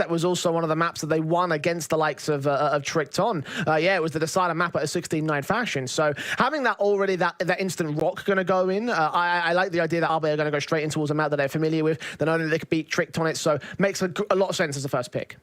that was also one of the maps that they won against the likes of Tricked on. Yeah, it was the decider map at a 16-9 fashion. So having that already, that instant rock going to go in, I like the idea that AaB are going to go straight in towards a map that they're familiar with. They know that they could beat Tricked on it, so makes a lot of sense as a first pick.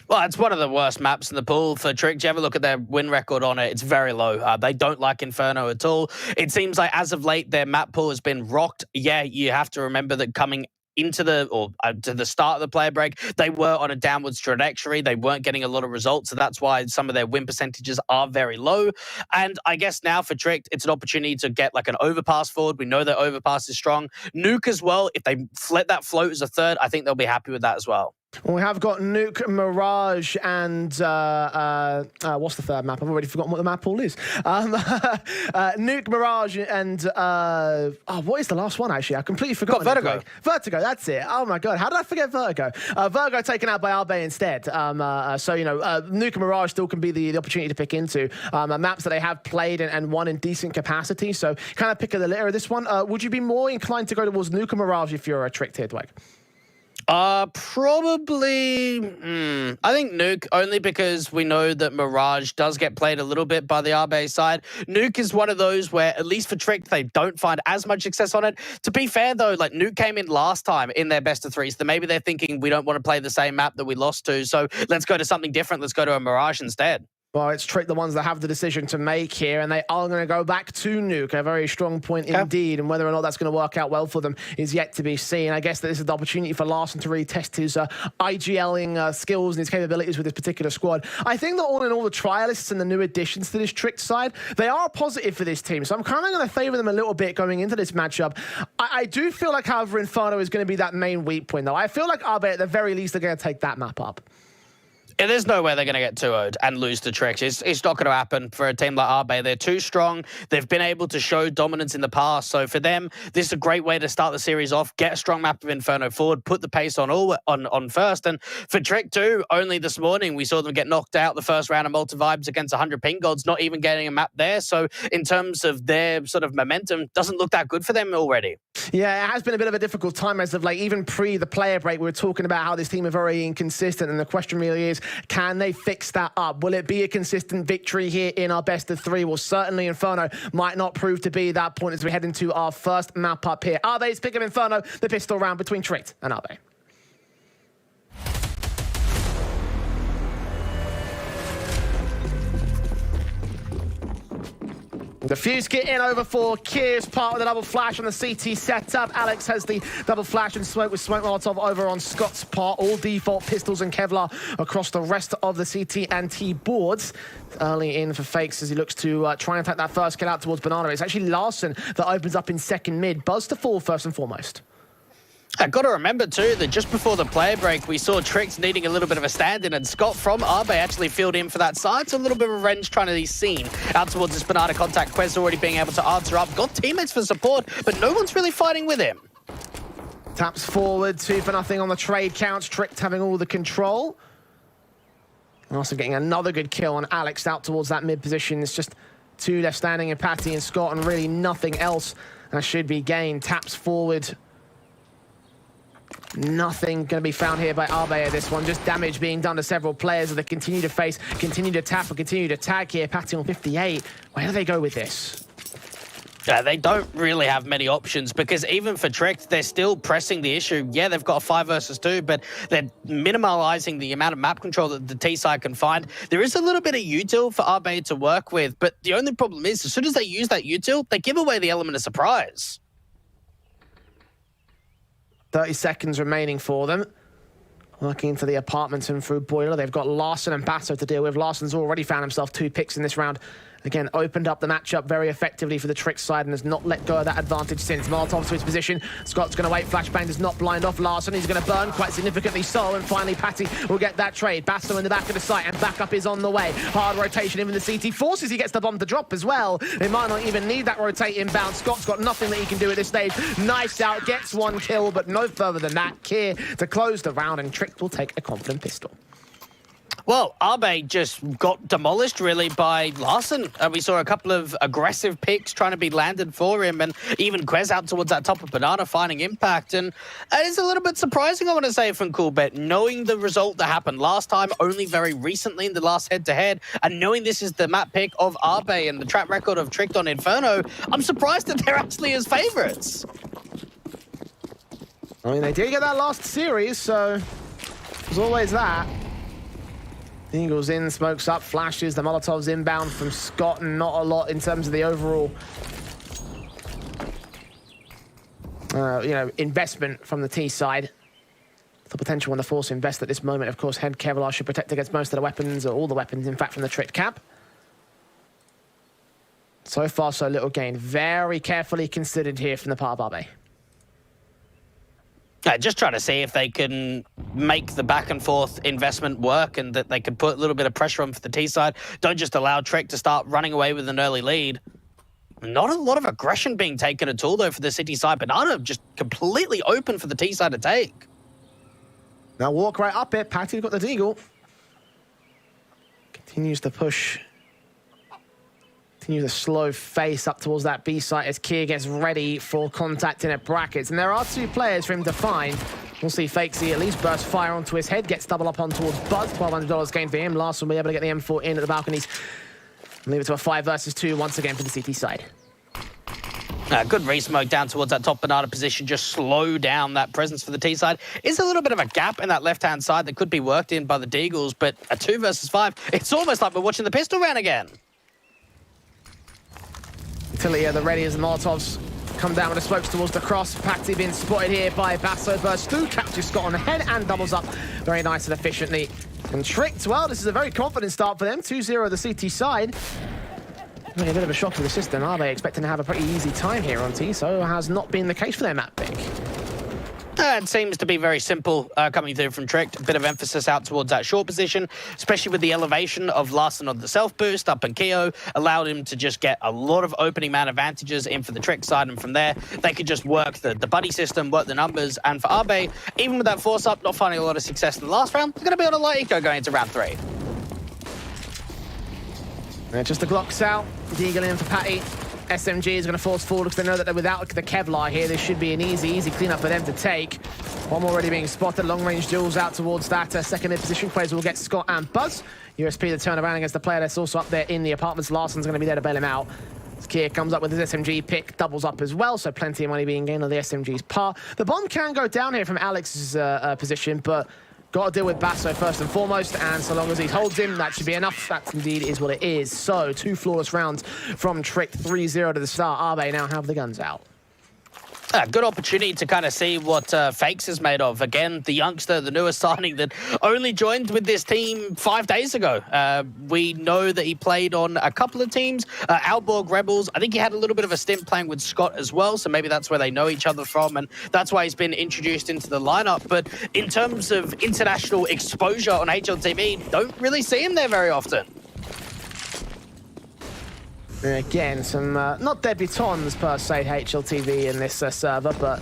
Well, it's one of the worst maps in the pool for Trick. You ever look at their win record on it, it's very low. They don't like Inferno at all. It seems like as of late, their map pool has been rocked. Yeah, you have to remember that coming into to the start of the player break, they were on a downwards trajectory. They weren't getting a lot of results, so that's why some of their win percentages are very low. And I guess now for Trick, it's an opportunity to get like an overpass forward. We know that overpass is strong. Nuke as well, if they let that float as a third, I think they'll be happy with that as well. We have got Nuke, Mirage, and what's the third map? I've already forgotten what the map pool is. Nuke, Mirage, and what is the last one, actually? I completely forgot. Vertigo. Vertigo, that's it. Oh, my God. How did I forget Vertigo? Vertigo taken out by AaB instead. So, you know, Nuke and Mirage still can be the opportunity to pick into. Maps that they have played and won in decent capacity. So, kind of pick of the litter of this one. Would you be more inclined to go towards Nuke and Mirage if you're a Tricked here, Dwight? Probably, I think Nuke, only because we know that Mirage does get played a little bit by the AaB side. Nuke is one of those where, at least for Trick, they don't find as much success on it. To be fair, though, like Nuke came in last time in their best of threes, so maybe they're thinking we don't want to play the same map that we lost to, so let's go to something different. Let's go to a Mirage instead. Well, it's Trick, the ones that have the decision to make here, and they are going to go back to Nuke. A very strong point indeed, and whether or not that's going to work out well for them is yet to be seen. I guess that this is the opportunity for Larssen to really test his IGLing skills and his capabilities with this particular squad. I think that all in all, the trialists and the new additions to this Trick side, they are positive for this team, so I'm kind of going to favour them a little bit going into this matchup. I do feel like, however, Inferno is going to be that main weak point, though. I feel like AaB, at the very least, are going to take that map up. Yeah, there's no way they're going to get 2-0'd and lose to Trick. It's not going to happen for a team like AaB. They're too strong. They've been able to show dominance in the past. So for them, this is a great way to start the series off. Get a strong map of Inferno forward. Put the pace on first. And for Trick too, only this morning we saw them get knocked out the first round of multi-vibes against 100 ping gods, not even getting a map there. So in terms of their sort of momentum, doesn't look that good for them already. Yeah, it has been a bit of a difficult time as of like even pre the player break. We were talking about how this team are very inconsistent, and the question really is, can they fix that up? Will it be a consistent victory here in our best of three? Well, certainly Inferno might not prove to be that point as we head into our first map up here. AaB's pick of Inferno, the pistol round between Tricked and AaB. The fuse kit in over for Kiers, part of the double flash on the CT setup. Alex has the double flash and smoke with smoke molotov over on Scott's part. All default pistols and Kevlar across the rest of the CT and T boards. Early in for Fakes as he looks to try and take that first kill out towards Banana. It's actually Larssen that opens up in second mid. Buzz to fall first and foremost. I've got to remember, too, that just before the player break, we saw Tricks needing a little bit of a stand-in, and Scott from AaB actually filled in for that side. So a little bit of revenge trying to be seen out towards this banana contact. Quez already being able to answer up. Got teammates for support, but no one's really fighting with him. Taps forward, 2-0 on the trade counts. Tricked having all the control. Also getting another good kill on Alex out towards that mid position. It's just two left standing in Patty and Scott, and really nothing else that should be gained. Taps forward. Nothing going to be found here by AaB at this one. Just damage being done to several players as they continue to face, continue to tap, and continue to tag here. Patty on 58. Where do they go with this? They don't really have many options, because even for Trick, they're still pressing the issue. Yeah, they've got a 5 versus 2, but they're minimalizing the amount of map control that the T side can find. There is a little bit of util for AaB to work with, but the only problem is, as soon as they use that util, they give away the element of surprise. 30 seconds remaining for them. Working into the apartment and through Boiler. They've got Larssen and Basso to deal with. Larssen's already found himself 2 picks in this round. Again, opened up the matchup very effectively for the Trick side and has not let go of that advantage since. Molotov to his position. Scott's going to wait. Flashbang does not blind off Larssen. He's going to burn quite significantly so. And finally, Patty will get that trade. Basso in the back of the site, and backup is on the way. Hard rotation in the CT. Forces he gets the bomb to drop as well. They might not even need that rotate inbound. Scott's got nothing that he can do at this stage. Nice out. Gets 1 kill, but no further than that. Kier to close the round, and Trick will take a confident pistol. Well, AaB just got demolished, really, by Larson. We saw a couple of aggressive picks trying to be landed for him, and even Quez out towards that top of Banana, finding impact. And it's a little bit surprising, I want to say, from Coolbet, knowing the result that happened last time, only very recently in the last head-to-head, and knowing this is the map pick of AaB and the track record of Tricked on Inferno, I'm surprised that they're actually his favourites. I mean, they did get that last series, so there's always that. Eagles in, smokes up, flashes, the Molotovs inbound from Scott, and not a lot in terms of the overall investment from the T side. The potential on the Force invest at this moment, of course, Head Kevlar should protect against most of the weapons, or all the weapons, in fact, from the Tricked cap. So far, so little gain. Very carefully considered here from the part of AaB. Just trying to see if they can make the back and forth investment work and that they can put a little bit of pressure on for the T side. Don't just allow Trick to start running away with an early lead. Not a lot of aggression being taken at all, though, for the City side. Banana just completely open for the T side to take. Now walk right up it. Patty's got the deagle. Continues to push. Continues a slow face up towards that B site as Kier gets ready for contact in at brackets. And there are two players for him to find. We'll see Fakesy at least burst fire onto his head, gets double up on towards Buzz. $1,200 gain for him. Larson will be able to get the M4 in at the balconies. Leave it to a 5 versus 2 once again for the CT side. Good re-smoke down towards that top Banana position. Just slow down that presence for the T side. Is a little bit of a gap in that left-hand side that could be worked in by the Deagles, but a 2 versus 5, it's almost like we're watching the pistol round again. Utility at the ready as the Molotovs come down with the smokes towards the cross. Paxi being spotted here by Basso. Burst through, captures Scott on the head and doubles up very nice and efficiently. And Tricked, well, this is a very confident start for them. 2-0 the CT side. Really a bit of a shock to the system. Are they expecting to have a pretty easy time here on T? So has not been the case for their map pick. It seems to be very simple coming through from Tricked. A bit of emphasis out towards that short position, especially with the elevation of Larson on the self-boost up in Keo, allowed him to just get a lot of opening man advantages in for the Trick side, and from there, they could just work the buddy system, work the numbers, and for AaB, even with that force up, not finding a lot of success in the last round, they're going to be on a light eco going into round 3. Just the Glocks out, Deagle in for Patty. SMG is going to force forward because they know that they're without the Kevlar here. This should be an easy cleanup for them to take. One already being spotted. Long-range duels out towards that second in position. Quez will get Scott and Buzz. USP to turn around against the player that's also up there in the apartments. Larson's going to be there to bail him out. Kier comes up with his SMG pick, doubles up as well, so plenty of money being gained on the SMG's par. The bomb can go down here from Alex's position, but got to deal with Basso first and foremost, and so long as he holds him, that should be enough. That indeed is what it is. So, 2 flawless rounds from Tricked, 3-0 to the start. AaB now have the guns out. Good opportunity to kind of see what Fakes is made of. Again, the youngster, the newest signing that only joined with this team 5 days ago. We know that he played on a couple of teams, Aalborg Rebels. I think he had a little bit of a stint playing with Scott as well, so maybe that's where they know each other from, and that's why he's been introduced into the lineup. But in terms of international exposure on HLTV, don't really see him there very often. Again, some not debutants per se HLTV in this server, but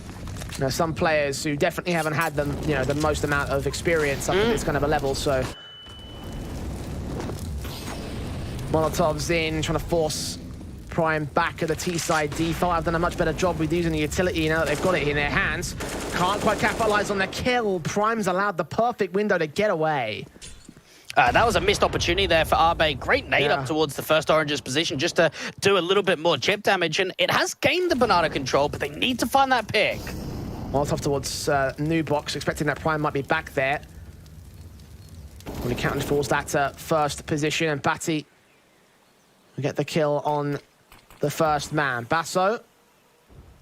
some players who definitely haven't had the most amount of experience up at this kind of a level. So Molotovs in, trying to force Prime back at the T side. D5 have done a much better job with using the utility now that they've got it in their hands. Can't quite capitalize on the kill. Prime's allowed the perfect window to get away. That was a missed opportunity there for AaB. Great nade up towards the first Orange's position just to do a little bit more chip damage, and it has gained the Banana control, but they need to find that pick. Molotov towards new box, expecting that Prime might be back there. When he counted towards that first position, and Batty will get the kill on the first man. Basso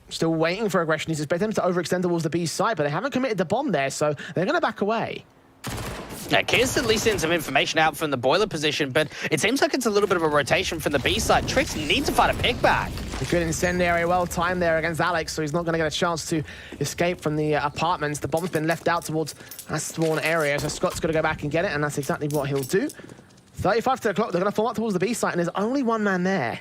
still waiting for aggression. He's expecting them to overextend towards the B side, but they haven't committed the bomb there, so they're going to back away. Yeah, Kier's at least sent some information out from the boiler position, but it seems like it's a little bit of a rotation from the B side. Tricks need to find a pick back. A good incendiary, well timed there against Alex, so he's not going to get a chance to escape from the apartments. The bomb's been left out towards that spawn area, so Scott's going to go back and get it, and that's exactly what he'll do. 35 to the clock, they're going to fall up towards the B site, and there's only one man there.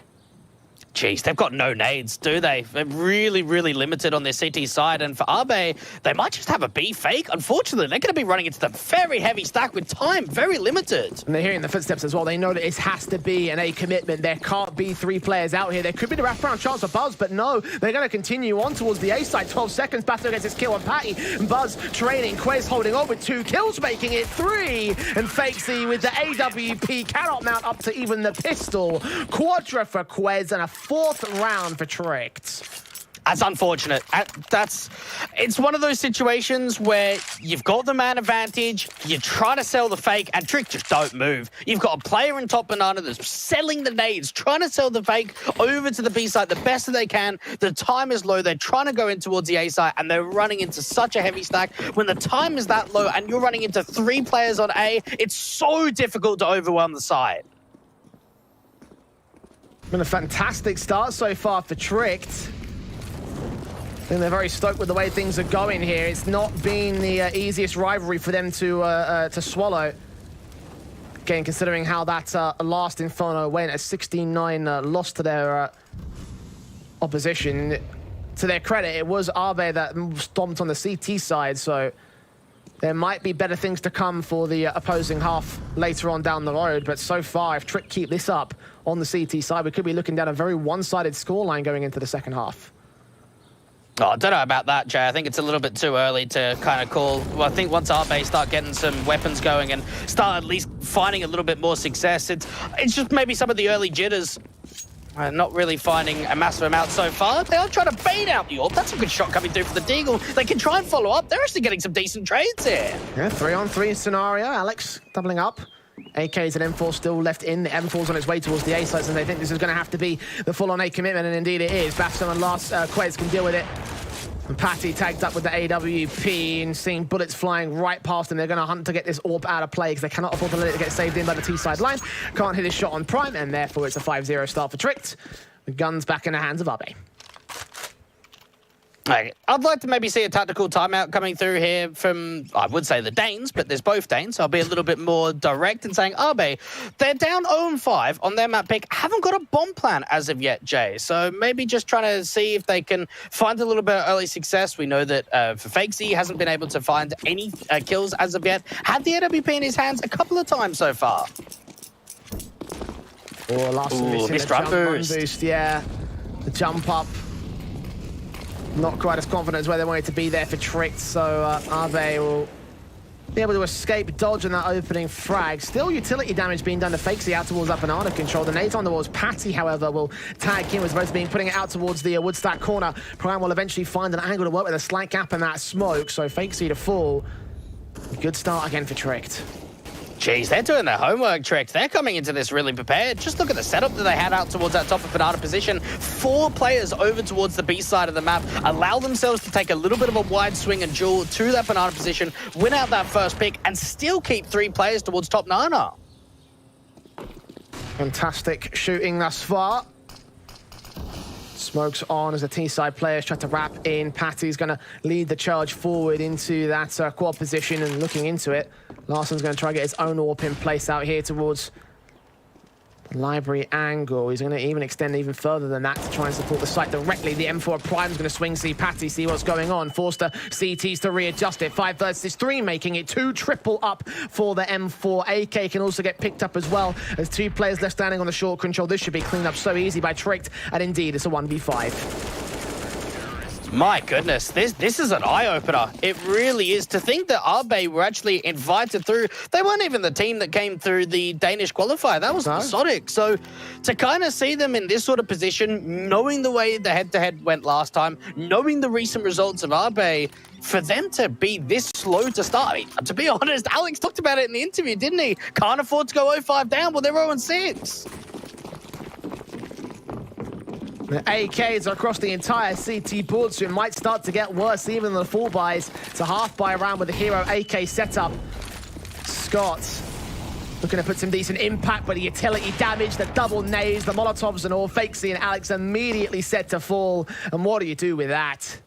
Jeez, they've got no nades, do they? They're really, really limited on their CT side. And for AaB, they might just have a B fake. Unfortunately, they're going to be running into the very heavy stack with time very limited. And they're hearing the footsteps as well. They know that it has to be an A commitment. There can't be 3 players out here. There could be the wraparound chance for Buzz, but no, they're going to continue on towards the A side. 12 seconds, Basso gets his kill on Patty. Buzz training, Quez holding on with 2 kills, making it 3. And Fakesy with the AWP cannot mount up to even the pistol. Quadra for Quez and a 4th round for Tricked. That's unfortunate. It's one of those situations where you've got the man advantage, you're trying to sell the fake, and Trick just don't move. You've got a player in top banana that's selling the nades, trying to sell the fake over to the B side the best that they can. The time is low. They're trying to go in towards the A side, and they're running into such a heavy stack. When the time is that low and you're running into 3 players on A, it's so difficult to overwhelm the side. Been a fantastic start so far for Tricked. I think they're very stoked with the way things are going here. It's not been the easiest rivalry for them to swallow. Again, considering how that last Inferno went, a 16-9 loss to their opposition. To their credit, it was AaB that stomped on the CT side, so there might be better things to come for the opposing half later on down the road. But so far, if Trick keep this up on the CT side, we could be looking down a very one-sided scoreline going into the second half. Oh, I don't know about that, Jay. I think it's a little bit too early to kind of call. Well, I think once AaB start getting some weapons going and start at least finding a little bit more success, it's just maybe some of the early jitters. Not really finding a massive amount so far. They are trying to bait out the AWP. That's a good shot coming through for the Deagle. They can try and follow up. They're actually getting some decent trades here. Yeah, 3-on-3 scenario. Alex doubling up. AKs and M4 still left in. The M4's on its way towards the A sites, and they think this is going to have to be the full-on A commitment, and indeed it is. Basso and last Quez can deal with it. And Patty tagged up with the AWP and seeing bullets flying right past them. They're going to hunt to get this AWP out of play because they cannot afford to let it get saved in by the T-side line. Can't hit his shot on Prime, and therefore it's a 5-0 start for Tricked. The guns back in the hands of AaB. I'd like to maybe see a tactical timeout coming through here from, I would say the Danes, but there's both Danes, so I'll be a little bit more direct in saying AaB, they're down 0-5 on their map pick, haven't got a bomb plan as of yet, Jay. So maybe just trying to see if they can find a little bit of early success. We know that for Fakesy, he hasn't been able to find any kills as of yet. Had the AWP in his hands a couple of times so far. Oh, last missed run boost. Yeah, the jump up. Not quite as confident as where they wanted to be there for Tricked, so AaB will be able to escape, dodge in that opening frag. Still utility damage being done to Fakesy out towards that banana control. The nades on towards Patty, however, will tag him as opposed to putting it out towards the woodstack corner. Prime will eventually find an angle to work with a slight gap in that smoke, so Fakesy to fall. Good start again for Tricked. Jeez, they're doing their homework, Trick. They're coming into this really prepared. Just look at the setup that they had out towards that top of banana position. 4 players over towards the B side of the map, allow themselves to take a little bit of a wide swing and duel to that banana position, win out that first pick, and still keep 3 players towards top nana. Fantastic shooting thus far. Smokes on as the T-side players try to wrap in. Patty's going to lead the charge forward into that quad position and looking into it. Larsson's going to try to get his own AWP in place out here towards the library angle. He's going to even extend even further than that to try and support the site directly. The M4 Prime's going to swing, see Patty, see what's going on. Forster CTs to readjust it. 5 versus 3, making it 2 triple up for the M4. AK can also get picked up as well. There's 2 players left standing on the short control. This should be cleaned up so easy by Tricked, and indeed it's a 1v5. My goodness, this is an eye-opener. It really is. To think that AaB were actually invited through. They weren't even the team that came through the Danish qualifier. That was Exotic. So to kind of see them in this sort of position, knowing the way the head-to-head went last time, knowing the recent results of AaB, for them to be this slow to start, I mean, to be honest, Alex talked about it in the interview, didn't he? Can't afford to go 0-5 down. Well, they're 0-6. The AKs are across the entire CT board, so it might start to get worse even than the full buys. It's a half buy round with the hero AK setup. Scott looking to put some decent impact, but the utility damage, the double nades, the Molotovs and all. Fakesy and Alex immediately set to fall. And what do you do with that?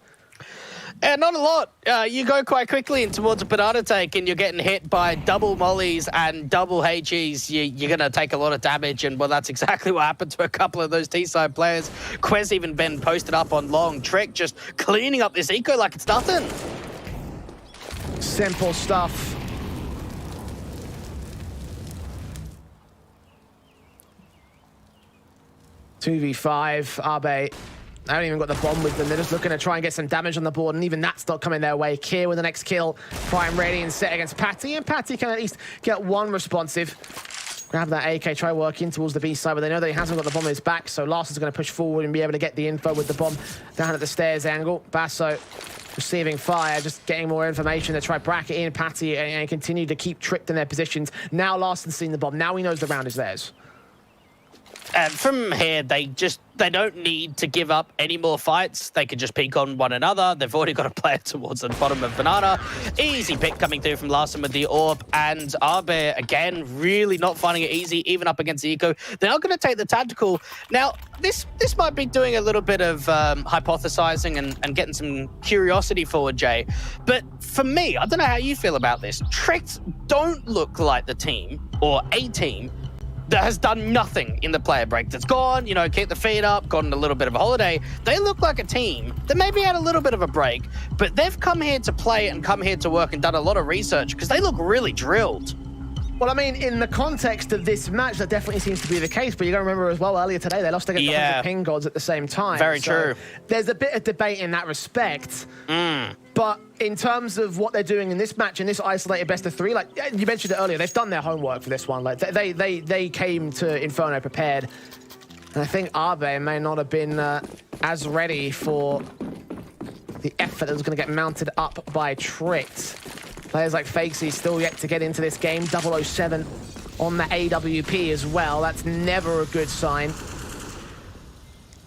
Not a lot. You go quite quickly in towards a banana take and you're getting hit by double mollies and double HEs. You're going to take a lot of damage, and well, that's exactly what happened to a couple of those T-side players. Quez even been posted up on long. Trick just cleaning up this eco like it's nothing. Simple stuff. (2v5), AaB. They haven't even got the bomb with them. They're just looking to try and get some damage on the board, and even that's not coming their way. Kier with the next kill. Prime ready and set against Patty, and Patty can at least get one responsive. Grab that AK, try working towards the B side, but they know that he hasn't got the bomb in his back, so Larson's going to push forward and be able to get the info with the bomb down at the stairs angle. Basso receiving fire, just getting more information to try bracket in Patty and continue to keep tricked in their positions. Now Larson's seen the bomb. Now he knows the round is theirs. And from here, they don't need to give up any more fights. They can just peek on one another. They've already got a player towards the bottom of Banana. Easy pick coming through from Larson with the orb. And AaB, again, really not finding it easy, even up against the eco. They are going to take the tactical. Now, this might be doing a little bit of hypothesizing and getting some curiosity forward, Jay. But for me, I don't know how you feel about this. Tricked don't look like the team, or a team, that has done nothing in the player break. That's gone, you know, kept the feet up, gotten a little bit of a holiday. They look like a team that maybe had a little bit of a break, but they've come here to play and come here to work and done a lot of research because they look really drilled. Well, I mean, in the context of this match, that definitely seems to be the case, but you got to remember as well, earlier today, they lost against the 100 ping gods at the same time. Very true. There's a bit of debate in that respect. But in terms of what they're doing in this match, in this isolated best of three, like you mentioned it earlier, they've done their homework for this one. Like they came to Inferno prepared. And I think AaB may not have been as ready for the effort that was going to get mounted up by Tricked. Players like Fakesy still yet to get into this game. 007 on the AWP as well. That's never a good sign.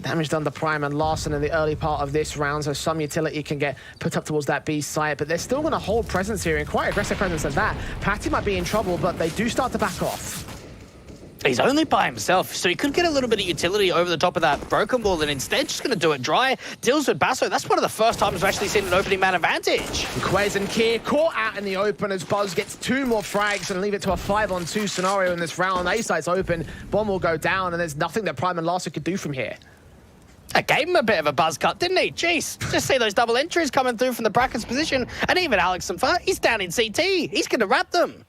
Damage done to Prime and Larson in the early part of this round, so some utility can get put up towards that B site, but they're still going to hold presence here, and quite aggressive presence at that. Patty might be in trouble, but they do start to back off. He's only by himself, so he could get a little bit of utility over the top of that broken wall, and instead just going to do it dry. Deals with Basso. That's one of the first times we've actually seen an opening man advantage. Quez and Kier caught out in the open as Buzz gets 2 more frags and leave it to a 5-on-2 scenario in this round. A site's open, bomb will go down, and there's nothing that Prime and Larson could do from here. It gave him a bit of a buzz cut, didn't he? Jeez, just see those double entries coming through from the brackets position, and even Alex and Far, he's down in CT. He's going to wrap them.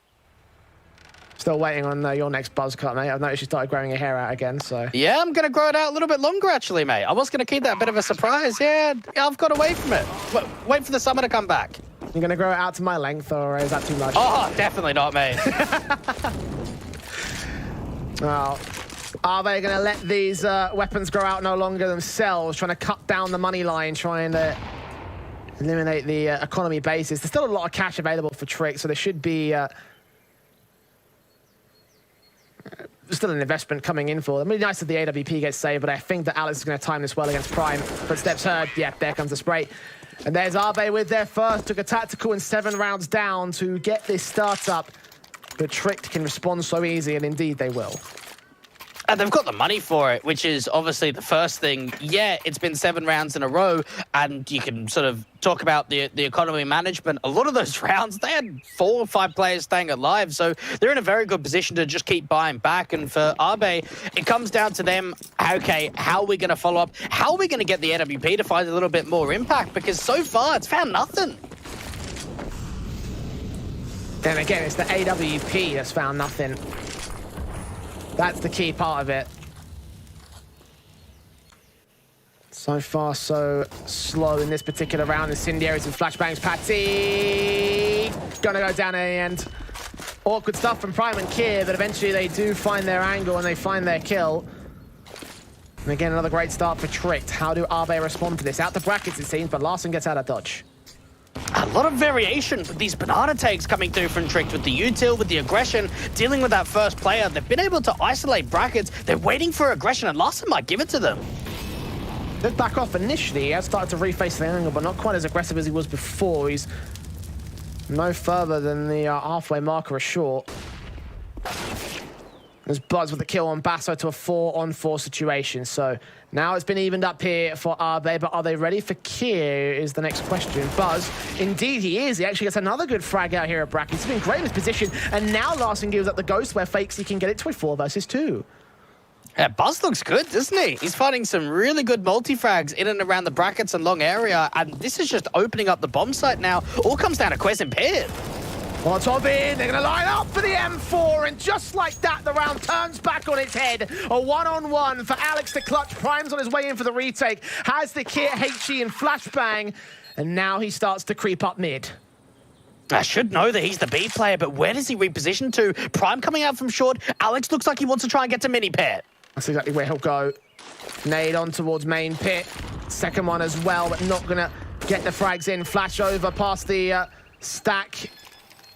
Still waiting on your next buzz cut, mate. I've noticed you started growing your hair out again, so... Yeah, I'm going to grow it out a little bit longer, actually, mate. I was going to keep that a bit of a surprise. Yeah, I've got away from it. Wait for the summer to come back. You're going to grow it out to my length, or is that too much? Oh, definitely not, mate. Well, are they going to let these weapons grow out no longer themselves, trying to cut down the money line, trying to eliminate the economy basis? There's still a lot of cash available for Trick, so there should be... still an investment coming in for them. Really nice that the AWP gets saved, but I think that Alex is going to time this well against Prime. Footsteps heard. Yeah, there comes the spray. And there's AaB with their first. Took a tactical in 7 rounds down to get this startup. But Tricked can respond so easy, and indeed they will. And they've got the money for it, which is obviously the first thing. Yeah, it's been 7 rounds in a row, and you can sort of talk about the economy management. A lot of those rounds, they had 4 or 5 players staying alive, so they're in a very good position to just keep buying back. And for AaB, it comes down to them, okay, how are we going to follow up? How are we going to get the AWP to find a little bit more impact? Because so far, it's found nothing. Then again, it's the AWP that's found nothing. That's the key part of it. So far, so slow in this particular round. Incendiaries and flashbangs. Patty gonna go down in the end. Awkward stuff from Prime and Kier, but eventually they do find their angle and they find their kill. And again, another great start for Tricked. How do AaB respond to this? Out the brackets, it seems, but Larson gets out of dodge. A lot of variation with these banana takes coming through from Tricked, with the util, with the aggression, dealing with that first player. They've been able to isolate brackets. They're waiting for aggression, and Larson might give it to them. Did back off initially. He has started to reface the angle, but not quite as aggressive as he was before. He's no further than the halfway marker ashore. There's Buzz with the kill on Basso to a 4-on-4 situation. So now it's been evened up here for AaB, but are they ready for Kier is the next question. Buzz, indeed he is. He actually gets another good frag out here at Brackets. He's been great in his position, and now Larson gives up the ghost where Fakesy can get it to a 4 versus 2. Yeah, Buzz looks good, doesn't he? He's finding some really good multi-frags in and around the brackets and long area, and this is just opening up the bomb site now. All comes down to Quez and Pit. Molotov in, they're going to line up for the M4, and just like that, the round turns back on its head. A one-on-one for Alex to clutch. Prime's on his way in for the retake, has the kit, HE and flashbang, and now he starts to creep up mid. I should know that he's the B player, but where does he reposition to? Prime coming out from short. Alex looks like he wants to try and get to mini pit. That's exactly where he'll go. Nade on towards main pit. Second one as well, but not going to get the frags in. Flash over past the stack.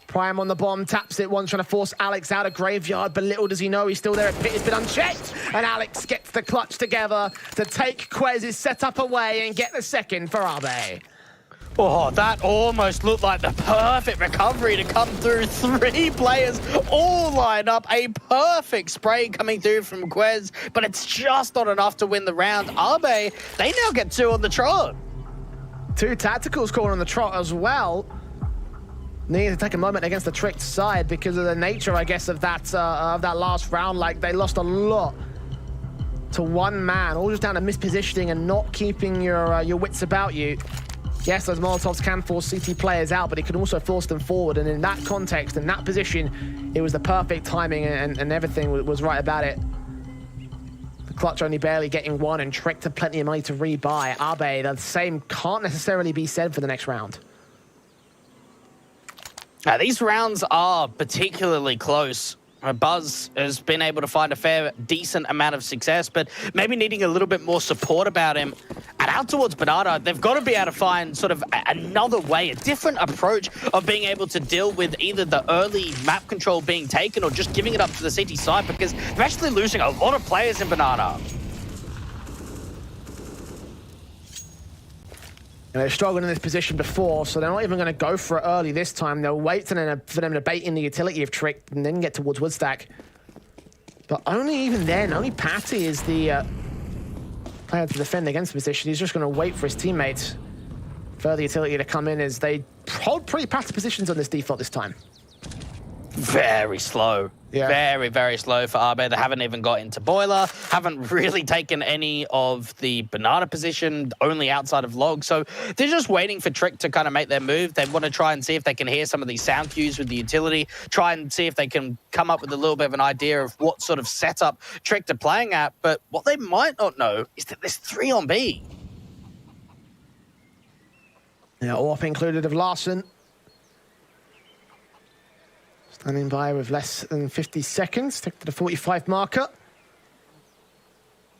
Prime on the bomb, taps it once, trying to force Alex out of graveyard, but little does he know he's still there at pit. It's been unchecked, and Alex gets the clutch together to take Quez's setup away and get the second for AaB. Oh, that almost looked like the perfect recovery to come through. 3 players all line up. A perfect spray coming through from Quez, but it's just not enough to win the round. AaB, they now get 2 on the trot. 2 tacticals called on the trot as well. Need to take a moment against the tricked side because of the nature, I guess, of that last round. Like, they lost a lot to one man, all just down to mispositioning and not keeping your wits about you. Yes, those Molotovs can force CT players out, but it can also force them forward. And in that context, in that position, it was the perfect timing and everything was right about it. The clutch only barely getting 1 and Tricked had plenty of money to rebuy. AaB, the same can't necessarily be said for the next round. These rounds are particularly close. Buzz has been able to find a fair, decent amount of success, but maybe needing a little bit more support about him. And out towards Banana, they've got to be able to find sort of another way, a different approach of being able to deal with either the early map control being taken or just giving it up to the CT side, because they're actually losing a lot of players in Banana. They've struggled in this position before, so they're not even going to go for it early this time. They'll wait for them to bait in the utility of Trick and then get towards Woodstack. But only even then, only Patty is the player to defend against the position. He's just going to wait for his teammates for the utility to come in as they hold pretty passive positions on this default this time. Very slow. Yeah. Very, very slow for AaB. They haven't even got into Boiler, haven't really taken any of the Banana position, only outside of Log. So they're just waiting for Trick to kind of make their move. They want to try and see if they can hear some of these sound cues with the utility, try and see if they can come up with a little bit of an idea of what sort of setup Trick they're playing at. But what they might not know is that there's 3 on B. Yeah, AaB included of Larson. Standing by with less than 50 seconds, take to the 45 marker.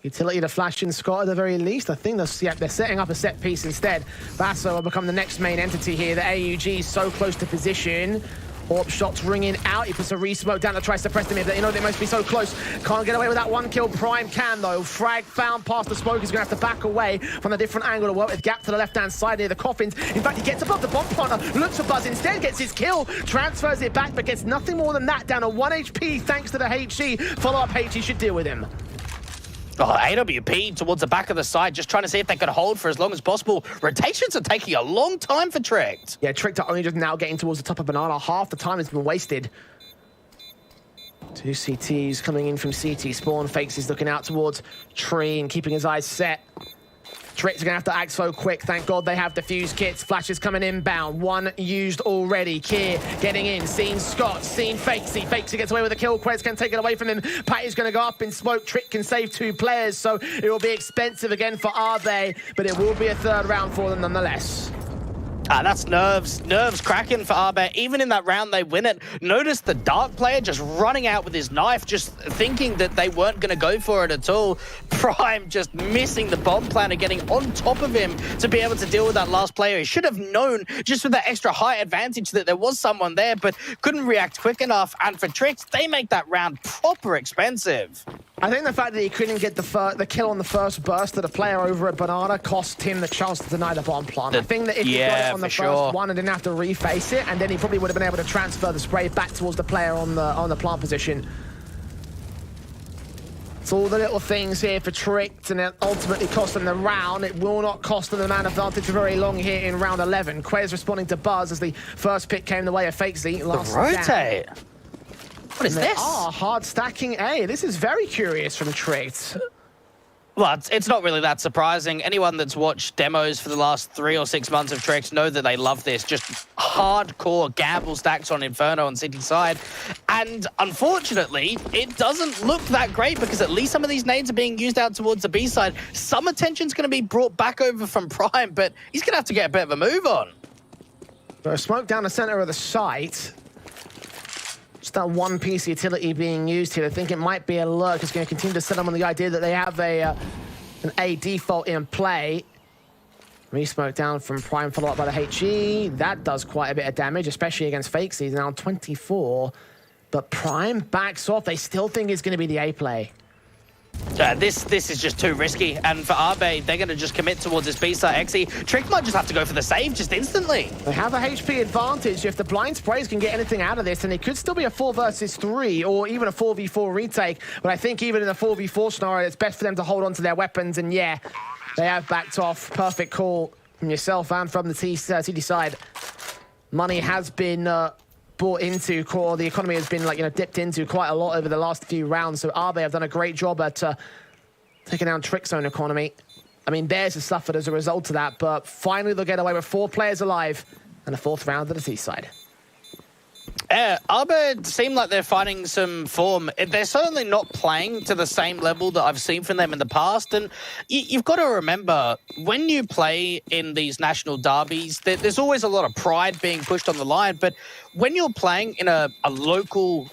Utility to flash in Scott at the very least. I think they're setting up a set piece instead. Basso will become the next main entity here. The AUG is so close to position. AaB shots ringing out. He puts a re-smoke down to try to suppress them here. You know they must be so close. Can't get away with that 1 kill. Prime can though. Frag found past the smoke. He's going to have to back away from a different angle to work with. Gap to the left-hand side near the coffins. In fact, he gets above the bomb planter. Looks for Buzz. Instead gets his kill. Transfers it back, but gets nothing more than that. Down to 1 HP thanks to the HE. Follow-up HE should deal with him. Oh, AWP towards the back of the side, just trying to see if they could hold for as long as possible. Rotations are taking a long time for Tricked. Yeah, Tricked are only just now getting towards the top of Banana. Half the time has been wasted. 2 CTs coming in from CT spawn. Fakes is looking out towards Tree and keeping his eyes set. Trick's gonna have to act so quick. Thank God they have defuse kits. Flashes coming inbound. 1 used already. Kier getting in. Seen Scott. Seen Fakesy. Fakesy gets away with a kill. Quez can take it away from him. Patty's gonna go up in smoke. Trick can save 2 players, so it will be expensive again for AaB, but it will be a 3rd round for them nonetheless. That's nerves cracking for AaB. Even in that round, they win it. Notice the Dark player just running out with his knife, just thinking that they weren't going to go for it at all. Prime just missing the bomb planter, getting on top of him to be able to deal with that last player. He should have known, just with that extra high advantage, that there was someone there, but couldn't react quick enough. And for Tricks, they make that round proper expensive. I think the fact that he couldn't get the kill on the first burst of the player over at Banana cost him the chance to deny the bomb plant. I think that if he got it on the first one and didn't have to reface it, and then he probably would have been able to transfer the spray back towards the player on the plant position. It's all the little things here for Tricked, and it ultimately cost them the round. It will not cost them the man advantage for very long here in round 11. Quez responding to Buzz as the first pick came the way of Fake Z. Last rotate. Down. What is this? Hard stacking A. This is very curious from Tricked. Well, it's not really that surprising. Anyone that's watched demos for the last 3 or 6 months of Tricks know that they love this. Just hardcore gamble stacks on Inferno on City side. And unfortunately, it doesn't look that great because at least some of these nades are being used out towards the B side. Some attention's going to be brought back over from Prime, but he's going to have to get a bit of a move on. So smoke down the center of the site. Just that one piece of utility being used here. I think it might be a lurk. It's going to continue to set them on the idea that they have an A default in play. Re-smoke down from Prime, followed up by the HE. That does quite a bit of damage, especially against Fake Season, now on 24. But Prime backs off. They still think it's going to be the A play. This is just too risky, and for AaB, they're going to just commit towards this B-side XE. Trick might just have to go for the save just instantly. They have a HP advantage. If the blind sprays can get anything out of this, then it could still be a 4 versus 3 or even a 4v4 retake. But I think even in a 4v4 scenario, it's best for them to hold on to their weapons, and yeah, they have backed off. Perfect call from yourself and from the TD side. Money has been bought into, or the economy has been dipped into quite a lot over the last few rounds. So AaB have done a great job at taking down Trick's own economy. I mean, theirs has suffered as a result of that, but finally they'll get away with 4 players alive and a 4th round of the T side. AaB seem like they're finding some form. They're certainly not playing to the same level that I've seen from them in the past. And you've got to remember, when you play in these national derbies, there's always a lot of pride being pushed on the line. But when you're playing in a local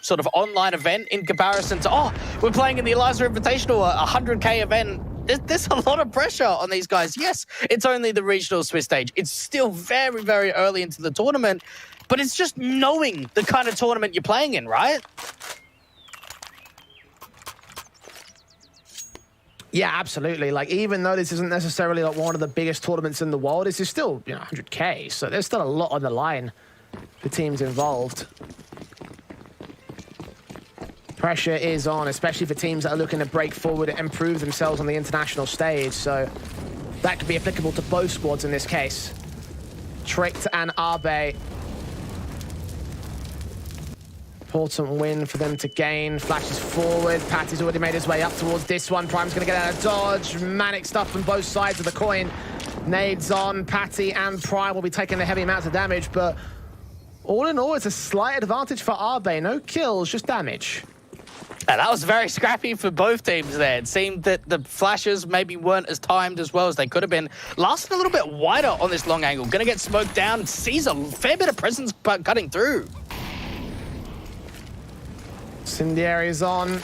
sort of online event in comparison to, we're playing in the Elisa Invitational, a 100K event, there's a lot of pressure on these guys. Yes, it's only the regional Swiss stage. It's still very, very early into the tournament. But it's just knowing the kind of tournament you're playing in, right? Yeah, absolutely. Like, even though this isn't necessarily like one of the biggest tournaments in the world, this is still, 100K. So there's still a lot on the line for teams involved. Pressure is on, especially for teams that are looking to break forward and prove themselves on the international stage. So that could be applicable to both squads in this case. Tricked and AaB. Important win for them to gain. Flashes forward. Patty's already made his way up towards this one. Prime's going to get out of dodge. Manic stuff from both sides of the coin. Nades on. Patty and Prime will be taking the heavy amounts of damage, but all in all, it's a slight advantage for AaB. No kills, just damage. And that was very scrappy for both teams there. It seemed that the flashes maybe weren't as timed as well as they could have been. Lasted a little bit wider on this long angle. Going to get smoked down. Sees a fair bit of presence cutting through. Incendiary's on.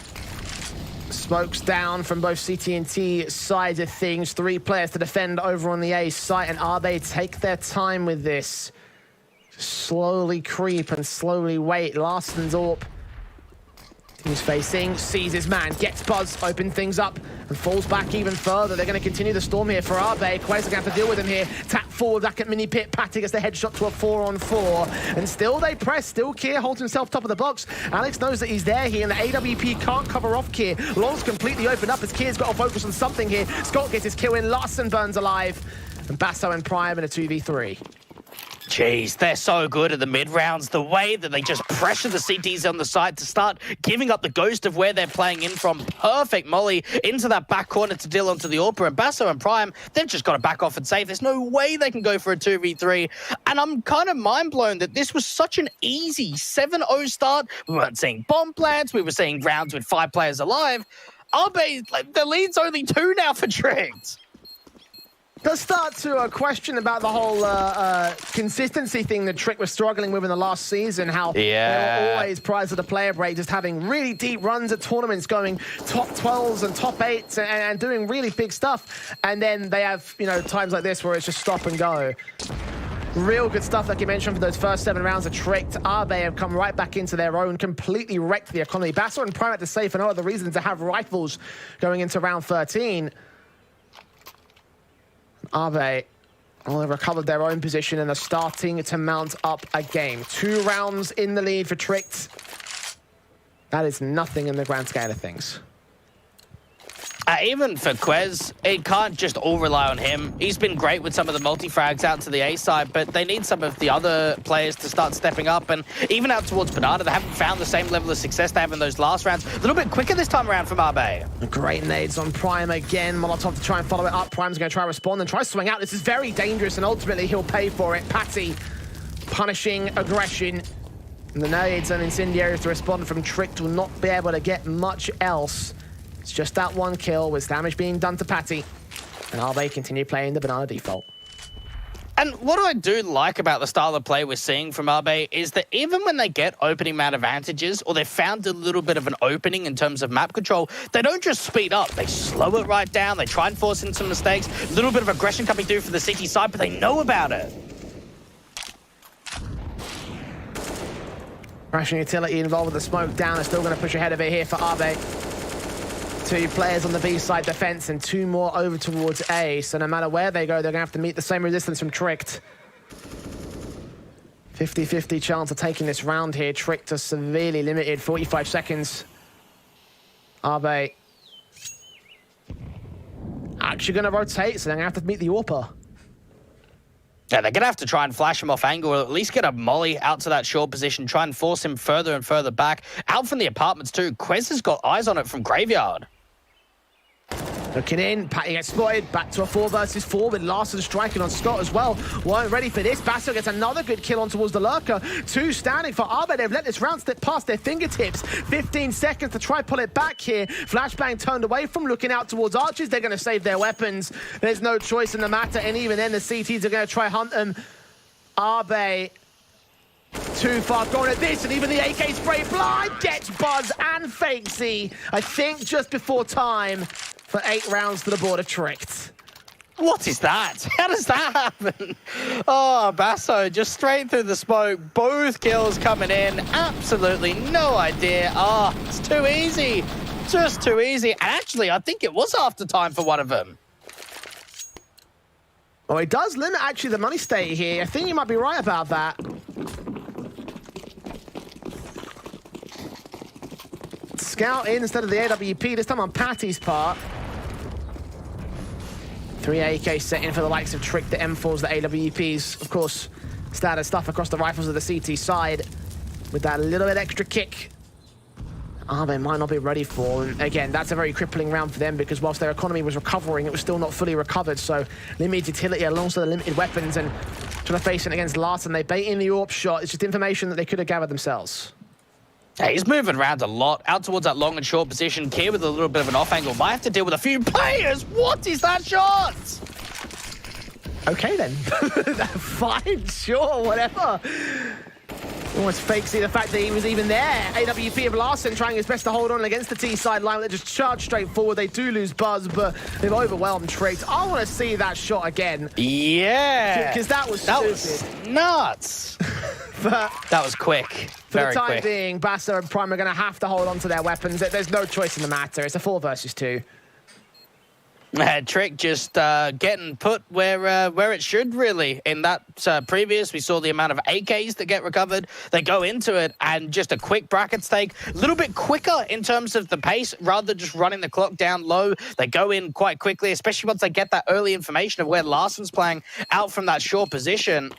Smokes down from both CT and T sides of things. 3 players to defend over on the A site, and AaB take their time with this. Slowly creep and slowly wait. Larson's AWP. He's facing, sees his man, gets Buzz, open things up, and falls back even further. They're going to continue the storm here for AaB. Quez are going to have to deal with him here. Tap forward back at mini pit. Patty gets the headshot to a 4-on-4. And still they press. Still Kier holds himself top of the box. Alex knows that he's there here, and the AWP can't cover off Kier. Long's completely opened up as Kier's got to focus on something here. Scott gets his kill in. Larson burns alive. And Basso and Prime in a 2v3. Jeez, they're so good at the mid-rounds. The way that they just pressure the CTs on the side to start giving up the ghost of where they're playing in from. Perfect molly into that back corner to deal onto the AWP. And Basso and Prime, they've just got to back off and save. There's no way they can go for a 2v3. And I'm kind of mind-blown that this was such an easy 7-0 start. We weren't seeing bomb plants. We were seeing rounds with 5 players alive. AaB, the lead's only 2 now for Tricks. Does start to question about the whole consistency thing that Trick was struggling with in the last season. How they were always, prior to the player break, just having really deep runs at tournaments, going top 12s and top 8s and doing really big stuff. And then they have, times like this where it's just stop and go. Real good stuff, like you mentioned, for those first 7 rounds of Tricked. AaB have come right back into their own, completely wrecked the economy. Basso and Prime had to say for no other reason to have rifles going into round 13. AaB, well, they've recovered their own position and are starting to mount up a game. 2 rounds in the lead for Tricked. That is nothing in the grand scale of things. Even for Quez, it can't just all rely on him. He's been great with some of the multi-frags out to the A side, but they need some of the other players to start stepping up. And even out towards Banana, they haven't found the same level of success they have in those last rounds. A little bit quicker this time around from AaB. Great nades on Prime again. Molotov to try and follow it up. Prime's going to try to respond and try to swing out. This is very dangerous, and ultimately he'll pay for it. Patty punishing aggression. And the nades and incendiaries to respond from Tricked will not be able to get much else. It's just that one kill with damage being done to Patty. And AaB continue playing the Banana default. And what I do like about the style of play we're seeing from AaB is that even when they get opening map advantages or they've found a little bit of an opening in terms of map control, they don't just speed up. They slow it right down. They try and force in some mistakes. A little bit of aggression coming through for the CT side, but they know about it. Russian utility involved with the smoke down. They're still going to push ahead of it here for AaB. 2 players on the B side defense and 2 more over towards A. So no matter where they go, they're going to have to meet the same resistance from Tricked. 50-50 chance of taking this round here. Tricked are severely limited. 45 seconds. AaB actually going to rotate, so they're going to have to meet the AWPer. Yeah, they're going to have to try and flash him off angle, or at least get a molly out to that short position, try and force him further and further back. Out from the apartments too. Quez has got eyes on it from Graveyard. Looking in, Patty gets spotted. Back to a 4 versus 4 with Larson striking on Scott as well. Weren't ready for this. Basso gets another good kill on towards the lurker. 2 standing for AaB. They've let this round slip past their fingertips. 15 seconds to try pull it back here. Flashbang turned away from looking out towards Archers. They're going to save their weapons. There's no choice in the matter. And even then, the CTs are going to try hunt them. AaB too far going at this, and even the AK spray blind gets Buzz and Fakesy. I think just before time. For 8 rounds to the board of Tricked. What is that? How does that happen? Oh, Basso just straight through the smoke. Both kills coming in. Absolutely no idea. Oh, it's too easy. Just too easy. And actually, I think it was after time for one of them. Oh, it does limit actually the money state here. I think you might be right about that. Scout in instead of the AWP, this time on Patty's part. 3 AK set in for the likes of Trick, the M4s, the AWPs. Of course, standard stuff across the rifles of the CT side with that little bit extra kick. AaB might not be ready for. And again, that's a very crippling round for them because whilst their economy was recovering, it was still not fully recovered. So limited utility alongside the limited weapons and trying to face it against Larson. They bait in the AWP shot. It's just information that they could have gathered themselves. Hey, he's moving around a lot, out towards that long and short position. Kier with a little bit of an off angle. Might have to deal with a few players. What is that shot? Okay then. Fine, sure, whatever. Almost fakes the fact that he was even there. AWP of Larson trying his best to hold on against the T side line. They just charge straight forward. They do lose Buzz, but they've overwhelmed Tricked. I want to see that shot again. Yeah. Because that was stupid. Was nuts. But that was quick. For Very the time quick. being, Basso and Prime are going to have to hold on to their weapons. There's no choice in the matter. It's a 4 versus 2. Trick just getting put where it should, really. In that previous, we saw the amount of AKs that get recovered. They go into it, and just a quick brackets take. A little bit quicker in terms of the pace, rather than just running the clock down low. They go in quite quickly, especially once they get that early information of where Larson's playing out from that short position.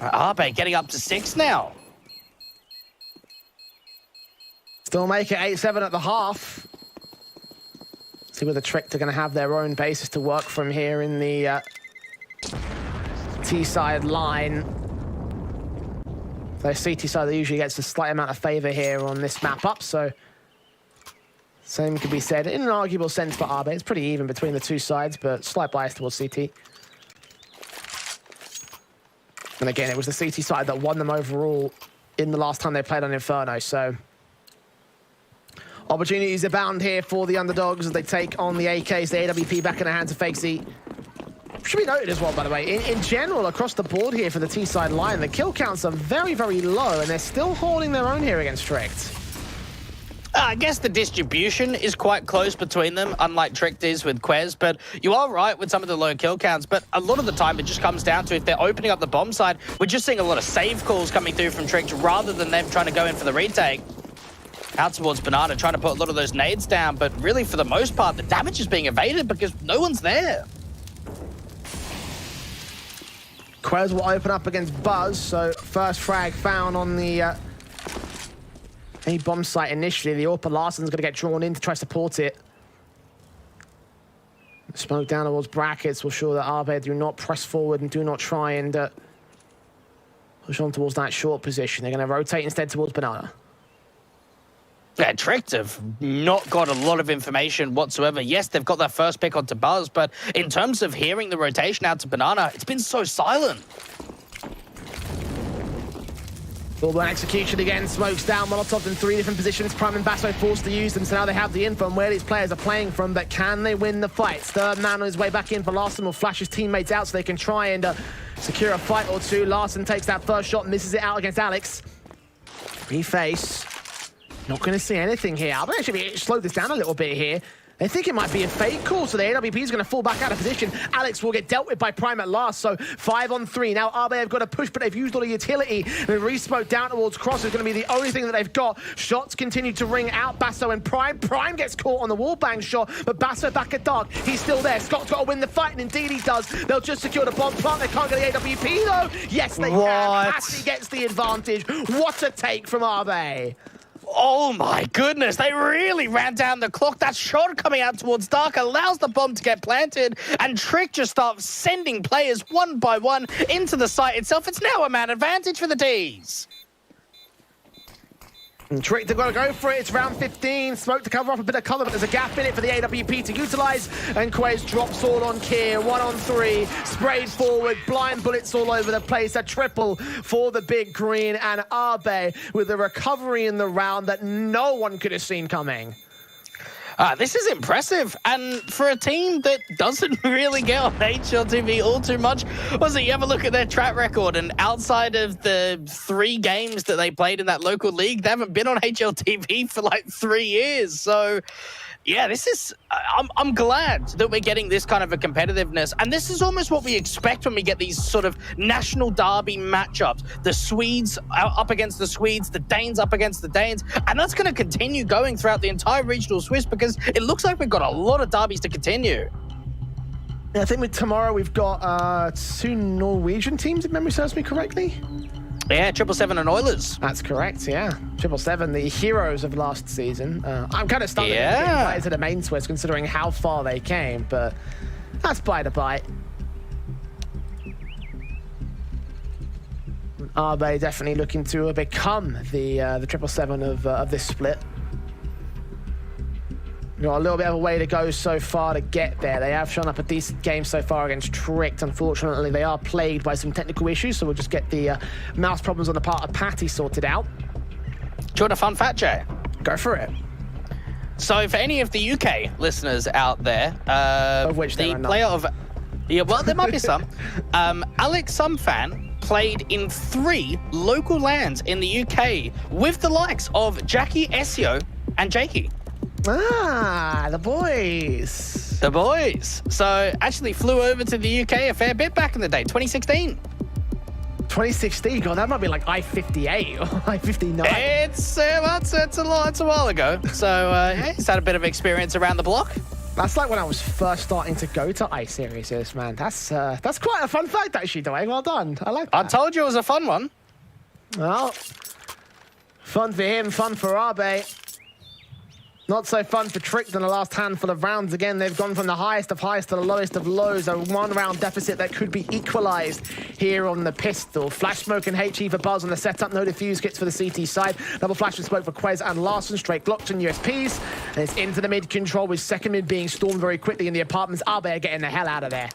AaB getting up to 6 now. Still make it 8-7 at the half. See whether Tricked are going to have their own basis to work from here in the T-side line. The CT side that usually gets a slight amount of favor here on this map up, so same could be said in an arguable sense for AaB. It's pretty even between the 2 sides, but slight bias towards CT. And again, it was the CT side that won them overall in the last time they played on Inferno, so opportunities abound here for the underdogs as they take on the AKs, the AWP back in the hands of Fakesy. Should be noted as well, by the way, in general, across the board here for the T-side line, the kill counts are very, very low, and they're still holding their own here against Tricked. I guess the distribution is quite close between them, unlike Tricked is with Quez, but you are right with some of the low kill counts, but a lot of the time it just comes down to if they're opening up the bomb side, we're just seeing a lot of save calls coming through from Tricked rather than them trying to go in for the retake. out towards Banana, trying to put a lot of those nades down, but really, for the most part, the damage is being evaded because no one's there. Quez will open up against Buzz, so first frag found on the A bomb site initially. The Orpa Larson's going to get drawn in to try to support it. Smoke down towards brackets will show that AaB do not press forward and do not try and push on towards that short position. They're going to rotate instead towards Banana. Yeah, Tricked have not got a lot of information whatsoever. Yes, they've got their first pick onto Buzz, but in terms of hearing the rotation out to Banana, it's been so silent. Full-blown execution again, smokes down, Molotov in 3 different positions. Prime and Basso forced to use them, so now they have the info on where these players are playing from, but can they win the fight? Third man on his way back in for Larson will flash his teammates out so they can try and secure a fight or two. Larson takes that first shot, misses it out against Alex. Reface. Not going to see anything here. I'll actually slow this down a little bit here. They think it might be a fake call, so the AaB is going to fall back out of position. Alex will get dealt with by Prime at last, so 5 on 3. Now AaB have got to push, but they've used all the utility. The re-smoke down towards Cross is going to be the only thing that they've got. Shots continue to ring out. Basso and Prime. Prime gets caught on the wall bang shot, but Basso back at dark. He's still there. Scott's got to win the fight, and indeed he does. They'll just secure the bomb plant. They can't get the AaB though. Yes, they can. Patty gets the advantage. What a take from AaB. Oh my goodness, they really ran down the clock. That shot coming out towards Dark allows the bomb to get planted, and Trick just starts sending players one by one into the site itself. It's now a man advantage for the D's. And Trick, they've got to go for it. It's round 15. Smoke to cover up a bit of color, but there's a gap in it for the AaB to utilize. And Quez drops all on Kier. 1 on 3. Sprayed forward. Blind bullets all over the place. A triple for the big green. And AaB with a recovery in the round that no one could have seen coming. This is impressive, and for a team that doesn't really get on HLTV all too much, you have a look at their track record, and outside of the 3 games that they played in that local league, they haven't been on HLTV for like 3 years, so yeah, this is, I'm glad that we're getting this kind of a competitiveness, and this is almost what we expect when we get these sort of national derby matchups. The Swedes up against the Swedes, the Danes up against the Danes, and that's going to continue going throughout the entire regional Swiss because it looks like we've got a lot of derbies to continue. Yeah, I think tomorrow we've got 2 Norwegian teams, if memory serves me correctly. Yeah, 777 and Oilers. That's correct, yeah. 777, the heroes of last season. I'm kind of stunned yeah. getting players to the main Swiss considering how far they came, but that's by the by. AaB definitely looking to become the 777 of this split. Got a little bit of a way to go so far to get there. They have shown up a decent game so far against Tricked. Unfortunately, they are plagued by some technical issues, so we'll just get the mouse problems on the part of Patty sorted out. Do you want a fun fact, Jay? Go for it. So for any of the UK listeners out there, of which the there are none. player of... Yeah, well, there might be some. Alex Sumfan played in 3 local lands in the UK with the likes of Jackie, Essio, and Jakey. Ah, the boys. The boys. So actually flew over to the UK a fair bit back in the day, 2016. 2016? God, that might be like I-58 or I-59. It's a while ago. So yeah, he's had a bit of experience around the block. That's like when I was first starting to go to I-Series, man. That's quite a fun fact, actually, Dwayne. Well done. I like that. I told you it was a fun one. Well, fun for him, fun for AaB. Not so fun for Tricked in the last handful of rounds. Again, they've gone from the highest of highs to the lowest of lows. A 1-round deficit that could be equalized here on the pistol. Flash smoke and HE for Buzz on the setup. No defuse kits for the CT side. Double flash and smoke for Quez and Larson. Straight Glocks and USPs. And it's into the mid control with second mid being stormed very quickly in the apartments. AaB are getting the hell out of there.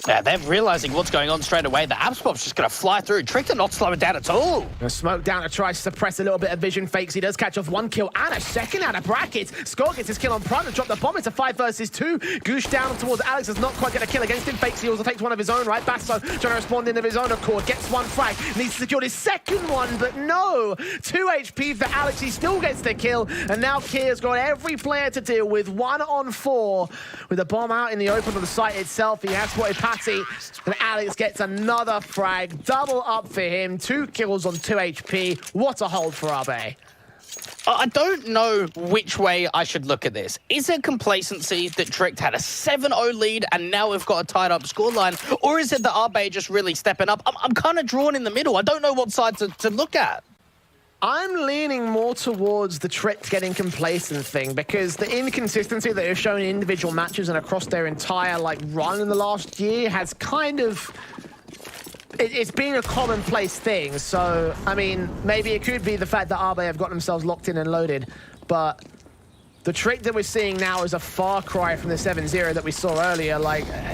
Yeah, they're realizing what's going on straight away. The AaB just going to fly through. Tricked are not slowing down at all. Smoke down to try to suppress a little bit of vision fakes. He does catch off 1 kill and a second out of brackets. Scott gets his kill on Prime to drop the bomb. It's a 5 versus 2. Goosh down towards Alex. Does not quite get a kill against him. Fakes. He also takes one of his own, right? Basso trying to respond into his own accord. Gets 1 frag. Needs to secure his second one, but no. 2 HP for Alex. He still gets the kill. And now Kier's got every player to deal with. 1 on 4. With the bomb out in the open of the site itself. He has spotted Patty. And Alex gets another frag. Double up for him. 2 kills on 2 HP. What a hold for AaB. I don't know which way I should look at this. Is it complacency that Tricked had a 7-0 lead and now we've got a tied-up scoreline? Or is it that AaB just really stepping up? I'm kind of drawn in the middle. I don't know what side to look at. I'm leaning more towards the Tricked getting complacent thing because the inconsistency that they've shown in individual matches and across their entire run in the last year has kind of... It's been a commonplace thing, so, I mean, maybe it could be the fact that AaB have got themselves locked in and loaded, but the Trick that we're seeing now is a far cry from the 7-0 that we saw earlier.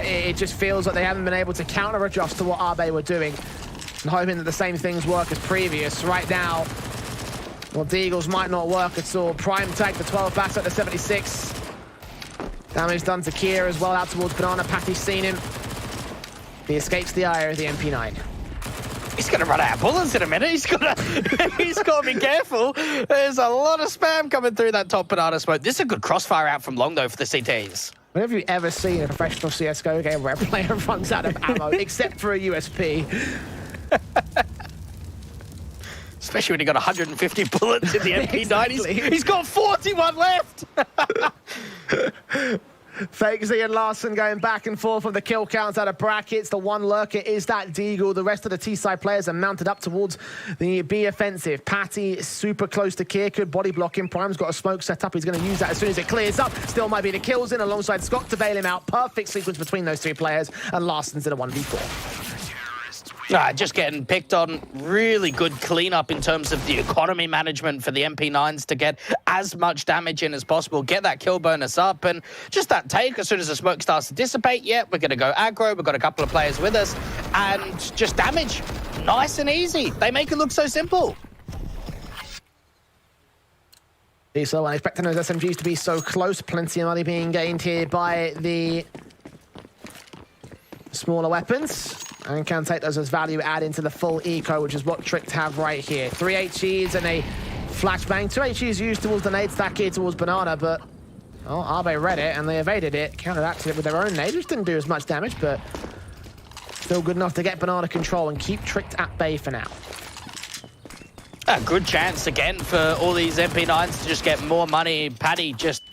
It just feels like they haven't been able to counter-adjust to what AaB were doing and hoping that the same things work as previous. Right now, well, the Eagles might not work at all. Prime tag the 12 back at the 76. Damage done to Kier as well, out towards Banana. Patty's seen him. He escapes the ire of the MP9. He's going to run out of bullets in a minute. He's got to be careful. There's a lot of spam coming through that top Banana smoke. This is a good crossfire out from long, though, for the CTs. When have you ever seen a professional CSGO game where a player runs out of ammo, except for a USP? Especially when he got 150 bullets in the MP9. Exactly. He's got 41 left! Fakesy and Larson going back and forth on the kill counts out of brackets. The one lurker is that Deagle. The rest of the T-side players are mounted up towards the B offensive. Patty super close to Kier, could body block him. Prime's got a smoke set up. He's going to use that as soon as it clears up. Still might be the kills in alongside Scott to bail him out. Perfect sequence between those two players. And Larson's in a 1v4. Just getting picked on. Really good cleanup in terms of the economy management for the MP9s to get as much damage in as possible, get that kill bonus up, and just that take as soon as the smoke starts to dissipate. Yeah, we're going to go aggro. We've got a couple of players with us, and just damage. Nice and easy. They make it look so simple. So I'm expecting those SMGs to be so close. Plenty of money being gained here by the smaller weapons. And can take those as value add into the full eco, which is what Tricked have right here. 3 HEs and a flashbang. 2 HEs used towards the nade stack here towards Banana, but oh, AaB read it and they evaded it. Counteracted it with their own nade, which didn't do as much damage, but still good enough to get Banana control and keep Tricked at bay for now. A good chance again for all these MP9s to just get more money. Paddy just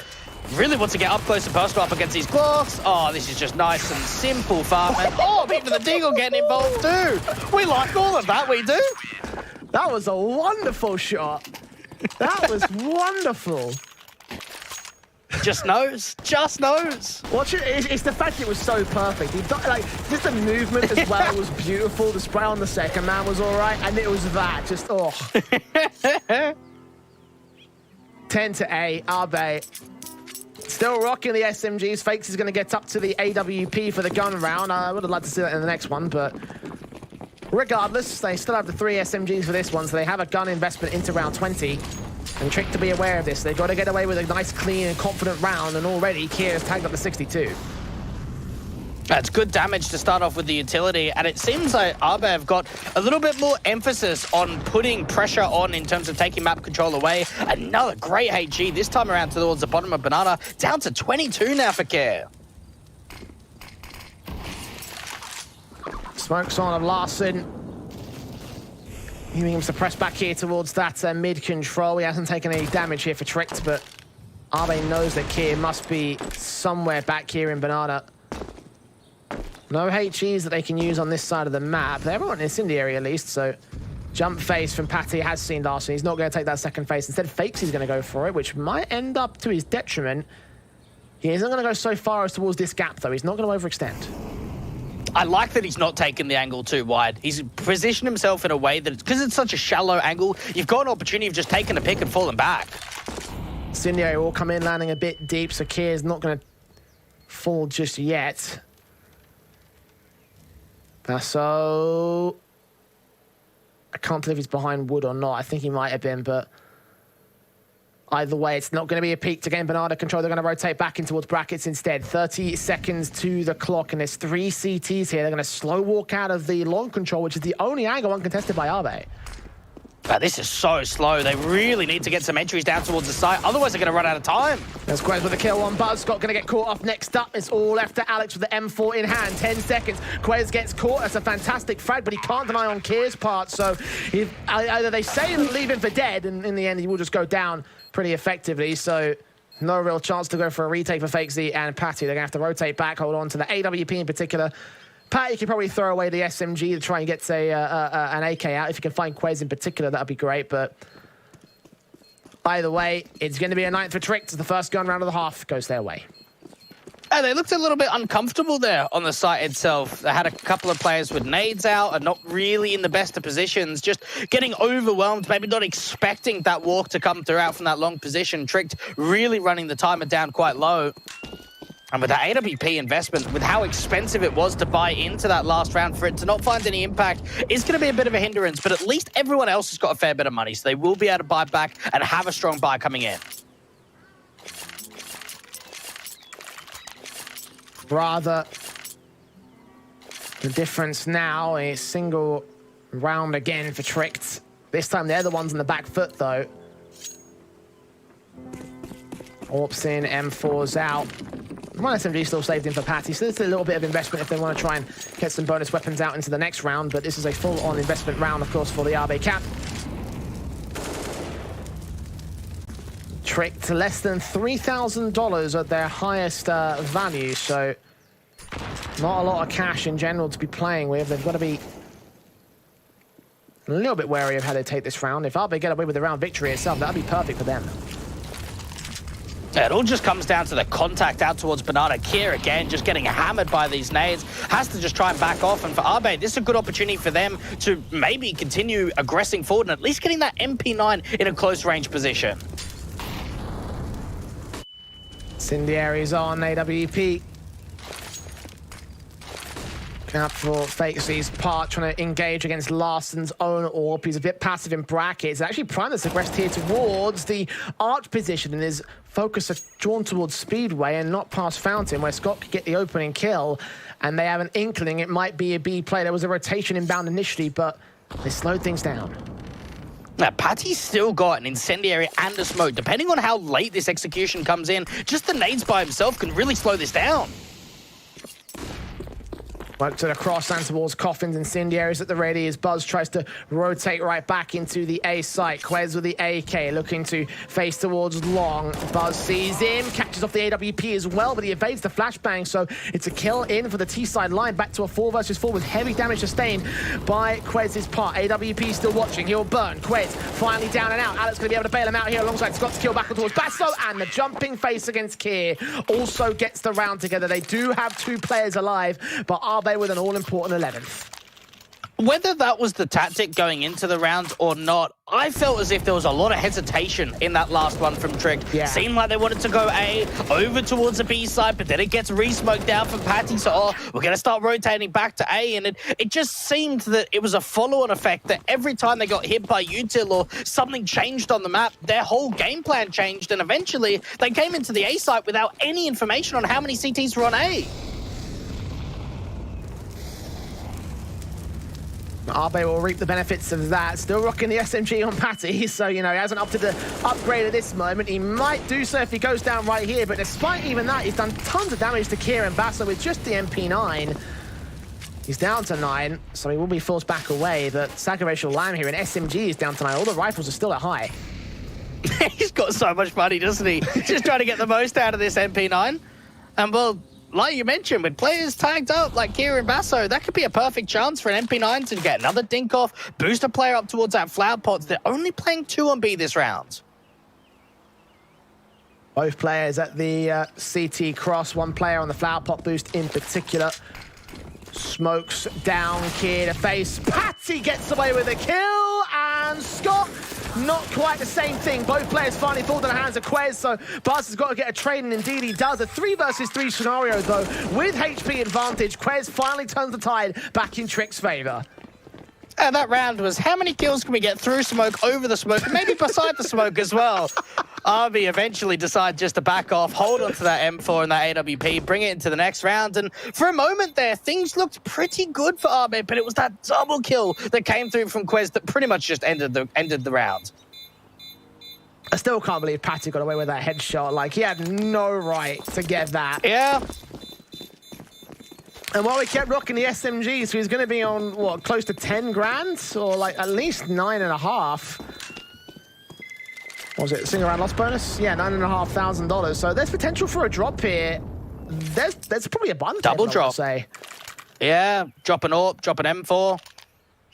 really wants to get up close and personal up against these blocks. Oh, this is just nice and simple farming. Oh, even the Deagle getting involved too. We like all of that, we do. That was a wonderful shot. That was wonderful. Just knows, just knows. Watch it, it's the fact it was so perfect. He just the movement as well was beautiful. The spray on the second man was all right, and it was that, just, oh. 10 to 8, AaB. Still rocking the SMGs. Fakes is going to get up to the AWP for the gun round. I would have liked to see that in the next one, but regardless, they still have the 3 SMGs for this one, so they have a gun investment into round 20. And Trick to be aware of this. They've got to get away with a nice, clean, and confident round, and already Kier has tagged up the 62. That's good damage to start off with the utility, and it seems like AaB have got a little bit more emphasis on putting pressure on in terms of taking map control away. Another great HG, this time around towards the bottom of Banana, down to 22 now for Kier. Smokes on of Larson. He being suppressed back here towards that mid-control. He hasn't taken any damage here for Tricked, but AaB knows that Kier must be somewhere back here in Banana. No HEs that they can use on this side of the map. They're on incendiary at least, so jump face from Patty has seen Larson. He's not going to take that second face. Instead, Fakes he's going to go for it, which might end up to his detriment. He isn't going to go so far as towards this gap, though. He's not going to overextend. I like that he's not taking the angle too wide. He's positioned himself in a way that, because it's such a shallow angle, you've got an opportunity of just taking a pick and falling back. Incendiary will come in, landing a bit deep, so Kier's not going to fall just yet. So I can't tell if he's behind wood or not. I think he might have been, but either way, it's not going to be a peak to gain Banana control. They're going to rotate back in towards brackets instead. 30 seconds to the clock, and there's 3 CTs here. They're going to slow walk out of the long control, which is the only angle uncontested by AaB. But this is so slow. They really need to get some entries down towards the site. Otherwise, they're going to run out of time. There's Quez with a kill on Buzz. Scott going to get caught off next up. It's all left to Alex with the M4 in hand. 10 seconds. Quez gets caught. That's a fantastic frag, but he can't deny on Kier's part. So either they say leave him for dead, and in the end, he will just go down pretty effectively. So no real chance to go for a retake for Fake Z and Patty. They're going to have to rotate back, hold on to the AWP in particular. Patty could probably throw away the SMG to try and get, say, an AK out. If you can find Quez in particular, that would be great. But either way, it's going to be a 9th for Trick. The first gun round of the half goes their way. And they looked a little bit uncomfortable there on the site itself. They had a couple of players with nades out and not really in the best of positions, just getting overwhelmed, maybe not expecting that walk to come through out from that long position. Tricked really running the timer down quite low. And with that AWP investment, with how expensive it was to buy into that last round, for it to not find any impact is going to be a bit of a hindrance, but at least everyone else has got a fair bit of money, so they will be able to buy back and have a strong buy coming in. Rather, the difference now is single round again for Tricked. This time they're the ones on the back foot, though. Orps in, M4's out. One SMG still saved in for Patty, so it's a little bit of investment if they want to try and get some bonus weapons out into the next round, but this is a full-on investment round, of course, for the AaB cap. Tricked less than $3,000 at their highest value, so not a lot of cash in general to be playing with. They've got to be a little bit wary of how they take this round. If AaB get away with the round victory itself, that'd be perfect for them. Yeah, it all just comes down to the contact out towards Banana. Kier, again, just getting hammered by these nades. Has to just try and back off. And for AaB, this is a good opportunity for them to maybe continue aggressing forward and at least getting that MP9 in a close range position. Incendiaries on AWP. Out for Fake Z's part, trying to engage against Larsson's own AWP. He's a bit passive in brackets. Actually, Primus aggressed here towards the arch position, and his focus is drawn towards Speedway and not past Fountain, where Scott could get the opening kill. And they have an inkling it might be a B play. There was a rotation inbound initially, but they slowed things down. Now, Patty's still got an incendiary and a smoke. Depending on how late this execution comes in, just the nades by himself can really slow this down. Work to the cross and towards Coffins. Incendiaries at the ready as Buzz tries to rotate right back into the A site. Quez with the AK looking to face towards Long. Buzz sees him, catches off the AWP as well, but he evades the flashbang, so it's a kill in for the T side line. Back to a 4 versus 4 with heavy damage sustained by Quez's part. AWP still watching. He'll burn. Quez finally down and out. Alex going to be able to bail him out here alongside Scott's kill back towards Basso, and the jumping face against Kier also gets the round together. They do have 2 players alive, but AaB with an all-important 11th. Whether that was the tactic going into the round or not, I felt as if there was a lot of hesitation in that last one from Trick. Yeah. Seemed like they wanted to go A, over towards the B side, but then it gets re-smoked down from Patty, so we're going to start rotating back to A, and it just seemed that it was a follow-on effect, that every time they got hit by util or something changed on the map, their whole game plan changed, and eventually they came into the A site without any information on how many CTs were on A. AaB will reap the benefits of that. Still rocking the SMG on Patty, so, you know, he hasn't opted to upgrade at this moment. He might do so if he goes down right here, but despite even that, he's done tons of damage to Kieran Basso with just the MP9. He's down to 9, so he will be forced back away, but Sacrificial Lamb here, and SMG is down to 9. All the rifles are still at high. He's got so much money, doesn't he? Just trying to get the most out of this MP9. And, well, like you mentioned, with players tagged up like Kieran Basso, that could be a perfect chance for an MP9 to get another dink off, boost a player up towards that flower pot. They're only playing 2 on B this round. Both players at the CT cross, 1 player on the flower pot boost in particular. Smokes down Kier to face. Patty gets away with a kill, and Scott, not quite the same thing. Both players finally fall to the hands of Quez, so Buzz has got to get a trade, and indeed he does. A 3 versus 3 scenario, though, with HP advantage. Quez finally turns the tide back in Trick's favor. And that round was how many kills can we get through smoke, over the smoke, maybe beside the smoke as well. AaB eventually decide just to back off, hold onto that M4 and that AWP, bring it into the next round. And for a moment there, things looked pretty good for AaB, but it was that double kill that came through from Quez that pretty much just ended the round. I still can't believe Patty got away with that headshot. Like, he had no right to get that. Yeah. And while we kept rocking the SMG, so he's going to be on, what, close to 10 grand? Or, like, at least 9.5. What was it, single round loss bonus? Yeah, $9,500. So there's potential for a drop here. There's probably a bunch. Double drop. I would say. Yeah, drop an AWP, drop an M4.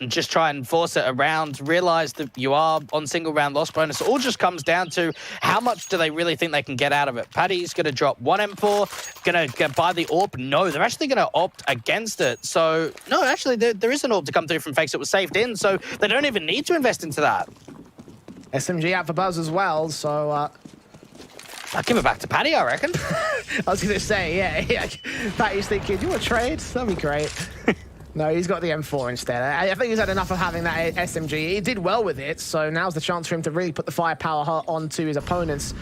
And just try and force it around, realize that you are on single round loss bonus. It all just comes down to how much do they really think they can get out of it. Patty's going to drop one M4, going to buy the AWP. No, they're actually going to opt against it. So, no, actually, there is an AWP to come through from Fakes. It was saved in, so they don't even need to invest into that. SMG out for Buzz as well, so... I'll give it back to Patty, I reckon. I was going to say, yeah. Patty's thinking, you want to trade? That'd be great. No, he's got the M4 instead. I think he's had enough of having that SMG. He did well with it, so now's the chance for him to really put the firepower onto his opponents.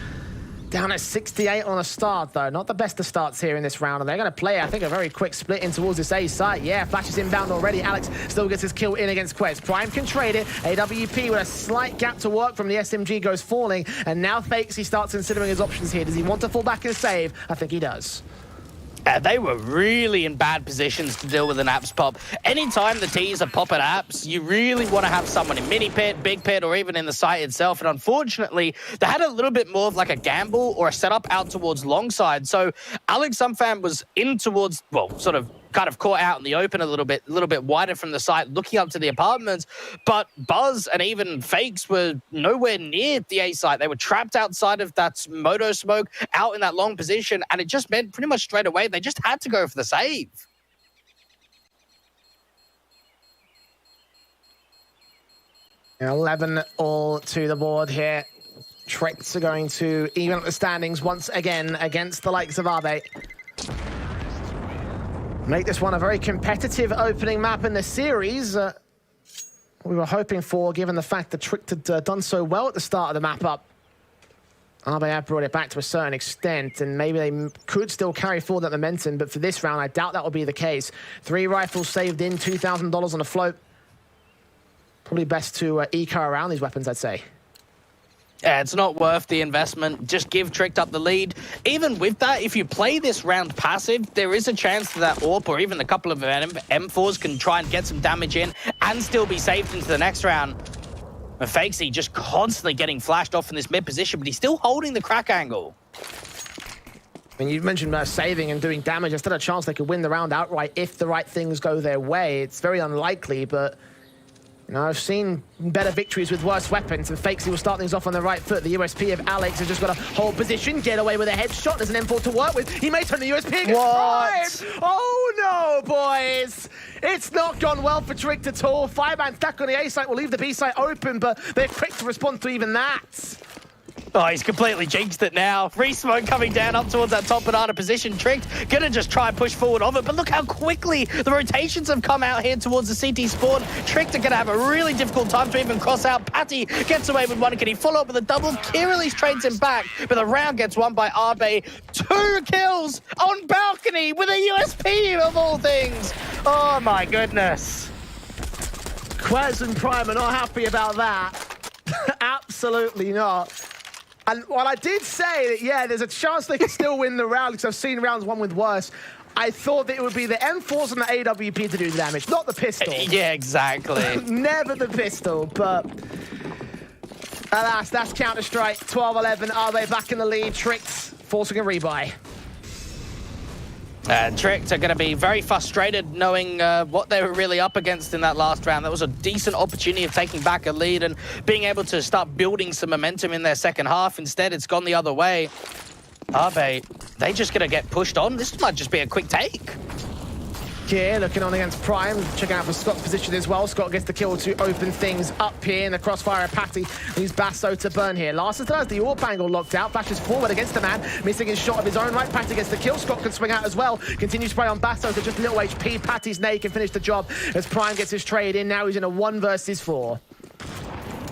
Down at 68 on a start, though. Not the best of starts here in this round. And they're going to play, I think, a very quick split in towards this A site. Yeah, Flash is inbound already. Alex still gets his kill in against Quez. Prime can trade it. AWP with a slight gap to work from the SMG goes falling. And now Fakes, he starts considering his options here. Does he want to fall back and save? I think he does. They were really in bad positions to deal with an apps pop. Anytime the T's are popping apps, you really want to have someone in mini pit, big pit, or even in the site itself. And unfortunately, they had a little bit more of like a gamble or a setup out towards long side. So Alex Sumfam was in towards, well, sort of kind of caught out in the open a little bit wider from the site, looking up to the apartments. But Buzz and even Fakes were nowhere near the A site. They were trapped outside of that moto smoke, out in that long position, and it just meant pretty much straight away they just had to go for the save. Yeah, 11 all to the board here. Tricks are going to even up the standings once again against the likes of AaB. Make this one a very competitive opening map in the series. We were hoping for, given the fact that Trick had done so well at the start of the map up. AaB have brought it back to a certain extent, and maybe they could still carry forward that momentum, but for this round, I doubt that will be the case. 3 rifles saved in, $2,000 on a float. Probably best to eco around these weapons, I'd say. Yeah, it's not worth the investment. Just give Tricked up the lead. Even with that, if you play this round passive, there is a chance that AWP or even a couple of M4s can try and get some damage in and still be saved into the next round. And Fakesy just constantly getting flashed off in this mid position, but he's still holding the crack angle. I mean, you mentioned saving and doing damage. There's still a chance they could win the round outright if the right things go their way. It's very unlikely, but... You know, I've seen better victories with worse weapons, and Fakesy will start things off on the right foot. The USP of Alex has just got to hold position, get away with a headshot. There's an M4 to work with. He may turn the USP against Prime. Oh, no, boys. It's not gone well for Trick at all. 5-man stack on the A site will leave the B site open, but they're quick to respond to even that. Oh, he's completely jinxed it now. Free smoke coming down up towards that top banana position. Tricked, gonna just try and push forward of it, but look how quickly the rotations have come out here towards the CT spawn. Tricked are gonna have a really difficult time to even cross out. Patty gets away with one. Can he follow up with a double? Kirilis trades him back, but the round gets won by AaB. 2 kills on balcony with a USP of all things. Oh my goodness. Quez and Prime are not happy about that. Absolutely not. And while I did say that, yeah, there's a chance they could still win the round, because I've seen rounds won with worse, I thought that it would be the M4s and the AWP to do the damage, not the pistol. Yeah, exactly. Never the pistol, but alas, that's Counter-Strike. 12-11, AaB back in the lead. Tricks forcing a rebuy. Tricked are going to be very frustrated knowing what they were really up against in that last round. That was a decent opportunity of taking back a lead and being able to start building some momentum in their second half. Instead, it's gone the other way. AaB, they just going to get pushed on. This might just be a quick take. Here, looking on against Prime, checking out for Scott's position as well. Scott gets the kill to open things up here in the crossfire of Patty. Use Basso to burn here. Larson still has the AWP angle locked out. Flashes forward against the man, missing his shot of his own right. Patty gets the kill. Scott can swing out as well. Continues spray on Basso to just little HP. Patty's nade can finish the job as Prime gets his trade in. Now he's in a 1 versus 4.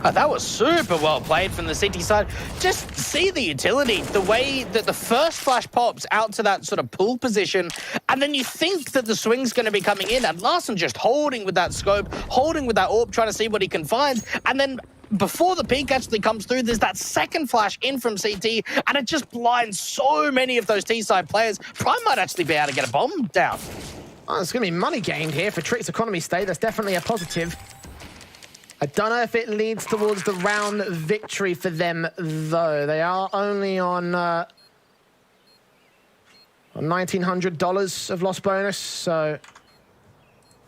Oh, that was super well played from the CT side. Just see the utility, the way that the first flash pops out to that sort of pull position, and then you think that the swing's going to be coming in, and Larson just holding with that scope, holding with that AaB, trying to see what he can find, and then before the peak actually comes through, there's that second flash in from CT, and it just blinds so many of those T-side players. Prime might actually be able to get a bomb down. Oh, there's going to be money gained here for Trick's economy state. That's definitely a positive. I don't know if it leads towards the round victory for them, though. They are only on $1,900 of loss bonus, so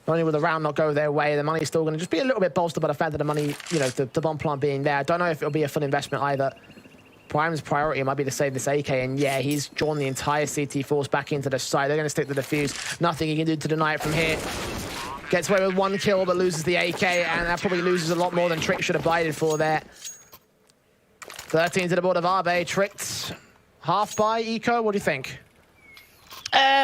not only will the round not go their way, the money's still going to just be a little bit bolstered by the fact that the money, you know, the bomb plant being there. I don't know if it'll be a full investment either. Prime's priority might be to save this AK, and yeah, he's drawn the entire CT force back into the side. They're going to stick the defuse. Nothing he can do to deny it from here. Gets away with one kill, but loses the AK, and that probably loses a lot more than Trick should have bided for there. 13 to the board of AaB. Tricked half by Eco. What do you think?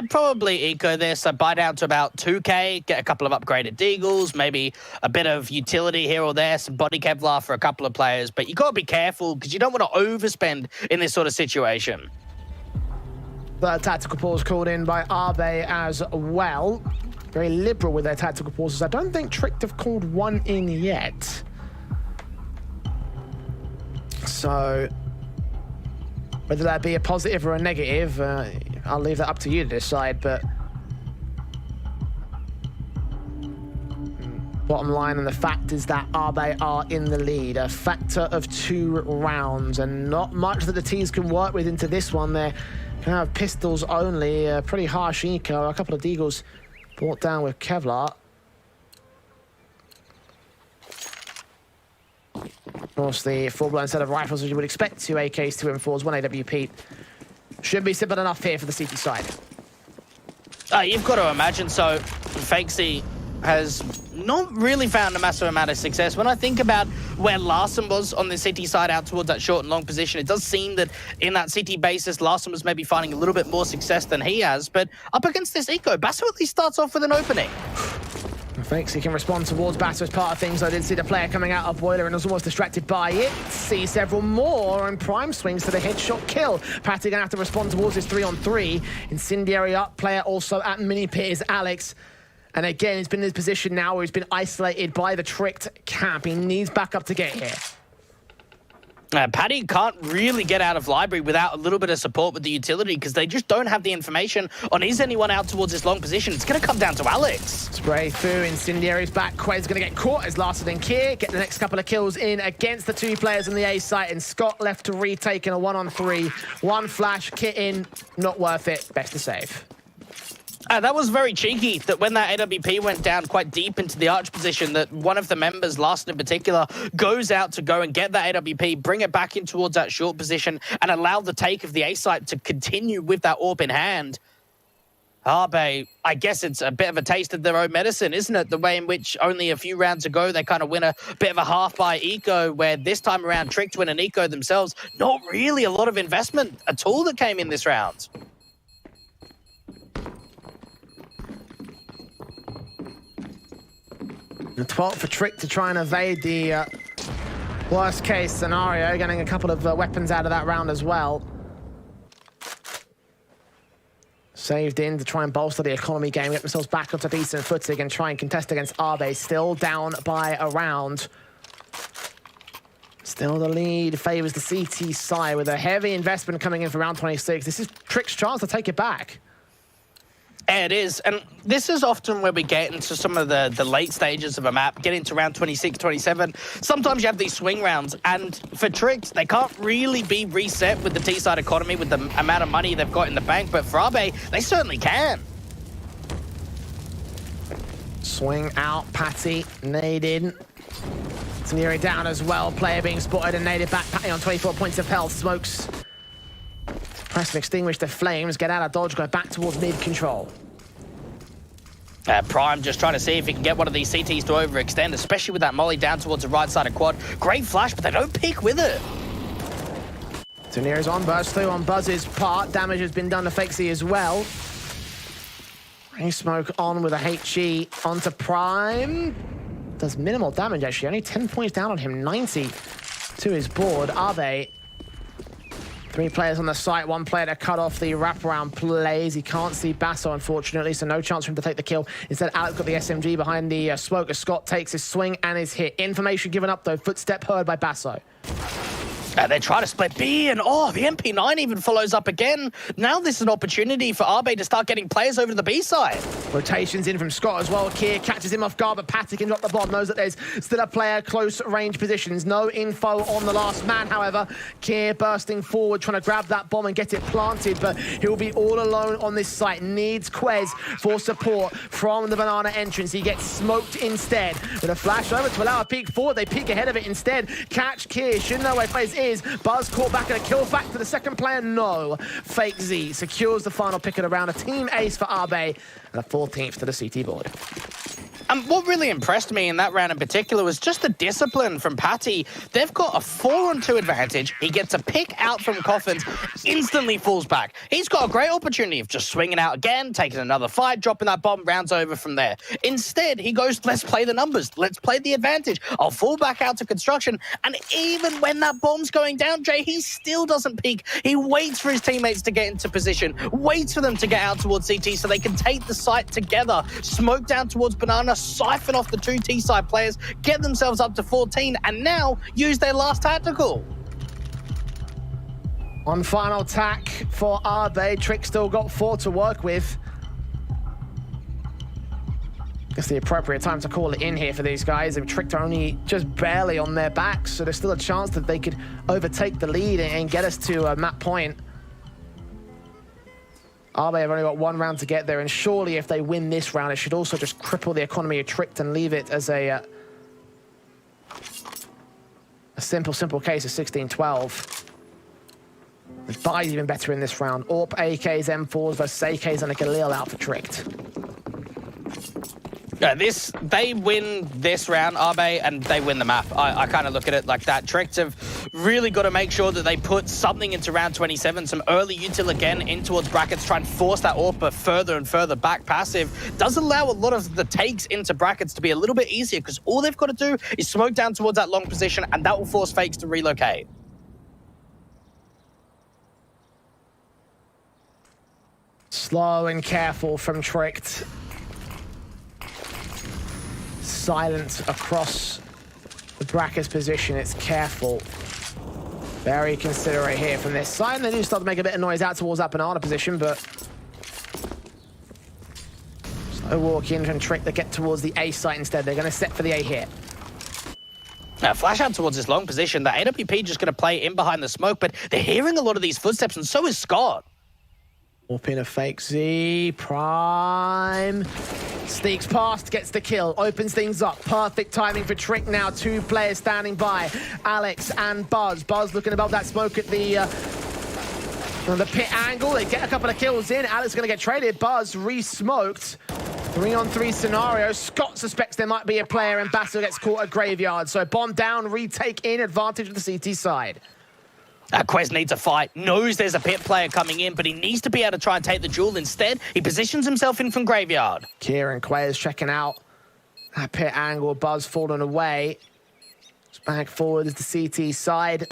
Probably Eco there, so buy down to about 2k, get a couple of upgraded deagles, maybe a bit of utility here or there, some body Kevlar for a couple of players, but you got to be careful because you don't want to overspend in this sort of situation. The tactical pause called in by AaB as well. Very liberal with their tactical pauses. I don't think Trick have called one in yet. So whether that be a positive or a negative, I'll leave that up to you to decide, but bottom line, and the fact is that AaB are in the lead. A factor of 2 rounds, and not much that the T's can work with into this one. They're going to have pistols only, a pretty harsh eco, a couple of deagles brought down with Kevlar. Of course, the full-blown set of rifles, as you would expect, 2 AKs, 2 M4s, 1 AWP. Should be simple enough here for the CT side. You've got to imagine, so Fakesy has not really found a massive amount of success. When I think about where Larson was on the CT side out towards that short and long position, it does seem that in that CT basis, Larson was maybe finding a little bit more success than he has, but up against this Eco, Basso at least starts off with an opening. Fakesy can respond towards Basso as part of things. I did see the player coming out of Boiler and was almost distracted by it. See several more, and Prime swings to the headshot kill. Patty gonna have to respond towards his 3-on-3. Incendiary up, player also at mini pit is Alex. And again, he's been in his position now where he's been isolated by the Tricked camp. He needs backup to get here. Paddy can't really get out of library without a little bit of support with the utility because they just don't have the information on is anyone out towards this long position. It's going to come down to Alex. Spray through, Incendiary's back. Quay's going to get caught as Larson and Kier get the next couple of kills in against the 2 players on the A site, and Scott left to retake in a 1-on-3. 1 flash, Kit in, not worth it. Best to save. That was very cheeky that when that AWP went down quite deep into the arch position, that one of the members, Larson in particular, goes out to go and get that AWP, bring it back in towards that short position, and allow the take of the A site to continue with that AaB in hand. AaB, I guess it's a bit of a taste of their own medicine, isn't it? The way in which only a few rounds ago they kind of win a bit of a half by Eco, where this time around Tricked win an Eco themselves. Not really a lot of investment at all that came in this round. The 12th for Trick to try and evade the worst case scenario, getting a couple of weapons out of that round as well. Saved in to try and bolster the economy game, get themselves back onto decent footing and try and contest against AaB, still down by a round. Still the lead favours the CT side with a heavy investment coming in for round 26. This is Trick's chance to take it back. It is, and this is often where we get into some of the late stages of a map, get into round 26, 27. Sometimes you have these swing rounds, and for Tricks, they can't really be reset with the T-side economy, with the amount of money they've got in the bank, but for AaB, they certainly can. Swing out, Patty, nade in. Near it down as well, player being spotted and naded back. Patty on 24 points of health, smokes. Press and extinguish the flames, get out of dodge, go back towards mid-control. Prime just trying to see if he can get one of these CTs to overextend, especially with that molly down towards the right side of quad. Great flash, but they don't pick with it. Tunir is on burst through on Buzz's part. Damage has been done to Fakesy as well. Ray smoke on with a HE onto Prime. does minimal damage, actually. Only 10 points down on him, 90 to his board. AaB, 3 players on the site, 1 player to cut off the wraparound plays. He can't see Basso, unfortunately, so no chance for him to take the kill. Instead, Alex got the SMG behind the smoke as Scott takes his swing and his hit. Information given up, though. Footstep heard by Basso. They try to split B, and the MP9 even follows up again. Now this is an opportunity for AaB to start getting players over to the B side. Rotations in from Scott as well. Kier catches him off guard, but Patty can drop the bomb. Knows that there's still a player close range positions. No info on the last man, however. Kier bursting forward, trying to grab that bomb and get it planted, but he'll be all alone on this site. Needs Quez for support from the banana entrance. He gets smoked instead. With a flash over to allow a peek forward. They peek ahead of it instead. Catch Kier. Shouldn't know where Quez is. Buzz caught back and a kill back to the second player. No. Fake Z secures the final pick of the round. A team ace for AaB and a 14th to the CT board. And what really impressed me in that round in particular was just the discipline from Patty. They've got a 4-on-2 advantage. He gets a pick out from Coffins, instantly falls back. He's got a great opportunity of just swinging out again, taking another fight, dropping that bomb, rounds over from there. Instead, he goes, let's play the numbers. Let's play the advantage. I'll fall back out to construction. And even when that bomb's going down, Jay, he still doesn't peek. He waits for his teammates to get into position, waits for them to get out towards CT so they can take the site together, smoke down towards Banana, siphon off the 2 T-side players, get themselves up to 14, and now use their last tactical. On final tack for AaB, Trick still got 4 to work with. Guess the appropriate time to call it in here for these guys. They've tricked only just barely on their backs, so there's still a chance that they could overtake the lead and get us to map point. AaB have only got 1 round to get there, and surely if they win this round, it should also just cripple the economy of Tricked and leave it as a simple case of 16-12. The buy's even better in this round. AaB, AKs, M4s versus AKs and a Galil out for Tricked. Yeah, they win this round, AaB, and they win the map. I kind of look at it like that. Tricked have really got to make sure that they put something into round 27, some early util again in towards brackets, try and force that AWP further and further back passive. Does allow a lot of the takes into brackets to be a little bit easier because all they've got to do is smoke down towards that long position, and that will force fakes to relocate. Slow and careful from Tricked. Silent across the brackets position. It's careful. Very considerate here from this side. And they do start to make a bit of noise out towards that banana position, but slow walk in and Trick they get towards the A site instead. They're going to set for the A hit. Now, flash out towards this long position. The AWP just going to play in behind the smoke, but they're hearing a lot of these footsteps, and so is Scott. Warp in a fake Z. Prime. Sneaks past, gets the kill, opens things up. Perfect timing for Trick now. 2 players standing by. Alex and Buzz. Buzz looking above that smoke at the pit angle. They get a couple of kills in. Alex is going to get traded. Buzz re-smoked. 3-on-3 scenario. Scott suspects there might be a player, and Basso gets caught at graveyard. So bomb down, retake in, advantage of the CT side. Quez needs a fight, knows there's a pit player coming in, but he needs to be able to try and take the duel. Instead, he positions himself in from graveyard. Kieran Quez checking out that pit angle. Buzz falling away. Back forward is the CT side.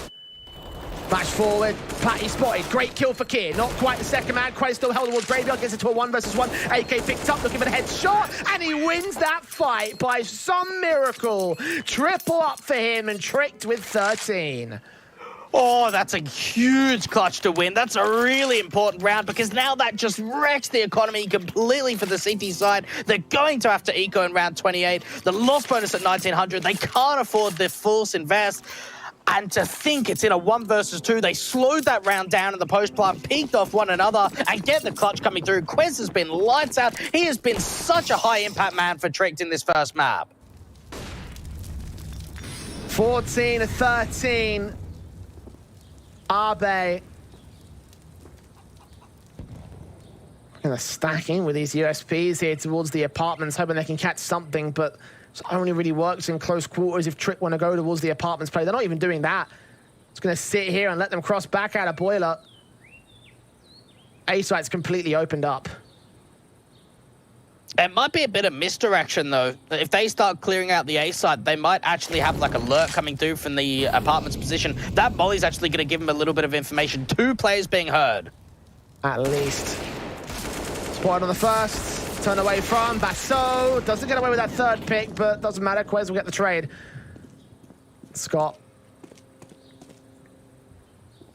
Flash forward. Patty spotted. Great kill for Kier. Not quite the second man. Quez still held towards graveyard. Gets it to a 1 versus 1. AK picked up, looking for the headshot, and he wins that fight by some miracle. Triple up for him, and Tricked with 13. Oh, that's a huge clutch to win. That's a really important round because now that just wrecks the economy completely for the CT side. They're going to have to eco in round 28. The loss bonus at 1900. They can't afford the false invest. And to think it's in a 1 versus 2, they slowed that round down in the post plant, peaked off one another, and get the clutch coming through. Quez has been lights out. He has been such a high impact man for Tricked in this first map. 14-13. AaB going to stack in with these USPs here towards the apartments, hoping they can catch something, but it only really works in close quarters if Trick want to go towards the apartments play. They're not even doing that. It's going to sit here and let them cross back out of boiler. A site's completely opened up. It might be a bit of misdirection, though. If they start clearing out the A side, they might actually have like a lurk coming through from the apartment's position. That molly's actually going to give them a little bit of information. 2 players being heard. At least. Spotted on the first. Turn away from Basso. Doesn't get away with that 3rd pick, but doesn't matter. Quez will get the trade. Scott.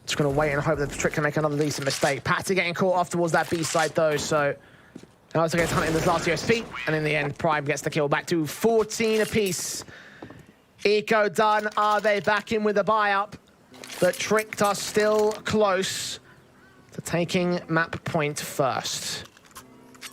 Just going to wait and hope that Trick can make another decent mistake. Patty getting caught off towards that B side, though, so... Also gets hunted in this last USP, and in the end, Prime gets the kill back to 14 apiece. Eco done. Are they back in with a buy-up? But Tricked are still close to taking map point first.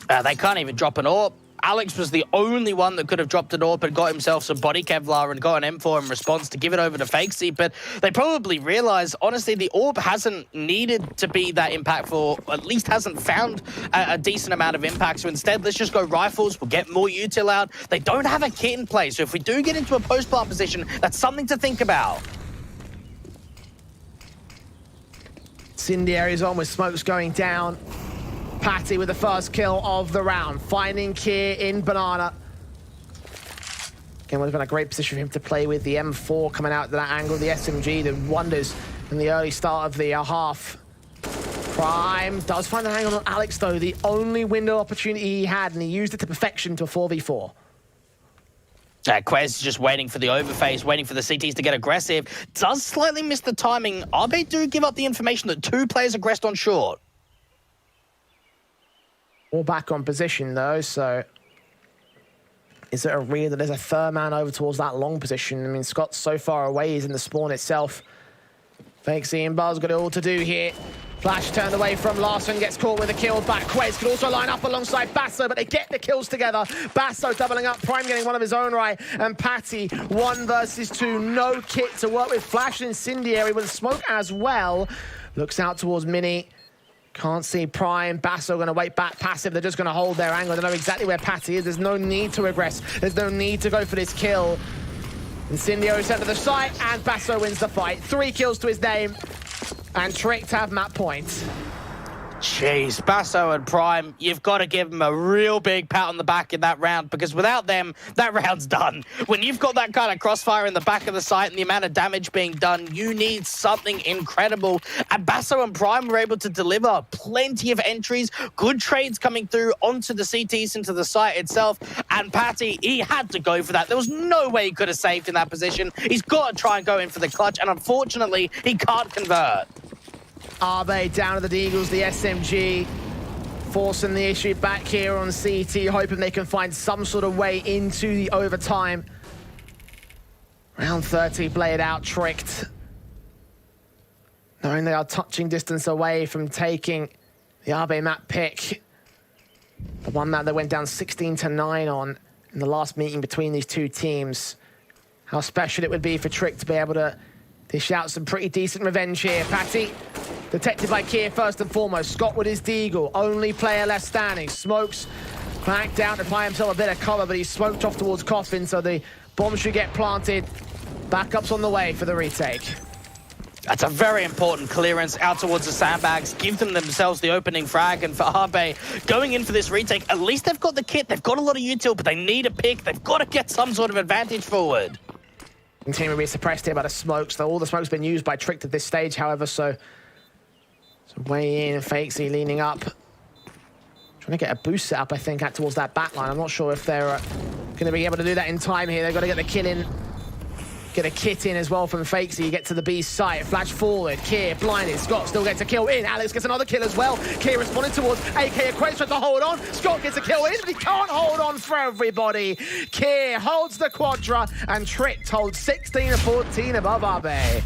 They can't even drop an AaB. Alex was the only one that could have dropped an AaB and got himself some body Kevlar and got an M4 in response to give it over to Fakesy, but they probably realized, honestly, the AaB hasn't needed to be that impactful, or at least hasn't found a decent amount of impact, so instead, let's just go rifles, we'll get more util out. They don't have a kit in place, so if we do get into a post-plant position, that's something to think about. Incendiary's on with smokes going down. Patty with the first kill of the round, finding Kier in Banana. Again, would have been a great position for him to play with the M4 coming out to that angle, the SMG, the wonders in the early start of the half. Prime does find an angle on Alex, though, the only window opportunity he had, and he used it to perfection to a 4v4. Quez just waiting for the overphase, waiting for the CTs to get aggressive. Does slightly miss the timing. AaB do give up the information that 2 players aggressed on short. All back on position, though, so... Is it a read that there's a 3rd man over towards that long position? I mean, Scott's so far away, he's in the spawn itself. Fakesy and Buzz got it all to do here. Flash turned away from Larson, gets caught with a kill back. Quez could also line up alongside Basso, but they get the kills together. Basso doubling up, Prime getting one of his own right, and Patty 1 versus 2. No kit to work with. Flash and Incendiary with smoke as well. Looks out towards Mini. Can't see Prime. Basso going to wait back passive. They're just going to hold their angle. They know exactly where Patty is. There's no need to regress. There's no need to go for this kill. Incendiary sent to the site, and Basso wins the fight. 3 kills to his name, and Trick to have map point. Jeez, Basso and Prime, you've got to give them a real big pat on the back in that round, because without them, that round's done. When you've got that kind of crossfire in the back of the site and the amount of damage being done, you need something incredible. And Basso and Prime were able to deliver plenty of entries, good trades coming through onto the CTs, into the site itself. And Patty, he had to go for that. There was no way he could have saved in that position. He's got to try and go in for the clutch, and unfortunately, he can't convert. AaB down to the Deagles, the SMG, forcing the issue back here on CT, hoping they can find some sort of way into the overtime. Round 30 played out, Tricked. Knowing they are touching distance away from taking the AaB map pick. The one map that went down 16-9 on in the last meeting between these 2 teams. How special it would be for Trick to be able to dish out some pretty decent revenge here. Patty, detected by Kier first and foremost. Scott with his Deagle, only player left standing. Smokes back down to find himself a bit of cover, but he's smoked off towards Coffin, so the bomb should get planted. Backup's on the way for the retake. That's a very important clearance out towards the sandbags. Give them themselves the opening frag, and for AaB, going in for this retake, at least they've got the kit. They've got a lot of util, but they need a pick. They've got to get some sort of advantage forward. The team will be suppressed here by the smokes. All the smoke's been used by Tricked at this stage, however, so way in, Fakesy leaning up. Trying to get a boost set up, I think, out towards that back line. I'm not sure if they're going to be able to do that in time here. They've got to get the kill in. Get a kit in as well from Fakesy. You get to the B site. Flash forward. Kier blinded. Scott still gets a kill in. Alex gets another kill as well. Kier responding towards AK. Quez tries to hold on. Scott gets a kill in, but he can't hold on for everybody. Kier holds the quadra, and Tricked holds 16-14 above AaB.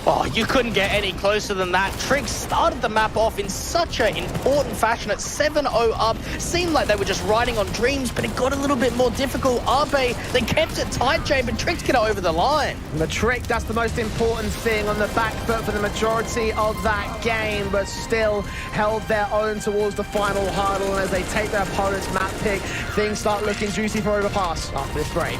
Oh, you couldn't get any closer than that. Trick started the map off in such an important fashion at 7-0 up. Seemed like they were just riding on dreams, but it got a little bit more difficult. AaB, they kept it tight, Jay, but Trick's get over the line. The Trick, that's the most important thing on the back foot for the majority of that game, but still held their own towards the final hurdle. And as they take their opponent's map pick, things start looking juicy for Overpass after this break.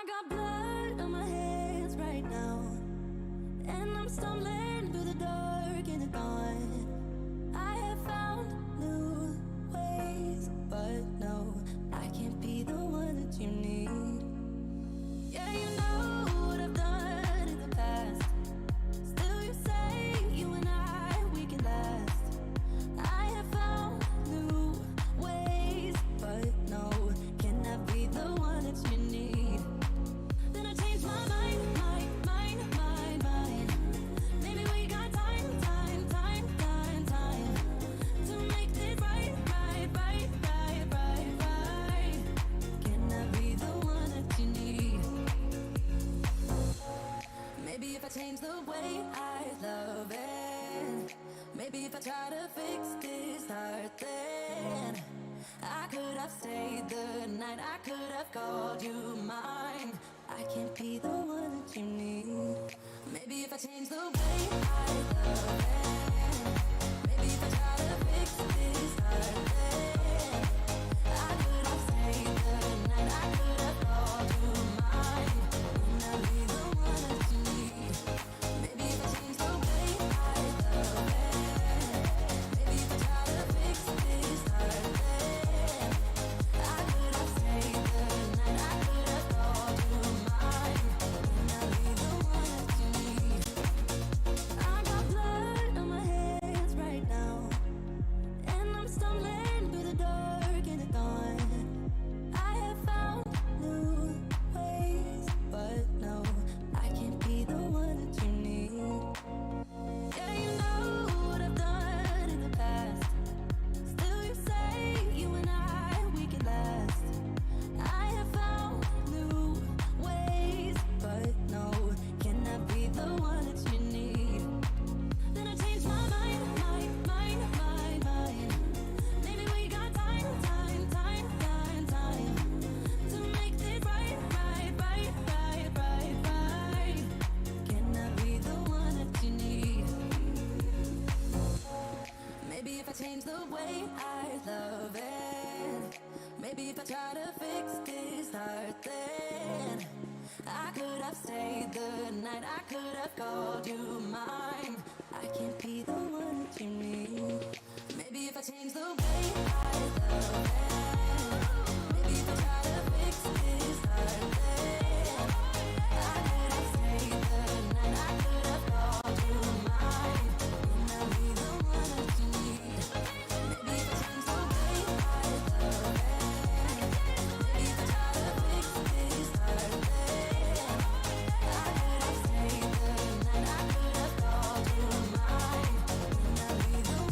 I got blood on my hands right now, and I'm stumbling through the dark in the dawn. I have found new ways, but no, I can't be the one that you need. Yeah, you know what I've done in the past. Still you say you and I, we can last. I have found new ways, but no, can I be the one that you need? Then I changed my mind. Maybe we got time to make this right. Can I be the one that you need? Maybe if I change the way I love it, maybe if I try to fix this heart, then I could have stayed the night, I could have called you mine. I can't be the one that you need. Maybe if I change the way I love it, maybe if I try to fix this heart, then I could have stayed the night, I could have called you mine. Can I be the one that you need? Maybe if I change the way I love it, maybe if I try to fix this heart, then I could have stayed the night, I could have called you mine. Can I be the one that you need? I got blood on my hands right now, and I'm stumbling through the dark in the dawn. I have found new ways, but no, I can't be the one that you need. Yeah, you know what I've done in the past. Still you say you and I, we can last. I have found new ways, but no, can I be the one that you need? Then I changed my mind. Maybe we got time to make this right. Can I be the one that you need? Maybe if I change the way I love it, maybe if I try to fix this heart, then I could have stayed the night, I could have called you mine. I can't be the one that you need. Maybe if I change the way I love it, maybe if I try to fix this heart, then I could have stayed the night, I could have called you mine. Can I be the one that you need? Maybe if I change the way I love it, maybe if I try to fix this heart, then I could have stayed the night, I could have called you mine. Can I be the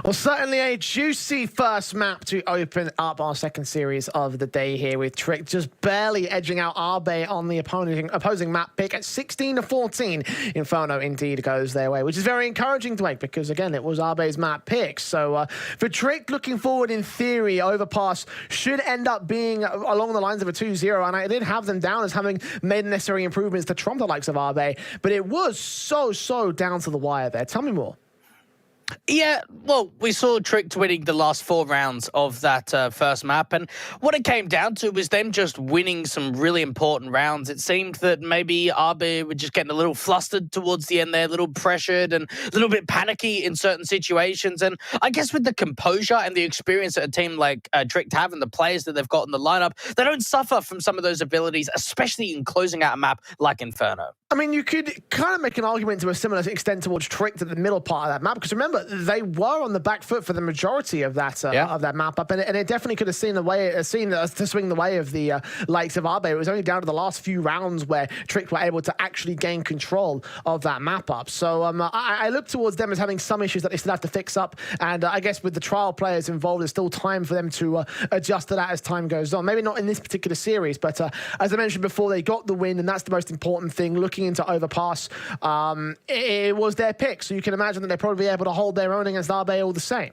Well, certainly a juicy first map to open up our second series of the day here, with Trick just barely edging out AaB on the opposing map pick at 16-14. Inferno indeed goes their way, which is very encouraging to make because, again, it was AaB's map pick. So for Trick, looking forward, in theory, Overpass should end up being along the lines of a 2-0, and I did have them down as having made necessary improvements to trump the likes of AaB, but it was so down to the wire there. Tell me more. Yeah, well, we saw Trick winning the last 4 rounds of that first map, and what it came down to was them just winning some really important rounds. It seemed that maybe AaB were just getting a little flustered towards the end there, a little pressured and a little bit panicky in certain situations, and I guess with the composure and the experience that a team like Trick have and the players that they've got in the lineup, they don't suffer from some of those abilities, especially in closing out a map like Inferno. I mean, you could kind of make an argument to a similar extent towards Trick to the middle part of that map, because remember, they were on the back foot for the majority of that map up, and it definitely could have seen to swing the way of the likes of AaB. It was only down to the last few rounds where Trick were able to actually gain control of that map up. So I look towards them as having some issues that they still have to fix up, and I guess with the trial players involved, there's still time for them to adjust to that as time goes on. Maybe not in this particular series, but as I mentioned before, they got the win, and that's the most important thing. Looking into Overpass, it was their pick, so you can imagine that they're probably able to hold their own against AaB all the same.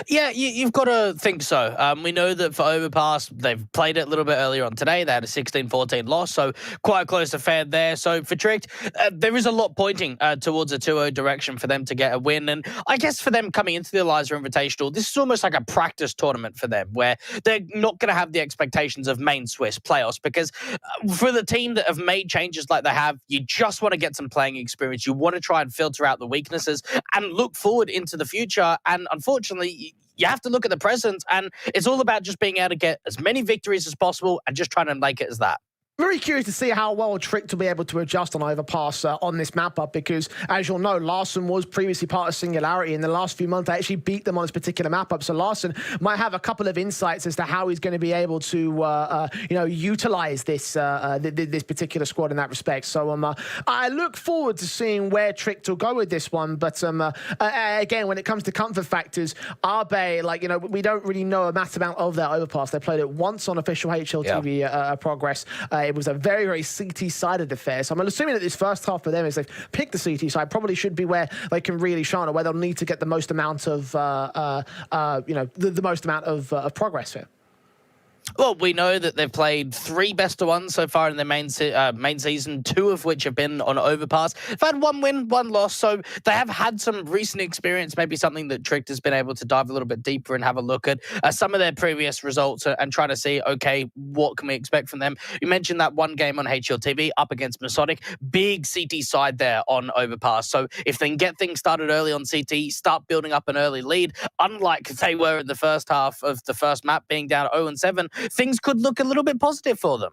Yeah, you've got to think so. We know that for Overpass, they've played it a little bit earlier on today. They had a 16-14 loss, so quite a close affair there. So for Trick, there is a lot pointing towards a 2-0 direction for them to get a win. And I guess for them coming into the Elisa Invitational, this is almost like a practice tournament for them, where they're not going to have the expectations of main Swiss playoffs, because for the team that have made changes like they have, you just want to get some playing experience. You want to try and filter out the weaknesses and look forward into the future. And unfortunately, you have to look at the present, and it's all about just being able to get as many victories as possible and just trying to make it as that. Very curious to see how well Trick will be able to adjust on Overpass on this map up, because as you'll know, Larson was previously part of Singularity. In the last few months, I actually beat them on this particular map up. So Larson might have a couple of insights as to how he's going to be able to, utilize this this particular squad in that respect. So I look forward to seeing where Trick will go with this one. But again, when it comes to comfort factors, AaB, we don't really know a mass amount of their Overpass. They played it once on official HLTV progress. It was a very CT-sided affair. So I'm assuming that this first half for them is they've picked the CT side, probably should be where they can really shine, or where they'll need to get the most amount of, the most amount of progress here. Well, we know that they've played 3 best-of-1 so far in their main season, 2 of which have been on Overpass. They've had 1 win, 1 loss, so they have had some recent experience, maybe something that Trick has been able to dive a little bit deeper and have a look at some of their previous results and try to see, okay, what can we expect from them? You mentioned that 1 game on HLTV up against Masonic, big CT side there on Overpass. So if they can get things started early on CT, start building up an early lead, unlike they were in the first half of the first map being down 0-7, things could look a little bit positive for them.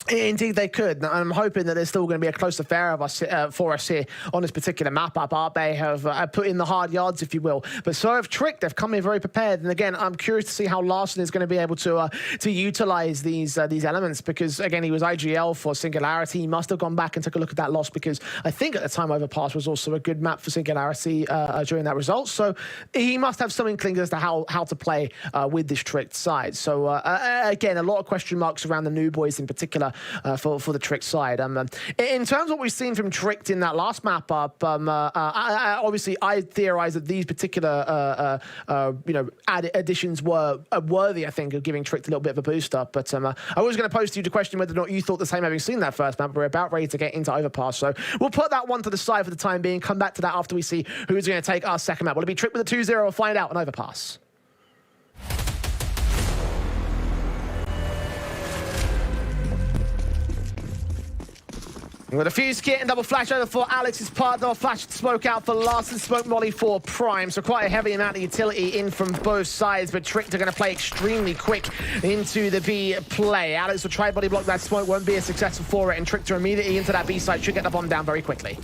Indeed, they could. I'm hoping that there's still going to be a close affair of us, for us here on this particular map up. AaB have put in the hard yards, if you will. But so have Trick. They've come in very prepared. And again, I'm curious to see how Larson is going to be able to utilize these elements, because again, he was IGL for Singularity. He must have gone back and took a look at that loss, because I think at the time Overpass was also a good map for Singularity during that result. So he must have some inkling as to how to play with this Trick side. So again, a lot of question marks around the new boys in particular. For the Trick side. In terms of what we've seen from Trick in that last map up, obviously I theorized that these particular additions were worthy, I think, of giving Trick a little bit of a boost up. But I was going to pose to you the question whether or not you thought the same having seen that first map. We're about ready to get into Overpass, so we'll put that one to the side for the time being. Come back to that after we see who's going to take our second map. Will it be Trick with a 2-0? We'll find out on Overpass. With a fuse kit and double flash over for Alex's partner, flash smoke out for Larson, smoke molly for Prime. So quite a heavy amount of utility in from both sides, but Trick are going to play extremely quick into the B play. Alex will try body block that smoke, won't be as successful for it, and Trick immediately into that B side, should get the bomb down very quickly.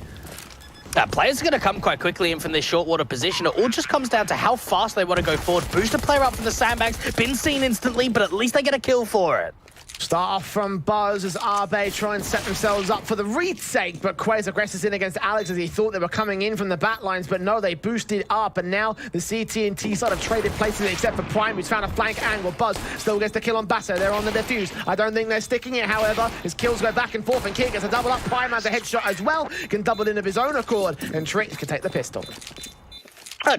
Players are going to come quite quickly in from this short water position. It all just comes down to how fast they want to go forward. Boost a player up from the sandbags, been seen instantly, but at least they get a kill for it. Start off from Buzz as AaB try and set themselves up for the retake, but Quez aggresses in against Alex as he thought they were coming in from the back lines, but no, they boosted up, and now the CT and T side have traded places except for Prime, who's found a flank angle. Buzz still gets the kill on Basso, they're on the defuse. I don't think they're sticking it, however. His kills go back and forth, and Kid gets a double up. Prime has a headshot as well, can double in of his own accord, and Trick can take the pistol.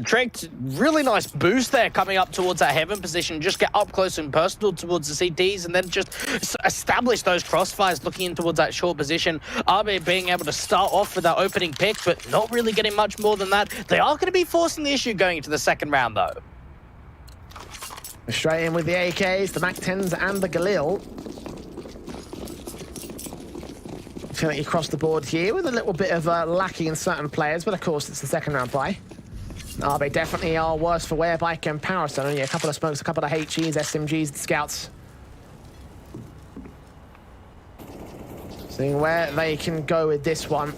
Tricked, really nice boost there coming up towards that heaven position. Just get up close and personal towards the CTs and then just establish those crossfires looking in towards that short position. AaB being able to start off with that opening pick, but not really getting much more than that. They are going to be forcing the issue going into the second round, though. Straight in with the AKs, the MAC-10s and the Galil. I feel like you cross the board here with a little bit of lacking in certain players, but of course it's the second round bye. AaB definitely are worse for wear by comparison. Only a couple of smokes, a couple of HEs, SMGs, the scouts. Seeing where they can go with this one.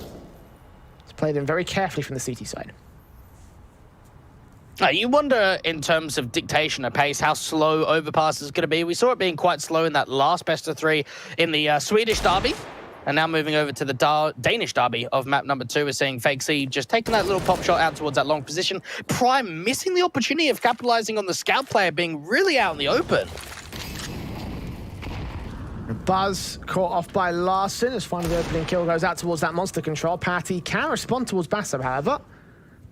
It's played in very carefully from the CT side. You wonder, in terms of dictation of pace, how slow Overpass is going to be. We saw it being quite slow in that last best of three in the Swedish derby. And now moving over to the Danish derby of map number 2, we're seeing Fake C just taking that little pop shot out towards that long position. Prime missing the opportunity of capitalizing on the scout player being really out in the open. Buzz caught off by Larson as finally the opening kill goes out towards that monster control. Patty can respond towards Bassam, however.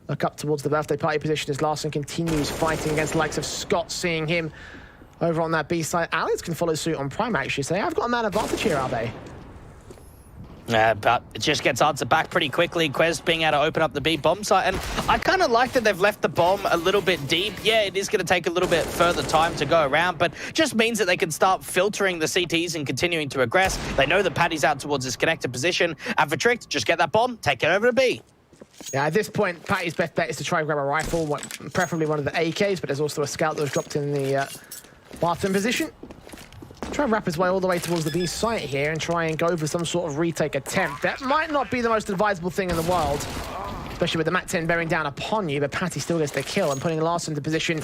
Look up towards the birthday party position as Larson continues fighting against the likes of Scott, seeing him over on that B side. Alex can follow suit on Prime, actually, saying, I've got a man advantage here, AaB. But it just gets answered back pretty quickly. Quez being able to open up the B bomb site. And I kind of like that they've left the bomb a little bit deep. Yeah, it is going to take a little bit further time to go around, but just means that they can start filtering the CTs and continuing to aggress. They know that Patty's out towards this connected position. And for Trick, just get that bomb, take it over to B. Yeah, at this point, Patty's best bet is to try and grab a rifle, preferably one of the AKs, but there's also a scout that was dropped in the bathroom position. Try and wrap his way all the way towards the B site here and try and go for some sort of retake attempt. That might not be the most advisable thing in the world, especially with the MAC-10 bearing down upon you, but Patty still gets the kill and putting Larson into position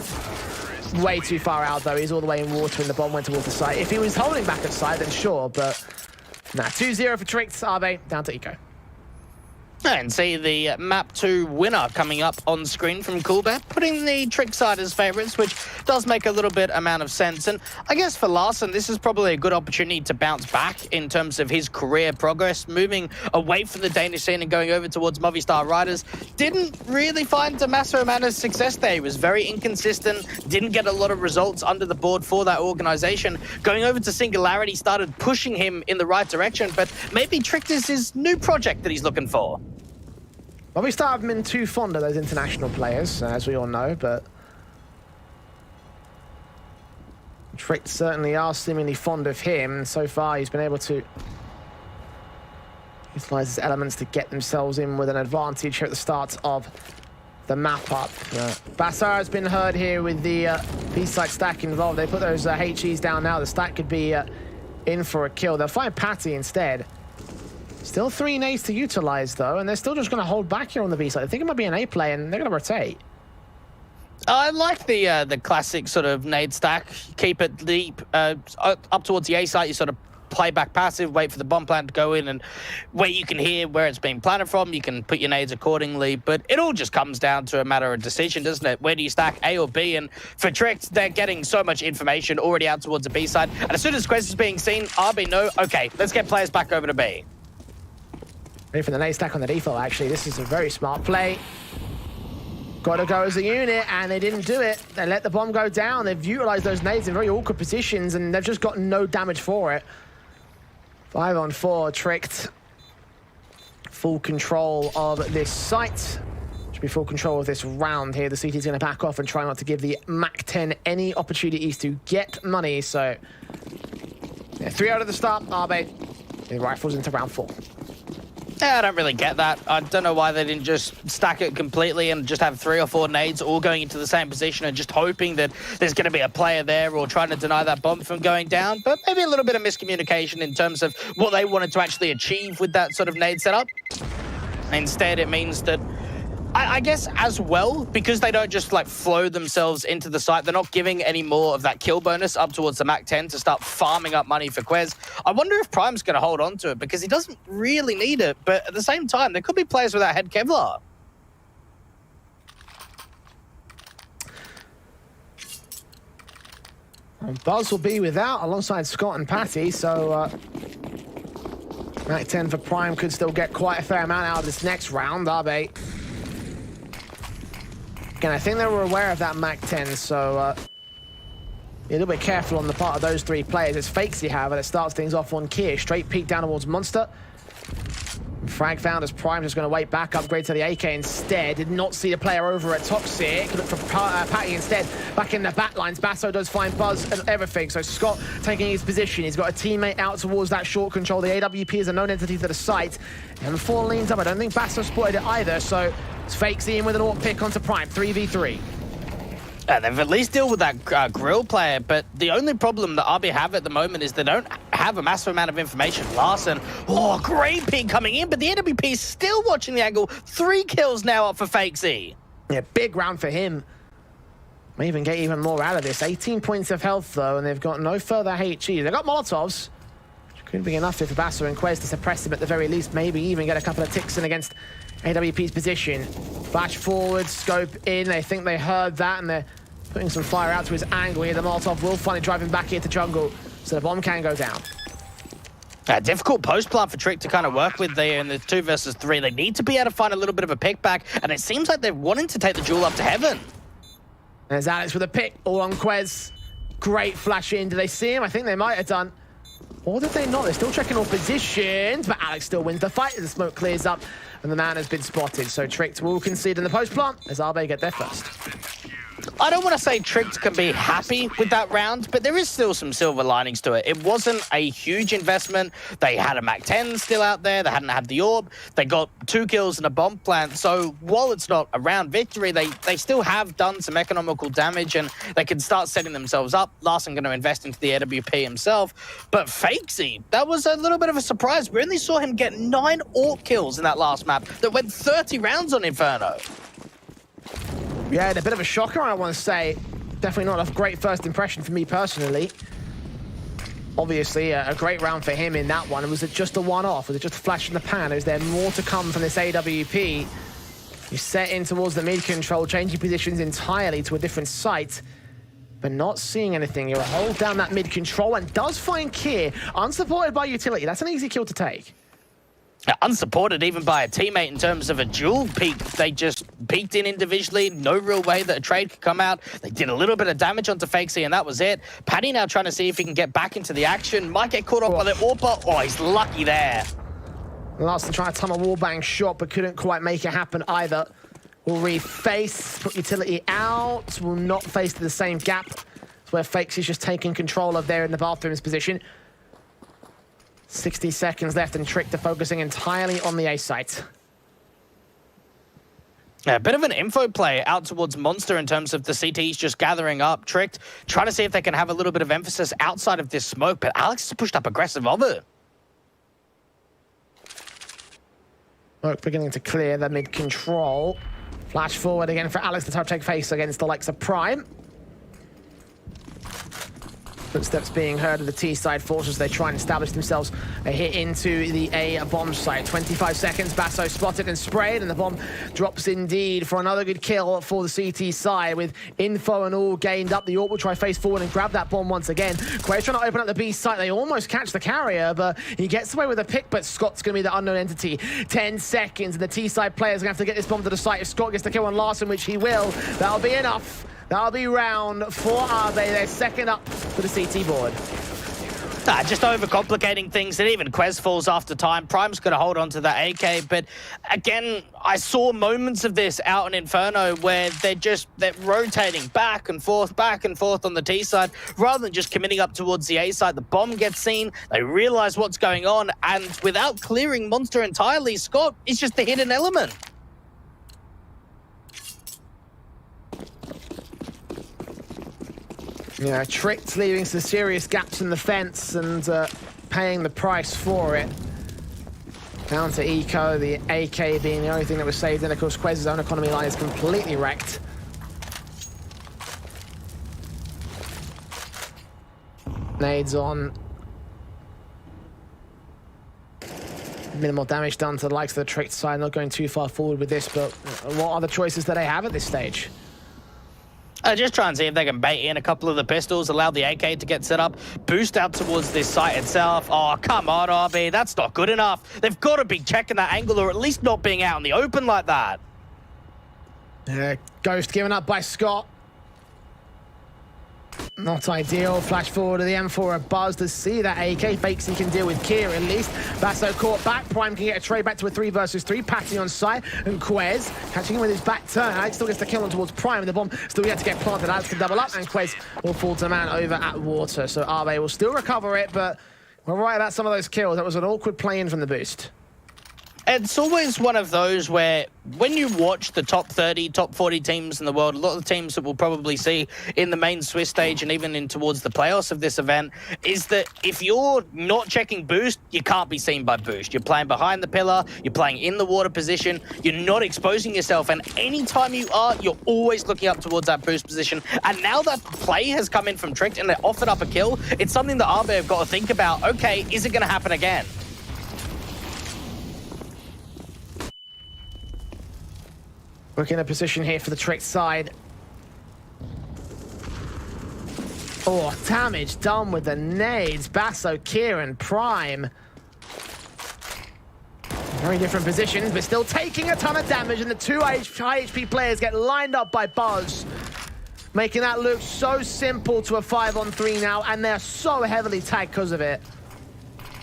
way too far out, though. He's all the way in water and the bomb went towards the site. If he was holding back at site, then sure, but nah, 2-0 for Tricks. AaB down to Eco. And see the map 2 winner coming up on screen from Coolbet, putting the Trick side as favourites, which does make a little bit amount of sense. And I guess for Larson, this is probably a good opportunity to bounce back in terms of his career progress, moving away from the Danish scene and going over towards Movistar Riders. Didn't really find a massive amount of success there. He was very inconsistent, didn't get a lot of results under the board for that organisation. Going over to Singularity started pushing him in the right direction, but maybe Trick is his new project that he's looking for. Well, we haven't been too fond of those international players, as we all know, but Trick certainly are seemingly fond of him, and so far he's been able to utilize his elements to get themselves in with an advantage here at the start of the map up. Bassar has been heard here with the B-side stack involved. They put those HEs down now. The stack could be in for a kill. They'll find Patty instead. Still 3 nades to utilize, though, and they're still just going to hold back here on the B side. I think it might be an A play, and they're going to rotate. I like the classic sort of nade stack. Keep it deep up towards the A site. You sort of play back passive, wait for the bomb plant to go in, and where you can hear where it's being planted from, you can put your nades accordingly. But it all just comes down to a matter of decision, doesn't it? Where do you stack, A or B? And for Trick, they're getting so much information already out towards the B side. And as soon as Quez is being seen, AaB know, okay, let's get players back over to B. Ready for the nade stack on the default, actually. This is a very smart play. Got to go as a unit, and they didn't do it. They let the bomb go down. They've utilized those nades in very awkward positions, and they've just got no damage for it. 5 on 4, Tricked. Full control of this site. Should be full control of this round here. The CT's going to back off and try not to give the MAC-10 any opportunities to get money. So, yeah, 3 out of the start. AaB, the rifles into round 4. Yeah, I don't really get that. I don't know why they didn't just stack it completely and just have 3 or 4 nades all going into the same position and just hoping that there's going to be a player there or trying to deny that bomb from going down. But maybe a little bit of miscommunication in terms of what they wanted to actually achieve with that sort of nade setup. Instead, it means that I guess as well, because they don't just like flow themselves into the site, they're not giving any more of that kill bonus up towards the Mac 10 to start farming up money for Quez. I wonder if Prime's going to hold on to it because he doesn't really need it, but at the same time, there could be players without head Kevlar. And Buzz will be without alongside Scott and Patty, so Mac 10 for Prime could still get quite a fair amount out of this next round. AaB. Again, I think they were aware of that Mac 10, so be a little bit careful on the part of those three players. It's Fakesy, however, that starts things off on Kier. Straight peek down towards Monster. Frag found as Prime just going to wait back, upgrade to the AK instead. Did not see the player over at Toxic. Look for Patty instead. Back in the back lines, Basso does find Buzz and everything. So Scott taking his position. He's got a teammate out towards that short control. The AWP is a known entity to the site. And 4 leans up. I don't think Basso spotted it either. So it's Fakesy in with an AWP pick onto Prime. 3v3. They've at least dealt with that grill player, but the only problem that AaB have at the moment is they don't have a massive amount of information. Larson, oh, great pick coming in, but the AWP is still watching the angle. 3 kills now up for Fakesy. Yeah, big round for him. May even get even more out of this. 18 points of health, though, and they've got no further HE. They've got Molotovs, which could be enough for Basso and Quez to suppress him at the very least, maybe even get a couple of ticks in against AWP's position. Flash forward, scope in. They think they heard that, and they're putting some fire out to his angle here. The Molotov will finally drive him back here to jungle, so the bomb can go down. Difficult post plant for Trick to kind of work with there in the 2 versus 3. They need to be able to find a little bit of a pick back, and it seems like they're wanting to take the duel up to heaven. There's Alex with a pick, all on Quez. Great flash in. Did they see him? I think they might have done. Or did they not? They're still checking all positions, but Alex still wins the fight as the smoke clears up, and the man has been spotted. So Tricked will concede in the post plant as AaB get there first. I don't want to say Tricked can be happy with that round, but there is still some silver linings to it. It wasn't a huge investment. They had a Mac 10 still out there. They hadn't had the AaB. They got 2 kills and a bomb plant. So while it's not a round victory, they still have done some economical damage, and they can start setting themselves up. Larson going to invest into the AWP himself. But Fakesy, that was a little bit of a surprise. We only saw him get 9 AWP kills in that last map that went 30 rounds on Inferno. Yeah, and a bit of a shocker, I want to say. Definitely not a great first impression for me personally. Obviously, a great round for him in that one. Was it just a one-off? Was it just a flash in the pan? Is there more to come from this AWP? You set in towards the mid-control, changing positions entirely to a different site, but not seeing anything. You'll hold down that mid-control and does find Kier, unsupported by utility. That's an easy kill to take. Unsupported even by a teammate in terms of a dual peek. They just peeked in individually. No real way that a trade could come out. They did a little bit of damage onto Fakesy, and that was it. Paddy now trying to see if he can get back into the action. Might get caught up by the AWP. Oh, he's lucky there. Larson trying to time a wallbang shot, but couldn't quite make it happen either. Will reface, put utility out. Will not face to the same gap. It's where Fakesy's just taking control of there in the bathroom's position. 60 seconds left, and Trick to focusing entirely on the A site. Yeah, a bit of an info play out towards Monster in terms of the CTs just gathering up. Tricked, trying to see if they can have a little bit of emphasis outside of this smoke, but Alex has pushed up aggressive of it. Smoke beginning to clear the mid-control. Flash forward again for Alex to take face against the likes of Prime. Footsteps being heard of the T-side forces. They try and establish themselves a hit into the A bomb site. 25 seconds, Basso spotted and sprayed, and the bomb drops indeed for another good kill for the CT side with info and all gained up. The AWP will try face forward and grab that bomb once again. Quez trying to open up the B site. They almost catch the carrier, but he gets away with a pick, but Scott's going to be the unknown entity. 10 seconds, and the T-side players are going to have to get this bomb to the site. If Scott gets the kill on Larson, which he will, that'll be enough. That'll be round for AaB. They're second up for the CT board. Just overcomplicating things, and even Quez falls after time. Prime's going to hold on to that AK, but again, I saw moments of this out in Inferno where they're rotating back and forth on the T side, rather than just committing up towards the A side. The bomb gets seen, they realize what's going on, and without clearing Monster entirely, Scott is just the hidden element. Yeah, Tricked, leaving some serious gaps in the fence and paying the price for it. Down to Eco, the AK being the only thing that was saved, and of course Quez's own economy line is completely wrecked. Nades on. Minimal damage done to the likes of the Tricked side, not going too far forward with this, but what are the choices that they have at this stage? Just try and see if they can bait in a couple of the pistols, allow the AK to get set up, boost out towards this site itself. Oh, come on, RB, that's not good enough. They've got to be checking that angle, or at least not being out in the open like that. Ghost given up by Scott. Not ideal. Flash forward to the M4 of Buzz to see that AK fakes he can deal with Kier at least. Basso caught back. Prime can get a trade back to a 3 versus 3. Patty on site, and Quez catching him with his back turn. Alex still gets the kill on towards Prime, and the bomb still yet to get planted. Alex can double up, and Quez will fall to the man over at water. So AaB will still recover it, but we're right about some of those kills. That was an awkward play-in from the boost. It's always one of those where when you watch the top 30, top 40 teams in the world, a lot of the teams that we'll probably see in the main Swiss stage and even in towards the playoffs of this event is that if you're not checking boost, you can't be seen by boost. You're playing behind the pillar, you're playing in the water position, you're not exposing yourself, and anytime you are, you're always looking up towards that boost position. And now that play has come in from Tricked and they offered up a kill, it's something that AaB have got to think about. Okay, is it going to happen again? Looking at a position here for the Tricked side. Oh, damage done with the nades. Basso, Kieran, Prime. Very different positions, but still taking a ton of damage, and the two high HP players get lined up by Buzz, making that look so simple to a 5-on-3 now, and they're so heavily tagged because of it.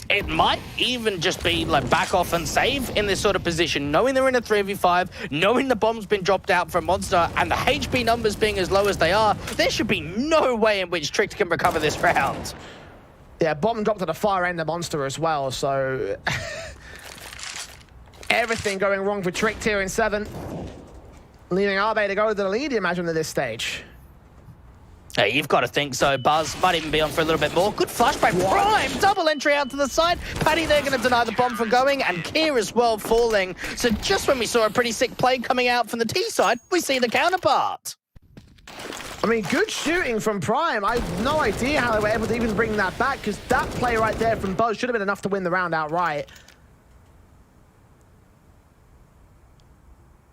It might even just be like back off and save in this sort of position, knowing they're in a 3v5, knowing the bomb's been dropped out for a monster, and the HP numbers being as low as they are, there should be no way in which Tricked can recover this round. Yeah, bomb dropped at the far end of monster as well, so everything going wrong for Tricked here in 7, leaving AaB to go to the lead, imagine, at this stage. Hey, you've got to think so. Buzz might even be on for a little bit more. Good flash by Prime. Double entry out to the side. Patty there going to deny the bomb from going, and Kier as well falling. So just when we saw a pretty sick play coming out from the T side, we see the counterpart. I mean, good shooting from Prime. I have no idea how they were able to even bring that back, because that play right there from Buzz should have been enough to win the round outright.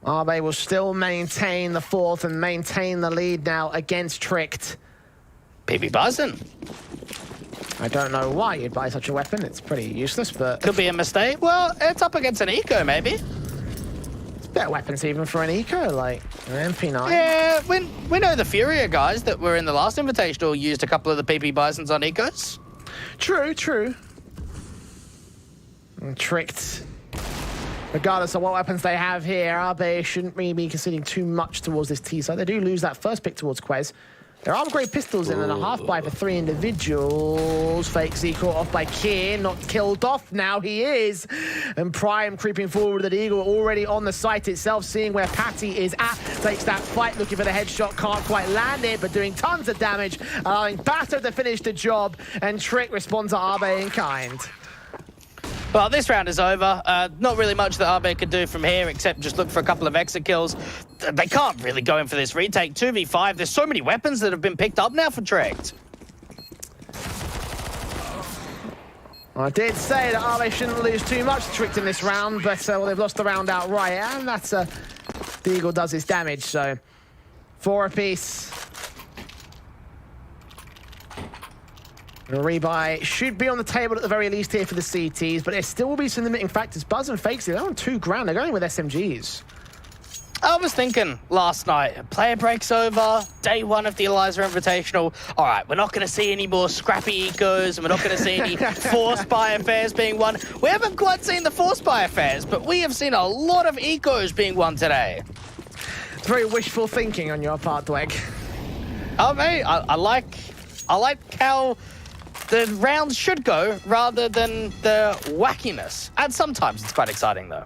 AaB will still maintain the 4th and maintain the lead now against Tricked. PB buzzing. I don't know why you'd buy such a weapon. It's pretty useless, but... Could be a mistake. Well, it's up against an eco, maybe. It's better weapons even for an eco, like an MP9. Yeah, we know the Furia guys that were in the last Invitational used a couple of the PP Bisons on ecos. True, true. And Tricked... Regardless of what weapons they have here, AaB shouldn't really be conceding too much towards this T side. They do lose that first pick towards Quez. There are upgrade pistols in and a half buy for 3 individuals. Fake Z caught off by Kier, not killed off. Now he is. And Prime creeping forward with an Eagle already on the site itself, seeing where Patty is at. Takes that fight, looking for the headshot, can't quite land it, but doing tons of damage, allowing Basso to finish the job. And Trick responds to AaB in kind. Well, this round is over. Not really much that AaB could do from here except just look for a couple of exit kills. They can't really go in for this retake. 2v5. There's so many weapons that have been picked up now for Tricked. I did say that AaB shouldn't lose too much to Tricked in this round, but well, they've lost the round outright, and that's the Eagle does his damage, so 4 apiece. The rebuy should be on the table at the very least here for the CTs, but there still will be some limiting factors. Buzz and Fakes, they're on 2 grand. They're going with SMGs. I was thinking last night, player breaks over, day 1 of the Elisa Invitational. All right, we're not going to see any more scrappy ecos, and we're not going to see any forced buy affairs being won. We haven't quite seen the forced buy affairs, but we have seen a lot of ecos being won today. It's very wishful thinking on your part, Dweg. Oh, mate, I like how the rounds should go rather than the wackiness. And sometimes it's quite exciting, though.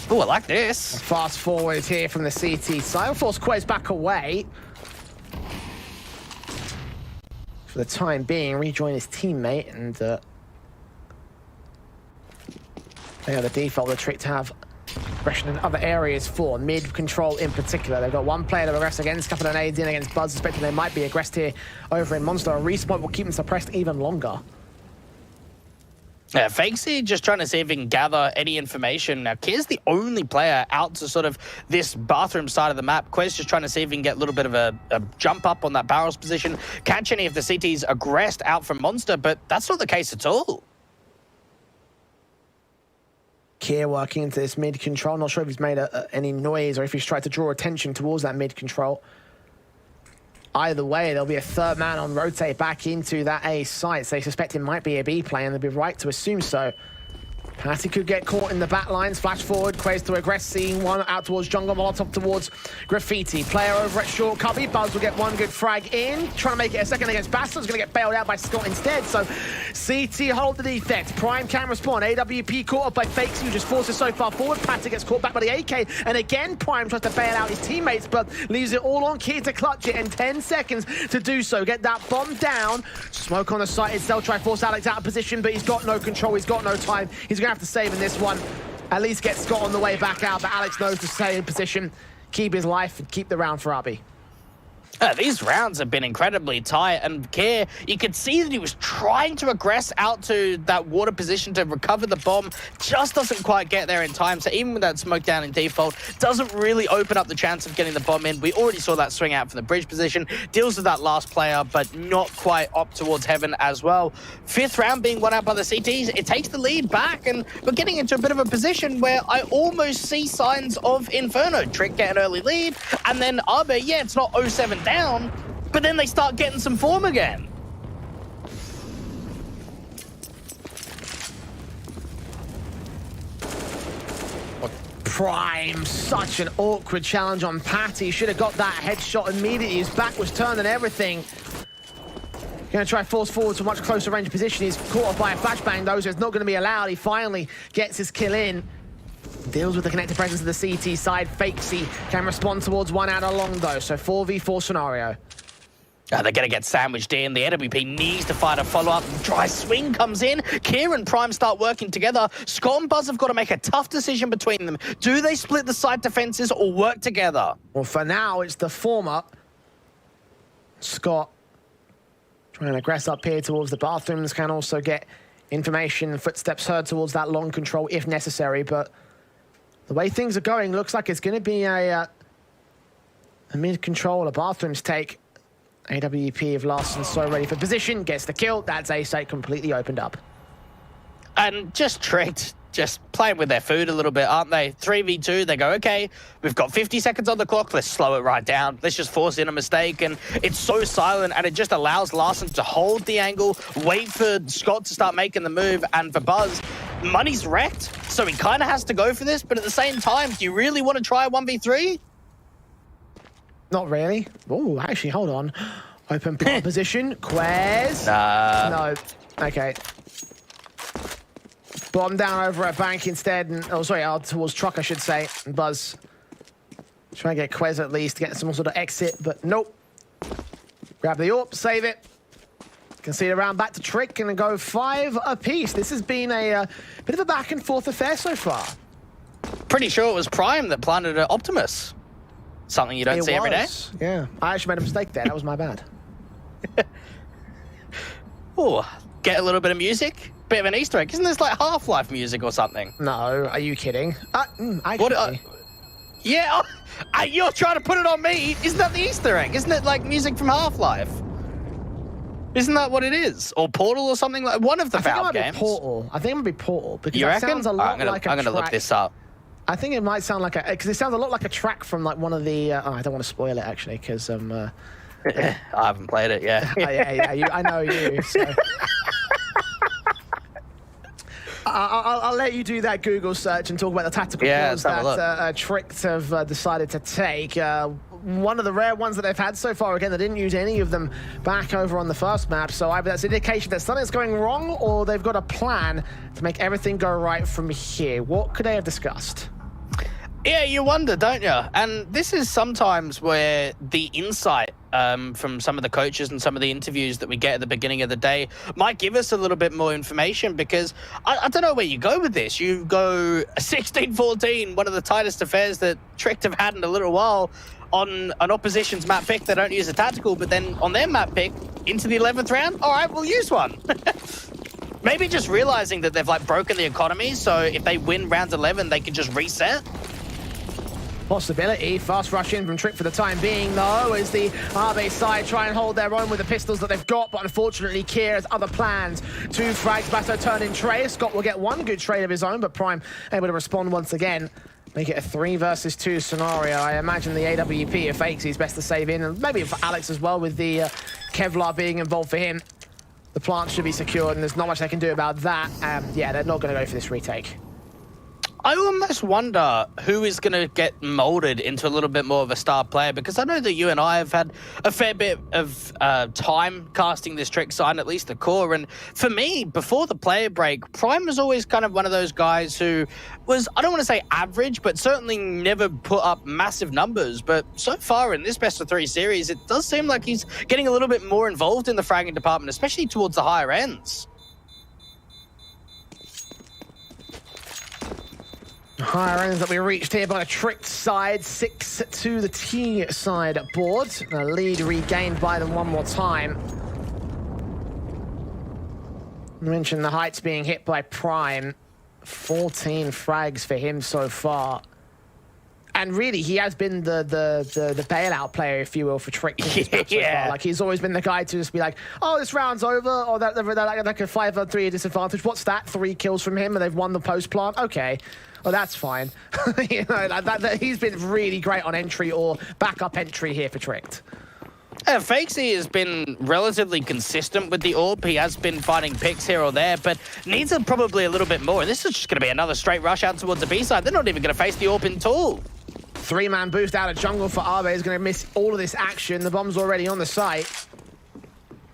Oh, I like this. Fast forward here from the CT side. Force Quez back away. For the time being, rejoin his teammate, and Yeah, the default, the trick to have aggression in other areas for mid control in particular. They've got one player to aggress against, a couple of nades in against Buzz, suspecting they might be aggressed here over in Monster. A respawn will keep them suppressed even longer. Yeah, Fakesy just trying to see if he can gather any information. Now, Kier's the only player out to sort of this bathroom side of the map. Quez just trying to see if he can get a little bit of a jump up on that barrels position, catch any of the CTs aggressed out from Monster, but that's not the case at all. Kier working into this mid control. Not sure if he's made any noise or if he's tried to draw attention towards that mid control. Either way, there'll be a third man on rotate back into that A site. So they suspect it might be a B play, and they'd be right to assume so. Patty could get caught in the back lines. Flash forward, Quez to aggress, seeing one out towards Jungle, Molotov towards Graffiti. Player over at short cubby. Buzz will get one good frag in. Trying to make it a second against Bastard's going to get bailed out by Scott instead. So CT hold the defect. Prime can respond. AWP caught up by Fakes, who just forces so far forward. Patty gets caught back by the AK. And again, Prime tries to bail out his teammates, but leaves it all on Kier to clutch it in 10 seconds to do so. Get that bomb down. Smoke on the site itself. Try to force Alex out of position, but he's got no control. He's got no time. He's going to have to save in this one. At least get Scott on the way back out, but Alex knows to stay in position, keep his life, and keep the round for AaB. These rounds have been incredibly tight, and Kier, you could see that he was trying to aggress out to that water position to recover the bomb, just doesn't quite get there in time. So even with that smoke down in default, doesn't really open up the chance of getting the bomb in. We already saw that swing out from the bridge position, deals with that last player, but not quite up towards heaven as well. Fifth round being won out by the CTs, it takes the lead back, and we're getting into a bit of a position where I almost see signs of Inferno. Trick get an early lead, and then AaB, yeah, it's not 0-7 down, but then they start getting some form again. Prime, such an awkward challenge on Patty. Should have got that headshot immediately. His back was turned and everything. Going to try force forward to a much closer range position. He's caught up by a flashbang though, so it's not going to be allowed. He finally gets his kill in. Deals with the connected presence of the CT side. Fakesy can respond towards one out along though, so 4v4 scenario. They're going to get sandwiched in. The AWP needs to find a follow-up. Dry swing comes in. Kier and Prime start working together. Scott and Buzz have got to make a tough decision between them. Do they split the side defenses or work together? Well, for now, it's the former. Scott trying to aggress up here towards the bathrooms. Can also get information, footsteps heard towards that long control if necessary, but the way things are going, looks like it's going to be a mid-control, a bathrooms take. AWP of Larson so ready for position, gets the kill. That's A site completely opened up. And just tricked, just playing with their food a little bit, aren't they? 3v2, they go, okay, we've got 50 seconds on the clock, let's slow it right down. Let's just force in a mistake. And it's so silent, and it just allows Larson to hold the angle, wait for Scott to start making the move, and for Buzz, money's wrecked, so he kind of has to go for this, but at the same time, do you really want to try a 1v3? Not really. Oh, actually, hold on. Open plant position. Quez. No. Okay. Bomb down over at bank instead. And, oh, sorry, towards truck, I should say. And Buzz trying to get Quez at least to get some sort of exit, but nope. Grab the AWP, save it. Can see the round back to Trick and go 5 apiece. This has been a bit of a back and forth affair so far. Pretty sure it was Prime that planted an Optimus. Something you don't see every day. Yeah, I actually made a mistake there. That was my bad. Oh, get a little bit of music. Bit of an Easter egg. Isn't this like Half-Life music or something? No, are you kidding? What, yeah, you're trying to put it on me. Isn't that the Easter egg? Isn't it like music from Half-Life? Isn't that what it is? Or Portal or something? Like one of the Valve games. Portal. I think it might be Portal. Because you it reckon? Sounds a lot like a I'm going to look this up. I think it might sound like a... Because it sounds a lot like a track from like one of the... I don't want to spoil it, actually, because... I haven't played it yet. I know you, so... I'll let you do that Google search and talk about the tactical calls that Tricks have decided to take. One of the rare ones that they've had so far. Again, they didn't use any of them back over on the first map, so either that's an indication that something's going wrong or they've got a plan to make everything go right from here. What could they have discussed? Yeah, you wonder, don't you? And this is sometimes where the insight from some of the coaches and some of the interviews that we get at the beginning of the day might give us a little bit more information, because I don't know where you go with this. You go 16-14, one of the tightest affairs that Tricked have had in a little while, on an opposition's map pick. They don't use a tactical, but then on their map pick, into the 11th round, all right, we'll use one. Maybe just realizing that they've like broken the economy, so if they win round 11, they can just reset. Possibility. Fast rush in from Trick for the time being, though, as the AaB side try and hold their own with the pistols that they've got, but unfortunately Kier has other plans. 2 frags, Basso turn in trade. Scott will get 1 good trade of his own, but Prime able to respond once again. Make it a 3 versus 2 scenario. I imagine the AWP, if fakes, he's best to save in, and maybe for Alex as well, with the Kevlar being involved for him. The plant should be secured, and there's not much they can do about that. Yeah, they're not going to go for this retake. I almost wonder who is going to get molded into a little bit more of a star player, because I know that you and I have had a fair bit of time casting this Trick side, at least the core. And for me, before the player break, Prime was always kind of one of those guys who was, I don't want to say average, but certainly never put up massive numbers. But so far in this best of 3 series, it does seem like he's getting a little bit more involved in the fragging department, especially towards the higher ends. Higher ends that we reached here by the Tricked side, 6 to the T side board. The lead regained by them one more time. I mentioned the heights being hit by Prime. 14 frags for him so far. And really, he has been the bailout player, if you will, for Trick. Yeah. Like, he's always been the guy to just be like, oh, this round's over, or that like a 5-3 disadvantage. What's that? 3 kills from him, and they've won the post plant. Okay. Oh, that's fine. You know, he's been really great on entry or backup entry here for Tricked. Fakesy has been relatively consistent with the AaB. He has been finding picks here or there, but needs probably a little bit more. This is just going to be another straight rush out towards the B side. They're not even going to face the AaB in all. 3-man boost out of jungle for AaB is going to miss all of this action. The bomb's already on the site.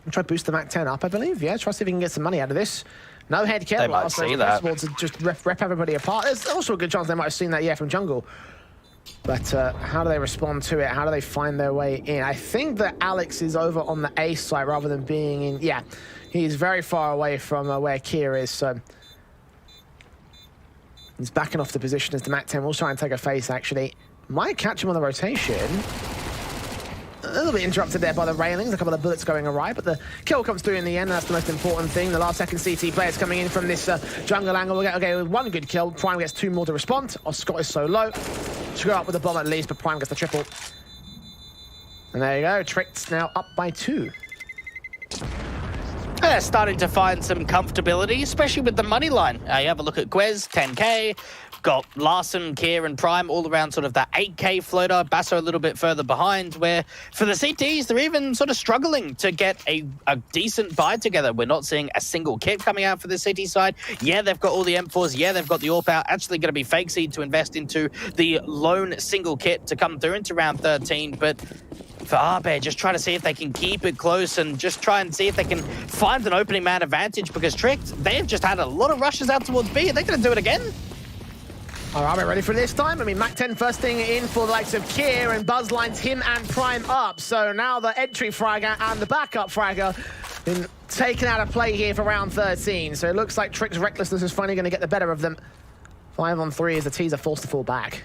Try to boost the Mac 10 up, I believe. Yeah, try to see if he can get some money out of this. No head kill. They might see that. To just rep everybody apart. There's also a good chance they might have seen that, yeah, from jungle. But how do they respond to it? How do they find their way in? I think that Alex is over on the A site rather than being in... Yeah, he's very far away from where Kier is, so... He's backing off the position as the Mac 10 will try and take a face, actually. Might catch him on the rotation. A little bit interrupted there by the railings, a couple of bullets going awry, but the kill comes through in the end. That's the most important thing. The last second CT players coming in from this jungle angle. We'll get, okay, with 1 good kill. Prime gets 2 more to respond. Scott is so low. Should go up with the bomb at least, but Prime gets the triple. And there you go. Tricked now up by 2. They're starting to find some comfortability, especially with the money line. You have a look at Quez, 10K. Got Larson, Kier, and Prime all around sort of that 8K floater. Basso a little bit further behind, where for the CTs, they're even sort of struggling to get a decent buy together. We're not seeing a single kit coming out for the CT side. Yeah, they've got all the M4s. Yeah, they've got the AWP out. Actually going to be fake seed to invest into the lone single kit to come through into round 13. But for AaB, just trying to see if they can keep it close and just try and see if they can find an opening man advantage, because Tricked, they've just had a lot of rushes out towards B. Are they going to do it again? All right, we're ready for this time. I mean, Mac 10 first thing in for the likes of Kier, and Buzz lines him and Prime up. So now the entry fragger and the backup fragger been taken out of play here for round 13. So it looks like Trick's recklessness is finally going to get the better of them. 5-on-3 as the T's are forced to fall back.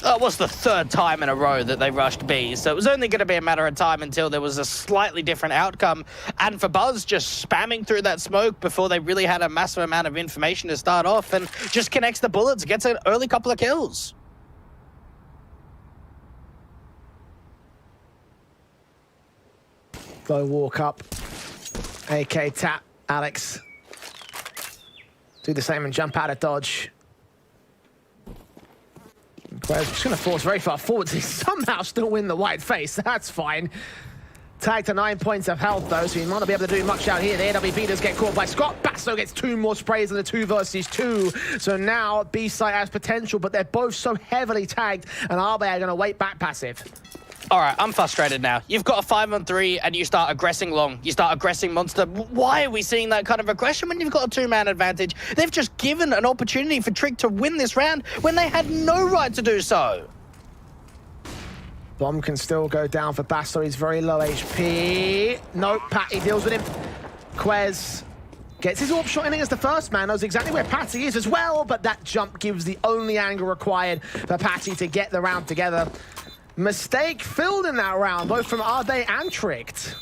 It was the 3rd time in a row that they rushed B, so it was only going to be a matter of time until there was a slightly different outcome. And for Buzz, just spamming through that smoke before they really had a massive amount of information to start off, and just connects the bullets, gets an early couple of kills. Go walk up. AK tap, Alex. Do the same and jump out of dodge. Quez just going to force very far forward to somehow still win the white face. That's fine. Tagged to 9 points of health, though, so he might not be able to do much out here. The AaB does get caught by Scott. Basso gets 2 more sprays in the 2 versus 2. So now B site has potential, but they're both so heavily tagged, and AaB are going to wait back passive. All right, I'm frustrated now. You've got a 5-on-3 and you start aggressing long. You start aggressing monster. Why are we seeing that kind of aggression when you've got a 2-man advantage? They've just given an opportunity for Trick to win this round when they had no right to do so. Bomb can still go down for Basso. He's very low HP. Nope, Patty deals with him. Quez gets his AaB shot in against the first man, knows exactly where Patty is as well, but that jump gives the only angle required for Patty to get the round together. Mistake filled in that round, both from AaB and Tricked.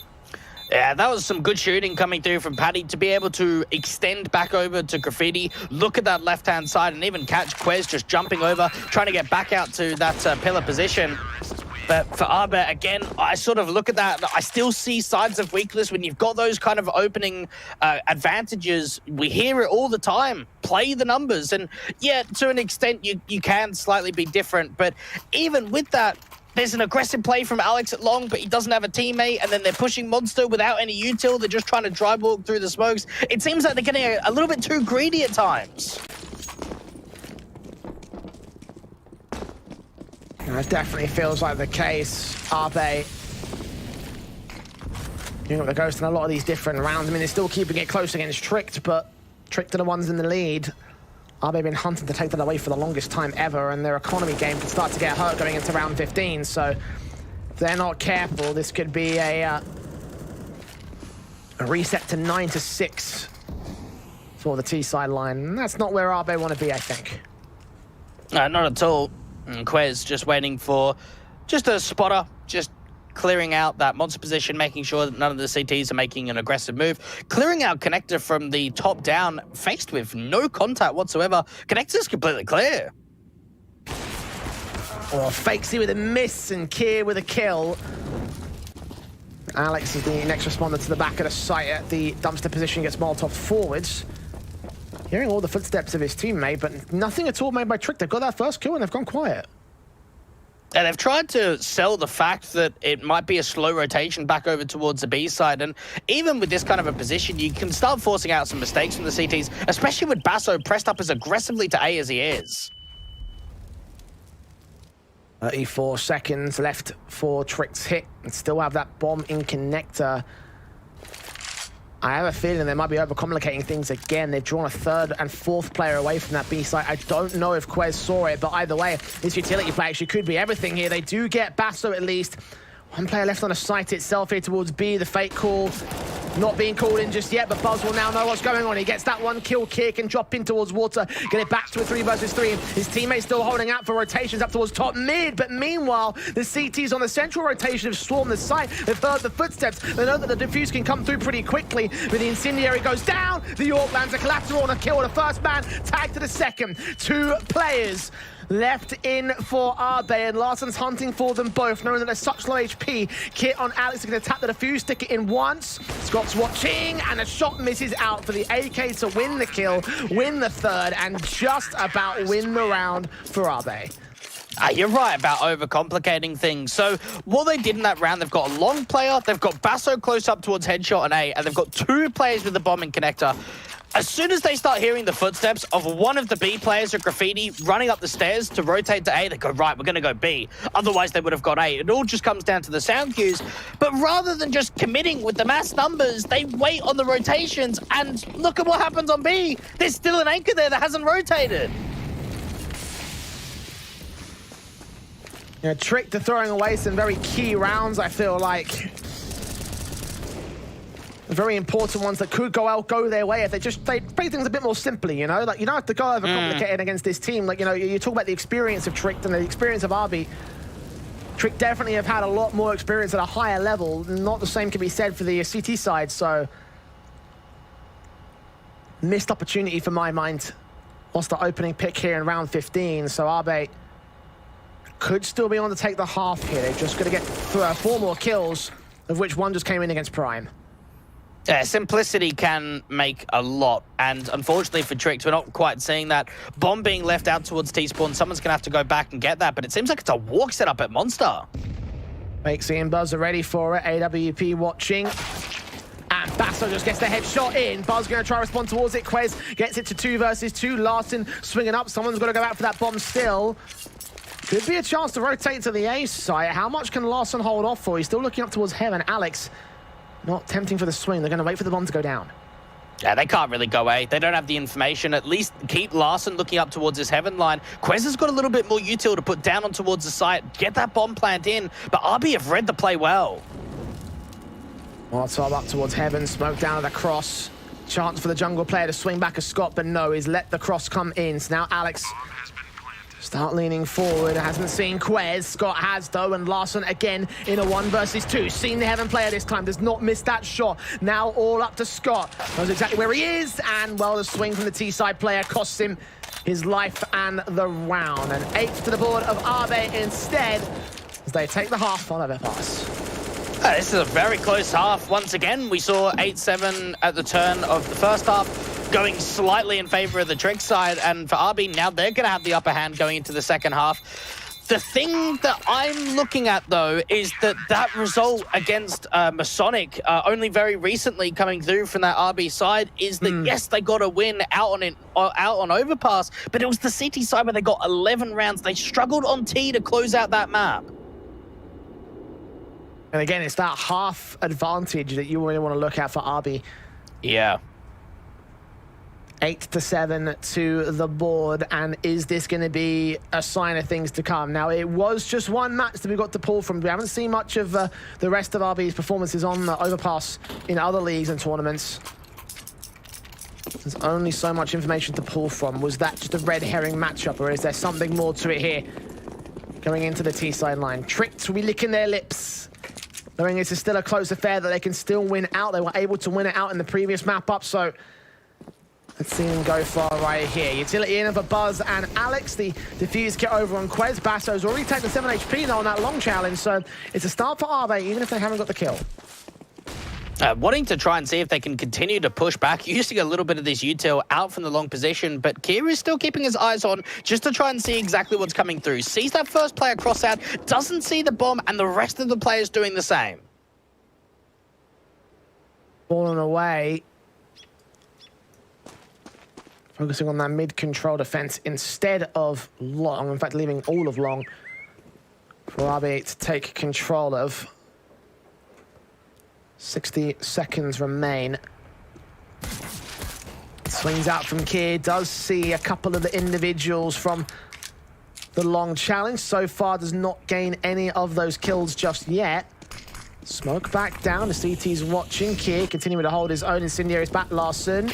Yeah, that was some good shooting coming through from Patty to be able to extend back over to Graffiti, look at that left-hand side, and even catch Quez just jumping over, trying to get back out to that pillar position. But for AaB, again, I sort of look at that. I still see signs of weakness when you've got those kind of opening advantages. We hear it all the time. Play the numbers. And yeah, to an extent, you can slightly be different. But even with that, there's an aggressive play from Alex at long, but he doesn't have a teammate, and then they're pushing Monster without any util. They're just trying to dry walk through the smokes. It seems like they're getting a little bit too greedy at times. That definitely feels like the case. AaB, you know, the Ghost in a lot of these different rounds. I mean, they're still keeping it close against Tricked, but Tricked are the ones in the lead. AaB been hunting to take that away for the longest time ever, and their economy game can start to get hurt going into round 15. So if they're not careful, this could be a reset to 9-6 for the T sideline. And that's not where AaB want to be, I think. Not at all. And Quez just waiting for just a spotter, just clearing out that monster position, making sure that none of the CTs are making an aggressive move. Clearing out Connector from the top down, faced with no contact whatsoever. Connector's completely clear. Or Fakesy with a miss and Kier with a kill. Alex is the next responder to the back of the site at the dumpster position, gets Molotov forwards. Hearing all the footsteps of his teammate, but nothing at all made by Trick. They've got that first kill and they've gone quiet. And they've tried to sell the fact that it might be a slow rotation back over towards the B side. And even with this kind of a position, you can start forcing out some mistakes from the CTs, especially with Basso pressed up as aggressively to A as he is. 34 seconds left for Trick's hit, and still have that bomb in connector. I have a feeling they might be overcomplicating things again. They've drawn a third and fourth player away from that B site. I don't know if Quez saw it, but either way, this utility play actually could be everything here. They do get Basso at least. One player left on the site itself here towards B. The fake call not being called in just yet, but Buzz will now know what's going on. He gets that one kill, kick, and drop in towards water. Get it back to a 3 versus 3. His teammate's still holding out for rotations up towards top mid, but meanwhile, the CTs on the central rotation have swarmed the site. They've heard the footsteps. They know that the defuse can come through pretty quickly, but the incendiary goes down. The AaB lands a collateral on a kill. The first man tagged to the second. 2 players left in for AaB, and Larsson's hunting for them both, knowing that they're such low HP. Kit on Alex is going to tap the defuse, stick it in once. Scott's watching, and a shot misses out for the AK to win the kill, win the third, and just about win the round for AaB. You're right about overcomplicating things. So what they did in that round, they've got a long player, they've got Basso close up towards headshot and A, and they've got 2 players with the bomb and connector. As soon as they start hearing the footsteps of one of the B players at Graffiti running up the stairs to rotate to A, they go, right, we're going to go B. Otherwise, they would have got A. It all just comes down to the sound cues. But rather than just committing with the mass numbers, they wait on the rotations, and look at what happens on B. There's still an anchor there that hasn't rotated. You know, Trick to throwing away some very key rounds, I feel like. Very important ones that could go their way if they play things a bit more simply, you know? Like, you don't have to go overcomplicated against this team. Like, you know, you talk about the experience of Trick and the experience of AaB. Trick definitely have had a lot more experience at a higher level. Not the same can be said for the CT side, so missed opportunity for my mind. What's the opening pick here in round 15? So AaB could still be on to take the half here. They're just going to get 4 more kills, of which one just came in against Prime. Yeah, simplicity can make a lot, and unfortunately for Tricks, we're not quite seeing that. Bomb being left out towards T-spawn, someone's going to have to go back and get that, but it seems like it's a walk set up at Monster. Fakesy and Buzz are ready for it. AWP watching. And Basso just gets the headshot in. Buzz going to try to respond towards it. Quez gets it to 2 versus 2. Larsson swinging up. Someone's got to go out for that bomb still. Could be a chance to rotate to the A site. How much can Larson hold off for? He's still looking up towards Heaven. Alex not tempting for the swing. They're going to wait for the bomb to go down. Yeah, they can't really go A. They don't have the information. At least keep Larson looking up towards his Heaven line. Quez has got a little bit more util to put down on towards the site. Get that bomb plant in. But RB have read the play well. Molotov up towards Heaven. Smoke down at the cross. Chance for the jungle player to swing back a Scott, but no, he's let the cross come in. So now Alex start leaning forward. Hasn't seen Quez. Scott has, though, and Larson again in a 1 versus 2. Seen the Heaven player this time. Does not miss that shot. Now all up to Scott. Knows exactly where he is. And, well, the swing from the T-side player costs him his life and the round. And 8 to the board of AaB instead as they take the half on overpass. This is a very close half. Once again, we saw 8-7 at the turn of the first half, going slightly in favor of the Trick side. And for RB, now they're going to have the upper hand going into the second half. The thing that I'm looking at, though, is that result against Masonic, only very recently coming through from that RB side, is that, yes, they got a win out on Overpass, but it was the CT side where they got 11 rounds. They struggled on T to close out that map. And again, it's that half advantage that you really want to look at for RB. Yeah. 8-7 to the board, and is this going to be a sign of things to come? Now, it was just one match that we got to pull from. We haven't seen much of the rest of RB's performances on the Overpass in other leagues and tournaments. There's only so much information to pull from. Was that just a red herring matchup, or is there something more to it here? Going into the T-side line. Tricked will be licking their lips, knowing this is still a close affair, that they can still win out. They were able to win it out in the previous map up, so let's see them go far right here. Utility in for Buzz and Alex. The defuse kit over on Quez. Basso's already taken 7 HP now on that long challenge, so it's a start for AaB, even if they haven't got the kill. Wanting to try and see if they can continue to push back, using a little bit of this util out from the long position, but Kira is still keeping his eyes on just to try and see exactly what's coming through. Sees that first player cross out, doesn't see the bomb, and the rest of the players doing the same. Falling away. Focusing on that mid-control defense instead of long. In fact, leaving all of long for AaB to take control of. 60 seconds remain. Swings out from Kier. Does see a couple of the individuals from the long challenge. So far does not gain any of those kills just yet. Smoke back down. The CT's watching. Kier continuing to hold his own. Incendiary's back. Larson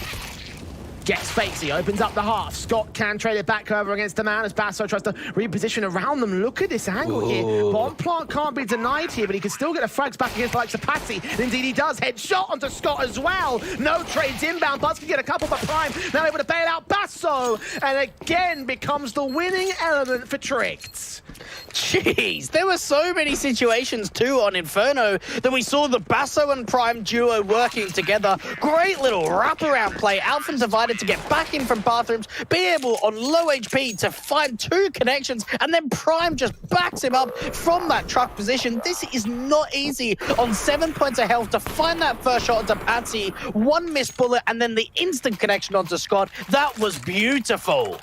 gets Spacey, opens up the half. Scott can trade it back over against the man as Basso tries to reposition around them. Look at this angle here. Bomb plant can't be denied here, but he can still get the frags back against the likes of Patsy. And indeed he does. Headshot onto Scott as well. No trades inbound. Buzz can get a couple, but Prime now able to bail out Basso. And again becomes the winning element for Tricked. Jeez, there were so many situations too on Inferno that we saw the Basso and Prime duo working together. Great little wraparound play out from Divided to get back in from bathrooms, be able on low HP to find 2 connections, and then Prime just backs him up from that truck position. This is not easy on 7 points of health to find that first shot onto Patsy, 1 missed bullet, and then the instant connection onto Scott. That was beautiful.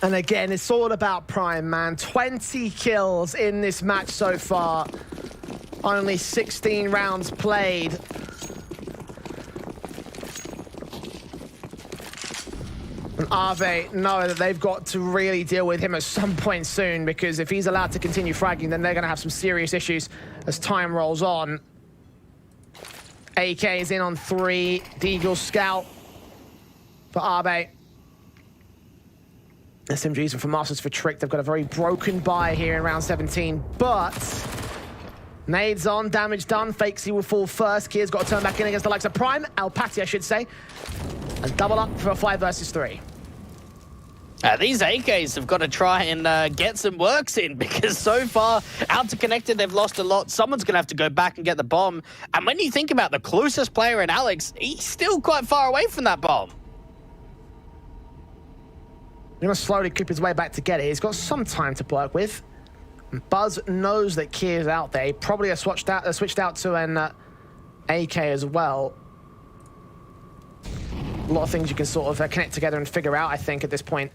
And again, it's all about Prime, man. 20 kills in this match so far. Only 16 rounds played. And AaB know that they've got to really deal with him at some point soon, because if he's allowed to continue fragging, then they're going to have some serious issues as time rolls on. AK is in on 3. Deagle Scout for AaB. SMGs and for Masters for Trick. They've got a very broken buy here in round 17, but nades on, damage done. Fakesy will fall first. Kier's got to turn back in against the likes of Prime. Alpati, I should say. And double up for a 5 versus 3. These AKs have got to try and get some works in, because so far, out to connected, they've lost a lot. Someone's going to have to go back and get the bomb. And when you think about the closest player in Alex, he's still quite far away from that bomb. He's going to slowly creep his way back to get it. He's got some time to work with. Buzz knows that Kier's out there. He probably has switched out to an AK as well. A lot of things you can sort of connect together and figure out, I think, at this point.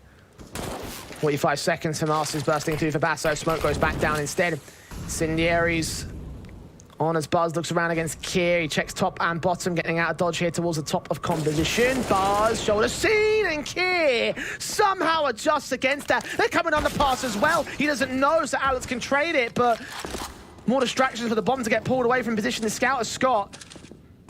45 seconds from Arson's bursting through for Basso. Smoke goes back down instead. Incendiaries on as Buzz looks around against Kier. He checks top and bottom, getting out of dodge here towards the top of composition. Buzz, shoulder seen, and Kier somehow adjusts against that. They're coming on the pass as well. He doesn't know, so Alex can trade it, but more distractions for the bomb to get pulled away from position. The scout as Scott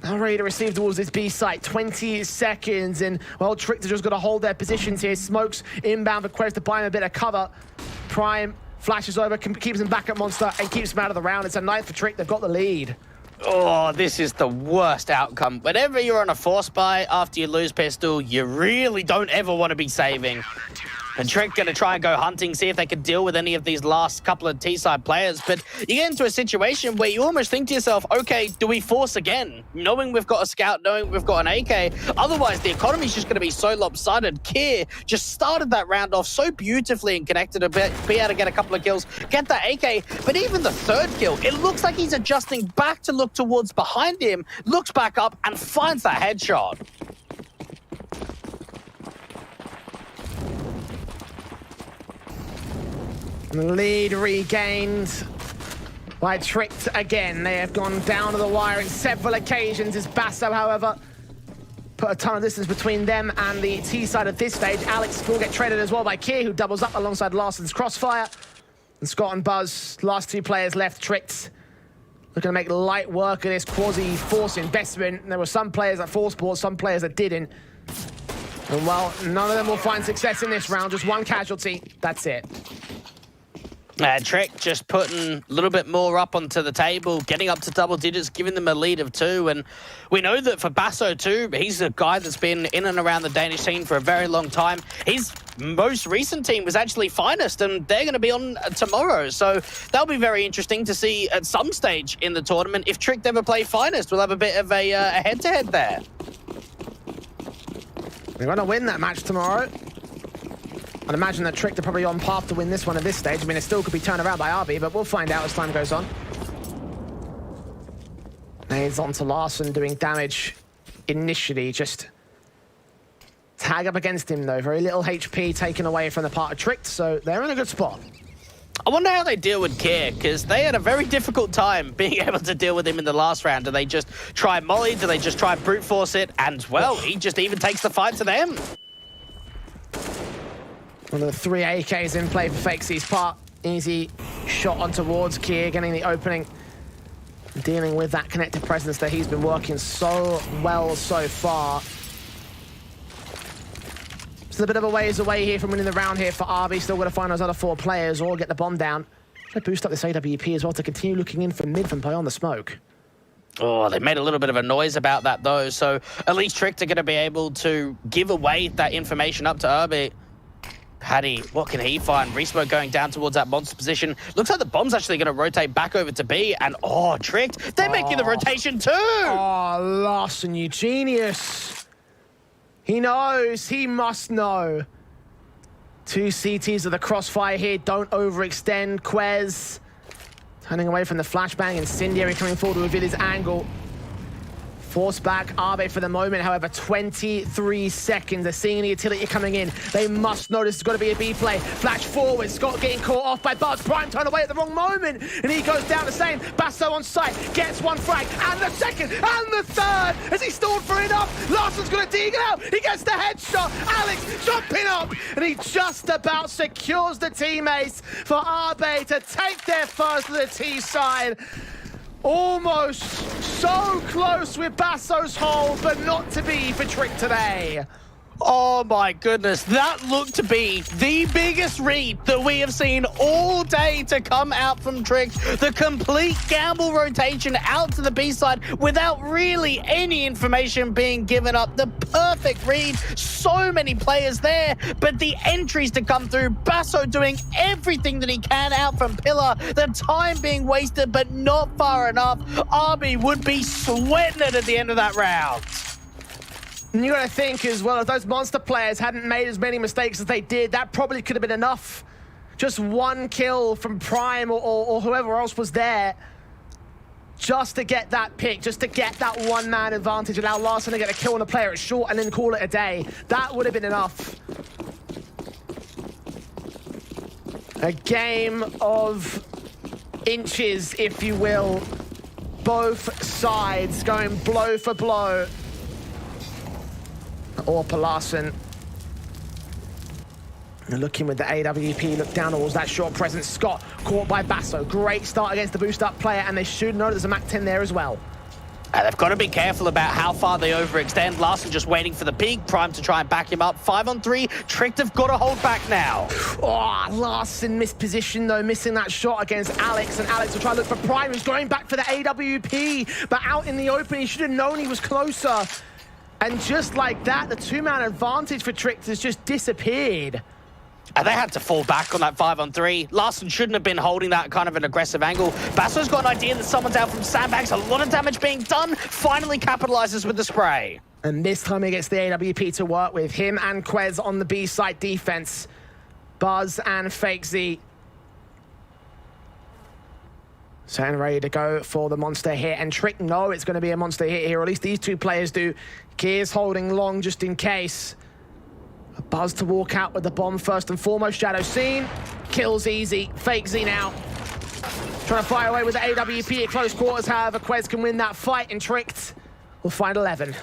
now ready to receive towards this B site. 20 seconds, and well, Trickster just got to hold their positions here. Smokes inbound for Quez to buy him a bit of cover. Prime flashes over, keeps him back at Monster, and keeps him out of the round. It's a 9th for Trick. They've got the lead. Oh, this is the worst outcome. Whenever you're on a force buy after you lose pistol, you really don't ever want to be saving. And Trick going to try and go hunting, see if they can deal with any of these last couple of T-side players. But you get into a situation where you almost think to yourself, okay, do we force again? Knowing we've got a scout, knowing we've got an AK. Otherwise, the economy's just going to be so lopsided. Kier just started that round off so beautifully and connected a bit, be able to get a couple of kills, get that AK. But even the 3rd kill, it looks like he's adjusting back to look towards behind him, looks back up and finds that headshot. Lead regained by Tricked again. They have gone down to the wire in several occasions as Basso, however, put a ton of distance between them and the T side at this stage. Alex will get traded as well by Kier, who doubles up alongside Larson's crossfire. And Scott and Buzz, last 2 players left. Tricked looking to make light work of this quasi-force investment. There were some players that force bought, some players that didn't. And well, none of them will find success in this round. Just one casualty. That's it. Trick just putting a little bit more up onto the table, getting up to double digits, giving them a lead of 2. And we know that for Basso too, he's a guy that's been in and around the Danish scene for a very long time. His most recent team was actually Finest, and they're going to be on tomorrow. So that'll be very interesting to see at some stage in the tournament if Trick ever play Finest. We'll have a bit of a head-to-head there. They're going to win that match tomorrow. I'd imagine that Trick, they're probably on path to win this one at this stage. I mean, it still could be turned around by AaB, but we'll find out as time goes on. Nades onto Larson, doing damage initially. Just tag up against him, though. Very little HP taken away from the part of Trick, so they're in a good spot. I wonder how they deal with Kier, because they had a very difficult time being able to deal with him in the last round. Do they just try molly? Do they just try brute force it? And, well, he just even takes the fight to them. One of the 3 AKs in play for Fakesey's part. Easy shot on towards Kier, getting the opening. Dealing with that connected presence that he's been working so well so far. It's a bit of a ways away here from winning the round here for AaB. Still got to find those other 4 players or get the bomb down. Try to boost up this AWP as well to continue looking in from mid from beyond the smoke. Oh, they made a little bit of a noise about that, though. So at least Trick are going to be able to give away that information up to AaB. Paddy, what can he find? Resmoke going down towards that monster position. Looks like the bomb's actually going to rotate back over to B. And, oh, Tricked, they're making the rotation too! Oh, Larson, you genius. He knows. He must know. 2 CTs of the crossfire here. Don't overextend. Quez turning away from the flashbang. Incendiary coming forward to reveal his angle. Force back AaB for the moment, however, 23 seconds. They're seeing the utility coming in. They must know this has got to be a B play. Flash forward, Scott getting caught off by Buzz. Prime turned away at the wrong moment, and he goes down the same. Basso on site, gets 1 frag, and the 2nd, and the 3rd. Has he stalled for enough? Larson's going to dig it out. He gets the headshot. Alex jumping up, and he just about secures the team ace for AaB to take their first to the T side. Almost so close with Basso's hold, but not to be for Trick today. Oh my goodness, that looked to be the biggest read that we have seen all day to come out from Trick. The complete gamble rotation out to the B side without really any information being given up. The perfect read, so many players there, but the entries to come through, Basso doing everything that he can out from Pillar, the time being wasted but not far enough. AaB would be sweating it at the end of that round. And you got to think as well, if those monster players hadn't made as many mistakes as they did, that probably could have been enough. Just 1 kill from Prime or whoever else was there, just to get that pick, just to get that 1-man advantage, allow Larson to get a kill on a player at short and then call it a day. That would have been enough. A game of inches, if you will. Both sides going blow for blow. Orpa Larsen looking with the AWP, look down towards that short presence. Scott caught by Basso. Great start against the boost up player, and they should know there's a MAC 10 there as well. They've got to be careful about how far they overextend. Larsen just waiting for the peak. Prime to try and back him up. 5-on-3. Tricked have got to hold back now. Oh, Larsen mispositioned though, missing that shot against Alex. And Alex will try to look for Prime, who's going back for the AWP. But out in the open, he should have known he was closer. And just like that, the two-man advantage for Tricked has just disappeared. And they had to fall back on that 5-on-3. Larsen shouldn't have been holding that kind of an aggressive angle. Basso's got an idea that someone's out from sandbags. A lot of damage being done. Finally capitalizes with the spray. And this time he gets the AWP to work with him and Quez on the B site defense. Buzz and Fake Z. Setting ready to go for the monster hit. And Trick know it's going to be a monster hit here, or at least these two players do. Gears holding long just in case. A Buzz to walk out with the bomb first and foremost. Shadow seen. Kills easy. Fake Z now. Trying to fire away with the AWP at close quarters. However, Quez can win that fight, and Tricked will find 11.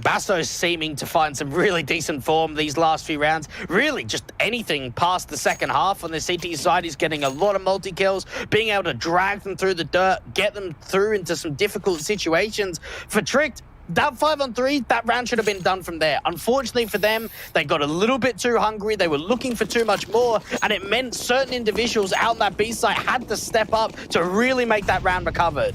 Basso's seeming to find some really decent form these last few rounds. Really, just anything past the second half on the CT side. He's getting a lot of multi-kills, being able to drag them through the dirt, get them through into some difficult situations. For Tricked, that 5-on-3, that round should have been done from there. Unfortunately for them, they got a little bit too hungry. They were looking for too much more, and it meant certain individuals out on that B site had to step up to really make that round recovered.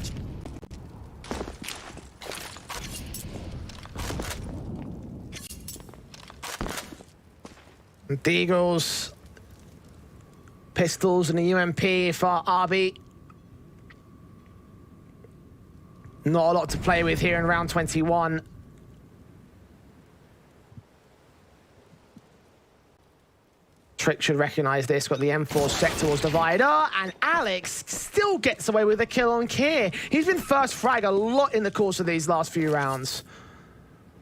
Deagles, pistols, and a UMP for AaB. Not a lot to play with here in round 21. Trick should recognize this. Got the M4 set towards Divider, and Alex still gets away with a kill on Kier. He's been first frag a lot in the course of these last few rounds.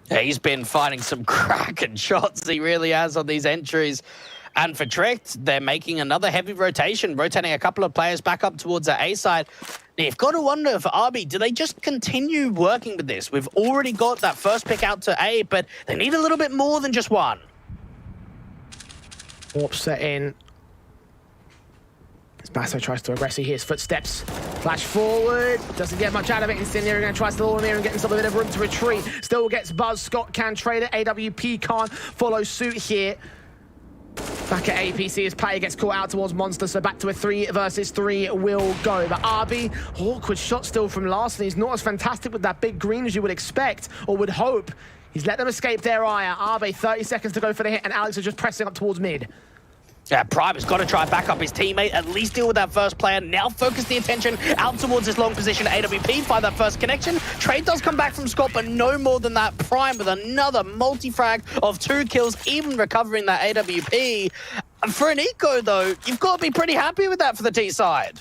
Yeah, he's been finding some cracking shots. He really has on these entries. And for Tricked, they're making another heavy rotation, rotating a couple of players back up towards the A side. Now, you've got to wonder for AaB, do they just continue working with this? We've already got that first pick out to A, but they need a little bit more than just one. Warp set in. As Basso tries to aggress, he hears footsteps. Flash forward, doesn't get much out of it. Incendiary going to try to stall in here and get himself a bit of room to retreat. Still gets Buzz. Scott can trade it. AWP can't follow suit here. Back at APC as player gets caught out towards Monster, so back to a 3 versus 3 will go. But AaB, awkward shot still from Larsen. He's not as fantastic with that big green as you would expect or would hope. He's let them escape their ire. AaB 30 seconds to go for the hit, and Alex is just pressing up towards mid. Yeah, Prime has got to try back up his teammate, at least deal with that first player. Now focus the attention out towards his long position. AWP, find that first connection. Trade does come back from Scott, but no more than that. Prime with another multi-frag of 2 kills, even recovering that AWP. And for an eco, though, you've got to be pretty happy with that for the T side.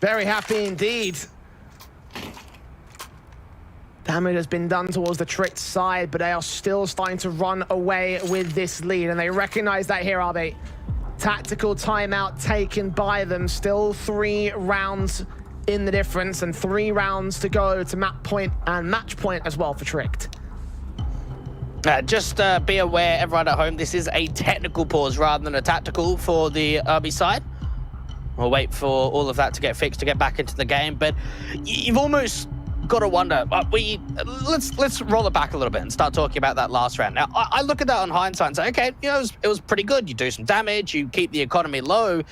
Very happy indeed. Damage has been done towards the Tricked side, but they are still starting to run away with this lead, and they recognize that here, AaB. Tactical timeout taken by them. Still 3 rounds in the difference, and 3 rounds to go to map point and match point as well for Tricked. Just be aware, everyone at home, this is a technical pause rather than a tactical for the AaB side. We'll wait for all of that to get fixed to get back into the game, but you've almost got to wonder. Let's roll it back a little bit and start talking about that last round. Now, I look at that on hindsight and say, okay, you know, it was pretty good. You do some damage, you keep the economy low.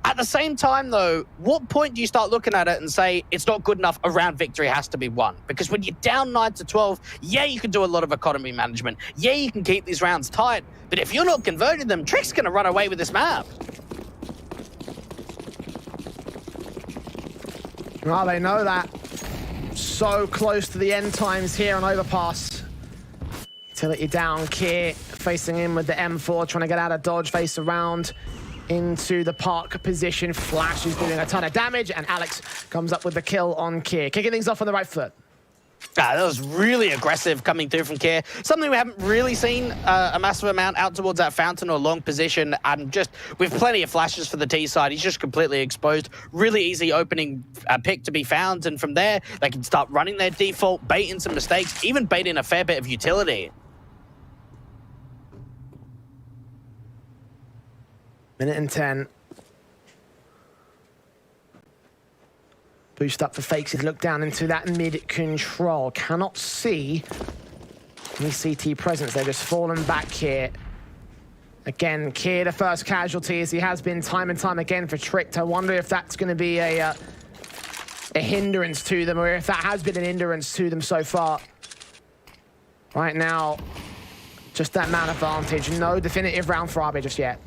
At the same time, though, what point do you start looking at it and say it's not good enough? A round victory has to be won. Because when you're down 9-12, yeah, you can do a lot of economy management. Yeah, you can keep these rounds tight. But if you're not converting them, Trick's going to run away with this map. Well, they know that. So close to the end times here on overpass. Utility down, Kier facing in with the M4, trying to get out of dodge, face around into the park position. Flash is doing a ton of damage, and Alex comes up with the kill on Kier. Kicking things off on the right foot. That was really aggressive coming through from Kier. Something we haven't really seen a massive amount out towards that fountain or long position, and just with plenty of flashes for the T side, he's just completely exposed. Really easy opening pick to be found, and from there, they can start running their default, baiting some mistakes, even baiting a fair bit of utility. Minute and 10. Boost up for fakes. He's looked down into that mid control. Cannot see any CT presence. They're just fallen back here. Again, Kier the first casualty, as he has been time and time again for Tricked. I wonder if that's going to be a hindrance to them, or if that has been an hindrance to them so far. Right now, just that man advantage. No definitive round for AaB just yet.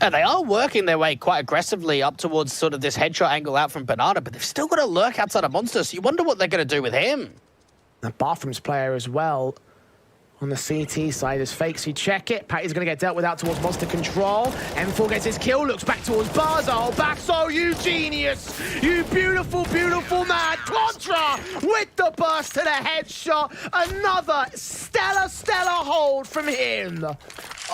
And they are working their way quite aggressively up towards sort of this headshot angle out from Banana, but they've still got to lurk outside of Monster, so you wonder what they're going to do with him. The Bathrooms player as well on the CT side is fakes. You check it. Patty's going to get dealt with out towards Monster Control. M4 gets his kill, looks back towards Barzo. Basso, you genius! You beautiful, beautiful man! Contra with the burst to the headshot. Another stellar hold from him.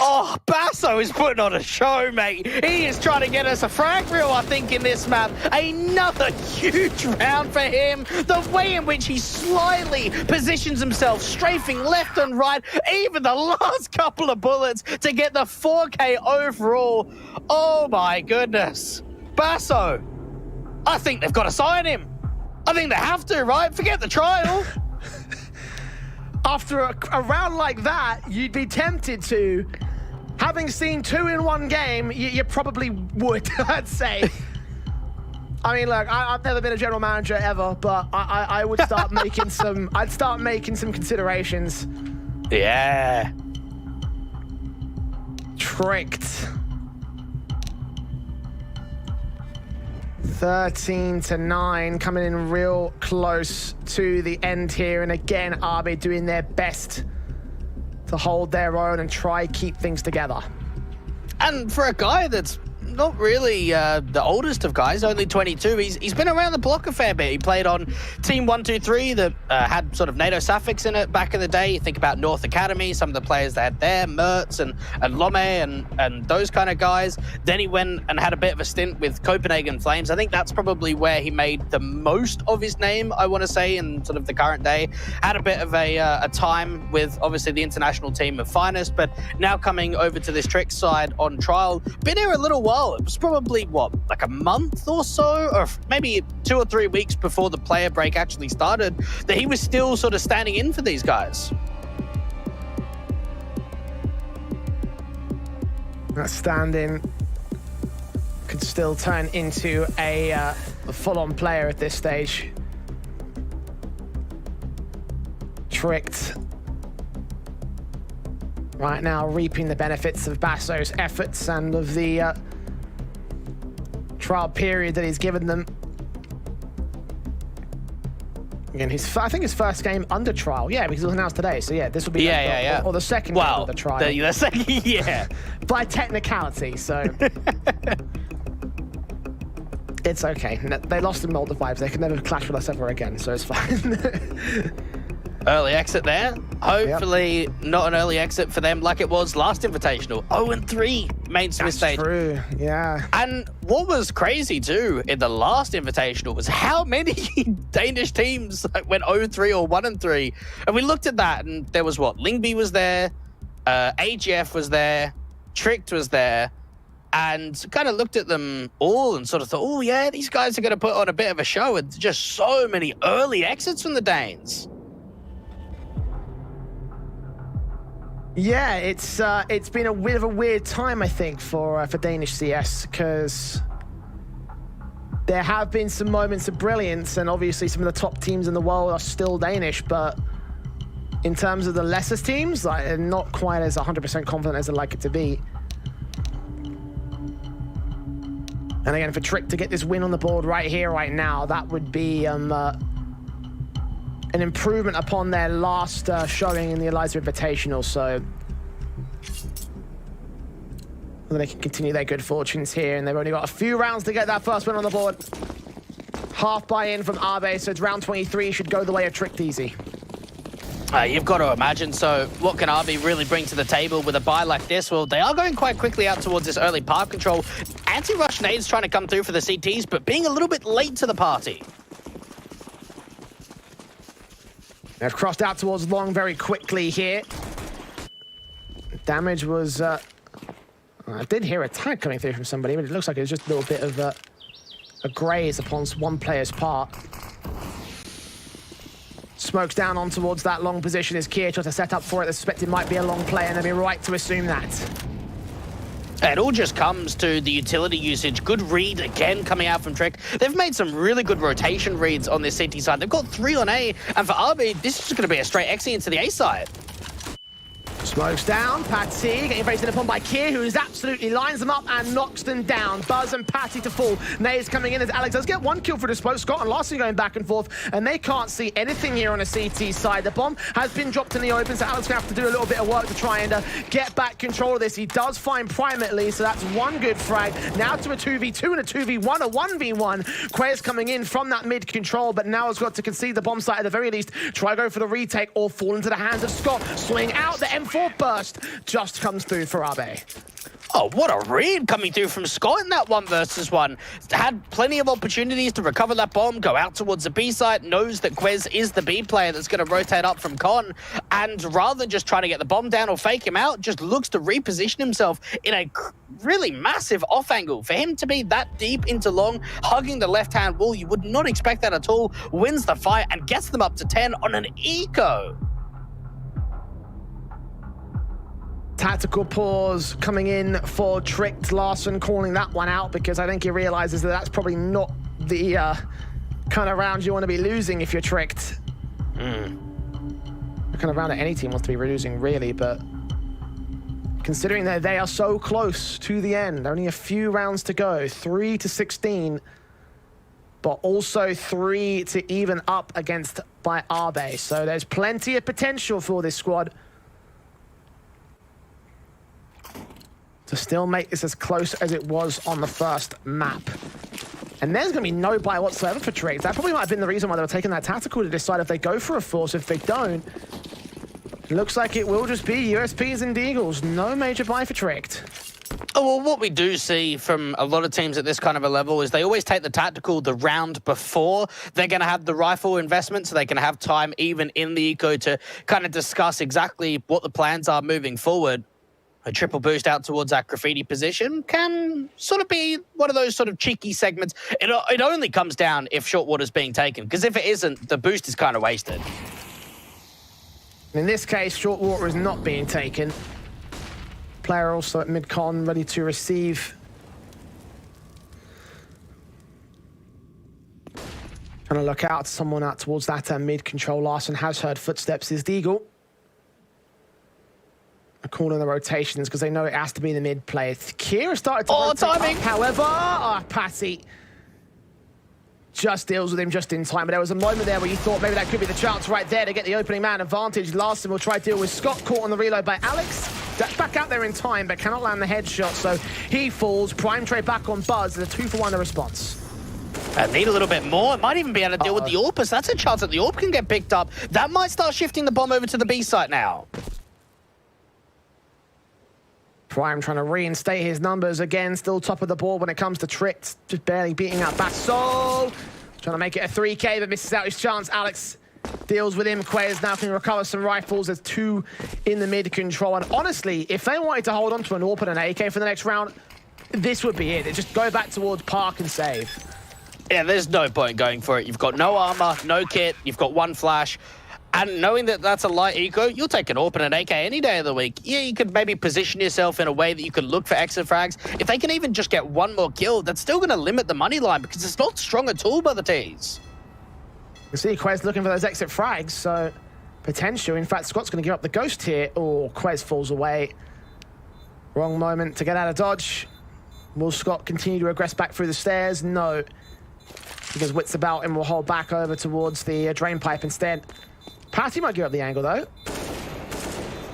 Oh, Basso is putting on a show, mate. He is trying to get us a frag reel, I think, in this map. Another huge round for him. The way in which he slightly positions himself, strafing left and right, even the last couple of bullets to get the 4K overall. Oh, my goodness. Basso, I think they've got to sign him. I think they have to, right? Forget the trial. After a round like that, you'd be tempted to. Having seen 2 in 1 game, you probably would, I'd say. I mean, look, I've never been a general manager ever, but I would start making some. I'd start making some considerations. Yeah. Tricked. 13-9, coming in real close to the end here. And again, AaB doing their best to hold their own and try keep things together. And for a guy that's not really the oldest of guys, only 22, he's been around the block a fair bit. He played on Team 123 that had sort of NATO suffix in it back in the day. You think about North Academy, some of the players they had there, Mertz and Lome and those kind of guys. Then he went and had a bit of a stint with Copenhagen Flames. I think that's probably where he made the most of his name, I want to say, in sort of the current day. Had a bit of a time with obviously the international team of Finest, but now coming over to this Trick side on trial. Been here a little while. It was probably, what, like a month or so, or maybe 2 or 3 weeks before the player break actually started, that he was still sort of standing in for these guys. That stand-in could still turn into a full-on player at this stage. Tricked. Right now, reaping the benefits of Basso's efforts and of the trial period that he's given them. Again, I think his first game under trial. Yeah, because it was announced today. So yeah, this will be or the second game of the trial. The second, yeah. By technicality, so it's okay. They lost in Mold of Vibes. They can never clash with us ever again, so it's fine. Early exit there. Hopefully not an early exit for them like it was last Invitational. 0-3 main Swiss stage. That's true, yeah. And what was crazy too in the last Invitational was how many Danish teams went 0-3 or 1-3. And we looked at that and there was what? Lingby was there, AGF was there, Tricked was there, and kind of looked at them all and sort of thought, oh yeah, these guys are going to put on a bit of a show, and just so many early exits from the Danes. Yeah, it's been a bit of a weird time, I think, for Danish CS, because there have been some moments of brilliance, and obviously some of the top teams in the world are still Danish, but in terms of the lesser teams, like, not quite as 100% confident as I'd like it to be. And again, for Trick to get this win on the board right here, right now, that would be an improvement upon their last showing in the Elisa Invitational, so they can continue their good fortunes here, and they've only got a few rounds to get that first win on the board. half buy-in from AaB, so it's round 23 should go the way of Tricked easy. You've got to imagine, so what can AaB really bring to the table with a buy like this? Well, they are going quite quickly out towards this early path control. Anti-rush nades trying to come through for the CTs, but being a little bit late to the party. They've crossed out towards long very quickly here. Damage was... I did hear a tag coming through from somebody, but it looks like it was just a little bit of a graze upon one player's part. Smokes down on towards that long position as Kier tries to set up for it. They suspect it might be a long play, and they'd be right to assume that. It all just comes to the utility usage. Good read again coming out from Trick. They've made some really good rotation reads on this CT side. They've got 3 on A, and for AaB, this is just going to be a straight exit into the A side. Smokes down, Patty getting raised in upon by Kier, who is absolutely lines them up and knocks them down. Buzz and Patty to fall. Nays coming in as Alex does get 1 kill for this both. Scott and Larson going back and forth, and they can't see anything here on a CT side. The bomb has been dropped in the open, so Alex going to have to do a little bit of work to try and get back control of this. He does find Prime at least, so that's 1 good frag. Now to a 2v2 and a 2v1, a 1v1. Quez coming in from that mid control, but now has got to concede the bomb site at the very least. Try go for the retake or fall into the hands of Scott. Swing out the M4 burst just comes through for AaB. Oh, what a read coming through from Scott in that 1 versus 1. Had plenty of opportunities to recover that bomb, go out towards the B site, knows that Quez is the B player that's going to rotate up from Con, and rather than just trying to get the bomb down or fake him out, just looks to reposition himself in a really massive off angle. For him to be that deep into long, hugging the left-hand wall, you would not expect that at all. Wins the fight and gets them up to 10 on an eco. Tactical pause coming in for Tricked. Larson calling that one out because I think he realizes that that's probably not the kind of round you want to be losing if you're Tricked. The kind of round that any team wants to be losing, really, but considering that they are so close to the end, only a few rounds to go, 3-16, but also 3 to even up against by AaB. So there's plenty of potential for this squad to still make this as close as it was on the first map. And there's going to be no buy whatsoever for Tricked. That probably might have been the reason why they were taking that tactical to decide if they go for a force. If they don't, it looks like it will just be USPs and Deagles. No major buy for Tricked. Oh, well, what we do see from a lot of teams at this kind of a level is they always take the tactical the round before they're going to have the rifle investment, so they can have time even in the eco to kind of discuss exactly what the plans are moving forward. A triple boost out towards that graffiti position can sort of be one of those sort of cheeky segments. It only comes down if short water's being taken, because if it isn't, the boost is kind of wasted. In this case, short water is not being taken. Player also at mid-con, ready to receive. Trying to look out to someone out towards that mid-control. Larson has heard footsteps. Is Deagle calling the rotations because they know it has to be the mid play. Kira started to rotate timing. Up. However, Patty just deals with him just in time. But there was a moment there where you thought maybe that could be the chance right there to get the opening man advantage. Larson will try to deal with Scott, caught on the reload by Alex. That's back out there in time, but cannot land the headshot, so he falls. Prime trade back on Buzz. It's a 2-for-1 response. Need a little bit more. It might even be able to deal with the AWP. So that's a chance that the AWP can get picked up. That might start shifting the bomb over to the B site now. Prime trying to reinstate his numbers again, still top of the board when it comes to Tricked, just barely beating out Basso. Trying to make it a 3K, but misses out his chance. Alex deals with him. Quez now can recover some rifles. There's 2 in the mid control. And honestly, if they wanted to hold on to an AWP and an AK for the next round, this would be it. They just go back towards Park and save. Yeah, there's no point going for it. You've got no armor, no kit, you've got 1 flash. And knowing that that's a light eco, you'll take an AWP and an AK any day of the week. Yeah, you could maybe position yourself in a way that you could look for exit frags. If they can even just get 1 more kill, that's still going to limit the money line because it's not strong at all by the T's. You see Quez looking for those exit frags, so potential. In fact, Scott's going to give up the ghost here. Oh, Quez falls away. Wrong moment to get out of dodge. Will Scott continue to regress back through the stairs? No. Because wits about him will hold back over towards the drain pipe instead. Patty might give up the angle, though.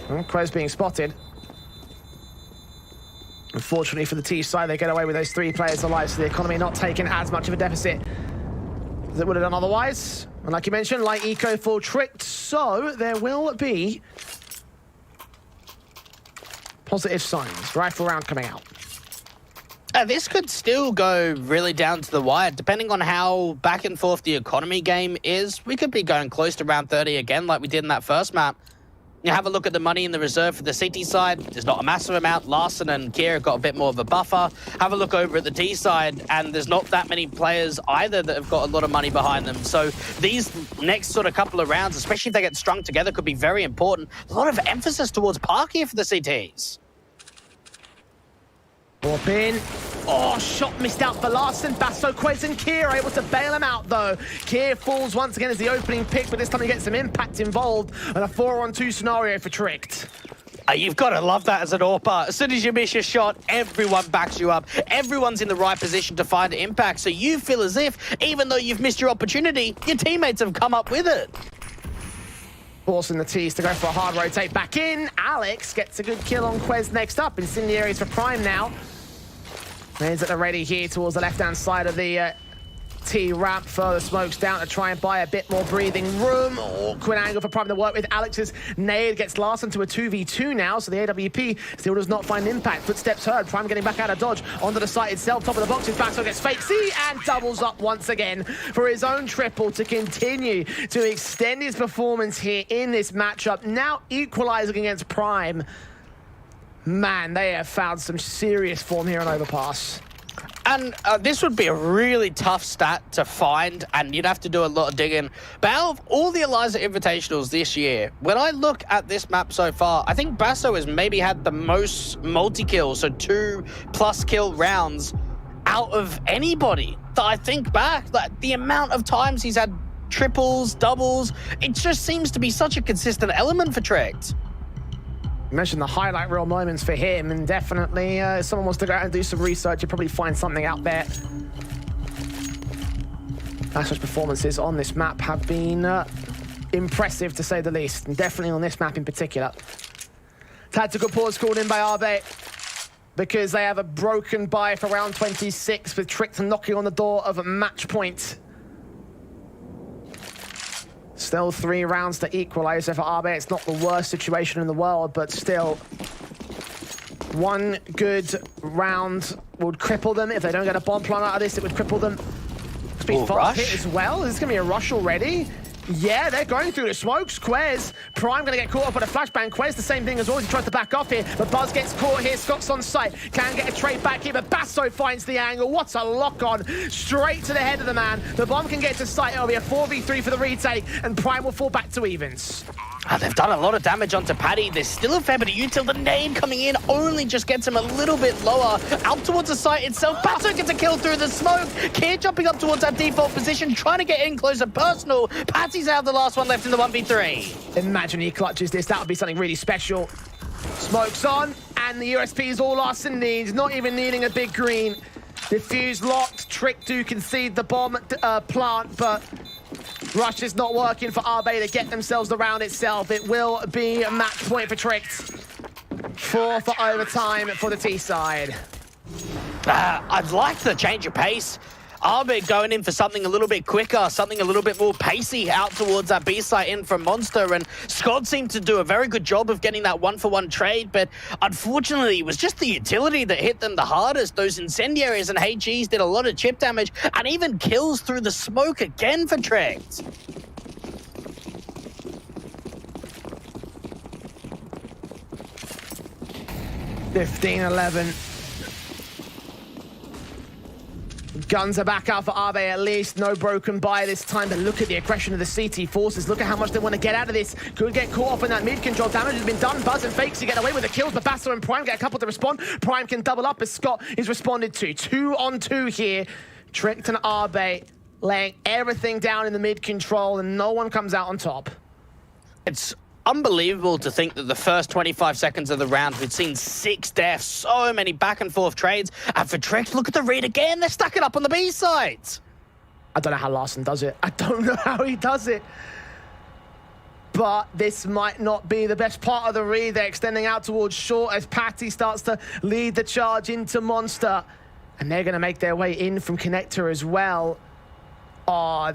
Quez being spotted. Unfortunately for the T side, they get away with those 3 players alive, so the economy not taking as much of a deficit as it would have done otherwise. And like you mentioned, light eco for Tricked, so there will be positive signs. Rifle round coming out. This could still go really down to the wire, depending on how back and forth the economy game is. We could be going close to round 30 again, like we did in that first map. You have a look at the money in the reserve for the CT side. There's not a massive amount. Larson and Kier got a bit more of a buffer. Have a look over at the T side, and there's not that many players either that have got a lot of money behind them. So these next sort of couple of rounds, especially if they get strung together, could be very important. A lot of emphasis towards Park here for the CTs. Warp in. Oh, shot missed out for Larson. Basso, Quez, and Kier able to bail him out, though. Kier falls once again as the opening pick, but this time he gets some impact involved and a 4-on-2 scenario for Tricked. You've got to love that as an AaB. As soon as you miss your shot, everyone backs you up. Everyone's in the right position to find impact, so you feel as if, even though you've missed your opportunity, your teammates have come up with it. Forcing the T's to go for a hard rotate back in. Alex gets a good kill on Quez next up. Incendiaries for Prime now. He's at the ready here towards the left-hand side of the T ramp. Further smokes down to try and buy a bit more breathing room. Awkward angle for Prime to work with. Alex's nade gets Larson to a 2v2 now, so the AaB still does not find impact. Footsteps heard. Prime getting back out of dodge onto the site itself. Top of the boxes. Basso gets fake C and doubles up once again for his own triple to continue to extend his performance here in this matchup. Now equalizing against Prime. Man, they have found some serious form here on Overpass. And this would be a really tough stat to find, and you'd have to do a lot of digging. But out of all the Elisa Invitationals this year, when I look at this map so far, I think Basso has maybe had the most multi-kills, so 2+ kill rounds out of anybody that I think back. Like, the amount of times he's had triples, doubles, it just seems to be such a consistent element for Tricked. You mentioned the highlight reel moments for him, and definitely if someone wants to go out and do some research, you'll probably find something out there. Basso's performances on this map have been impressive, to say the least, and definitely on this map in particular. Tactical pause called in by REVON because they have a broken buy for round 26 with Tricked knocking on the door of a match point. Still 3 rounds to equalize. So for REVON, it's not the worst situation in the world, but still, one good round would cripple them. If they don't get a bomb plant out of this, it would cripple them. It's been fast hit as well. Is this going to be a rush already? Yeah, they're going through the smokes. Quez, Prime going to get caught up on a flashbang. Quez, the same thing as always. He tries to back off here, but Buzz gets caught here. Scott's on site. Can get a trade back here, but Basso finds the angle. What a lock-on. Straight to the head of the man. The bomb can get to site. It'll be a 4v3 for the retake, and Prime will fall back to evens. They've done a lot of damage onto Paddy. There's still a fair bit of util. The nade coming in only just gets him a little bit lower. Out towards the site itself. Basso gets a kill through the smoke. Kier jumping up towards that default position, trying to get in close and personal. Patty's out, the last one left in the 1v3. Imagine he clutches this. That would be something really special. Smokes on, and the USP is all Larson needs. Not even needing a big green. Diffuse locked. Trick do concede the bomb plant, but rush is not working for REVON to get themselves the round itself. It will be a match point for Tricked. 4 for overtime for the T side. I'd like the change of pace. REVON going in for something a little bit quicker, something a little bit more pacey out towards that B site in from Monster, and Scott seemed to do a very good job of getting that 1-for-1 trade, but unfortunately it was just the utility that hit them the hardest. Those incendiaries and HEs did a lot of chip damage, and even kills through the smoke again for Tricked. $15-11. Guns are back out for REVON at least. No broken buy this time, but look at the aggression of the CT forces. Look at how much they want to get out of this. Could get caught up in that mid-control. Damage has been done. Buzz and Fakes to get away with the kills, but Basso and Prime get a couple to respond. Prime can double up as Scott is responded to. 2-on-2 here. Tricked and REVON laying everything down in the mid-control, and no one comes out on top. It's unbelievable to think that the first 25 seconds of the round, we'd seen 6 deaths, so many back and forth trades. And for Tricked, look at the read again. They're stacking up on the B sides. I don't know how Larson does it. I don't know how he does it. But this might not be the best part of the read. They're extending out towards short as Patty starts to lead the charge into Monster. And they're going to make their way in from connector as well. Oh,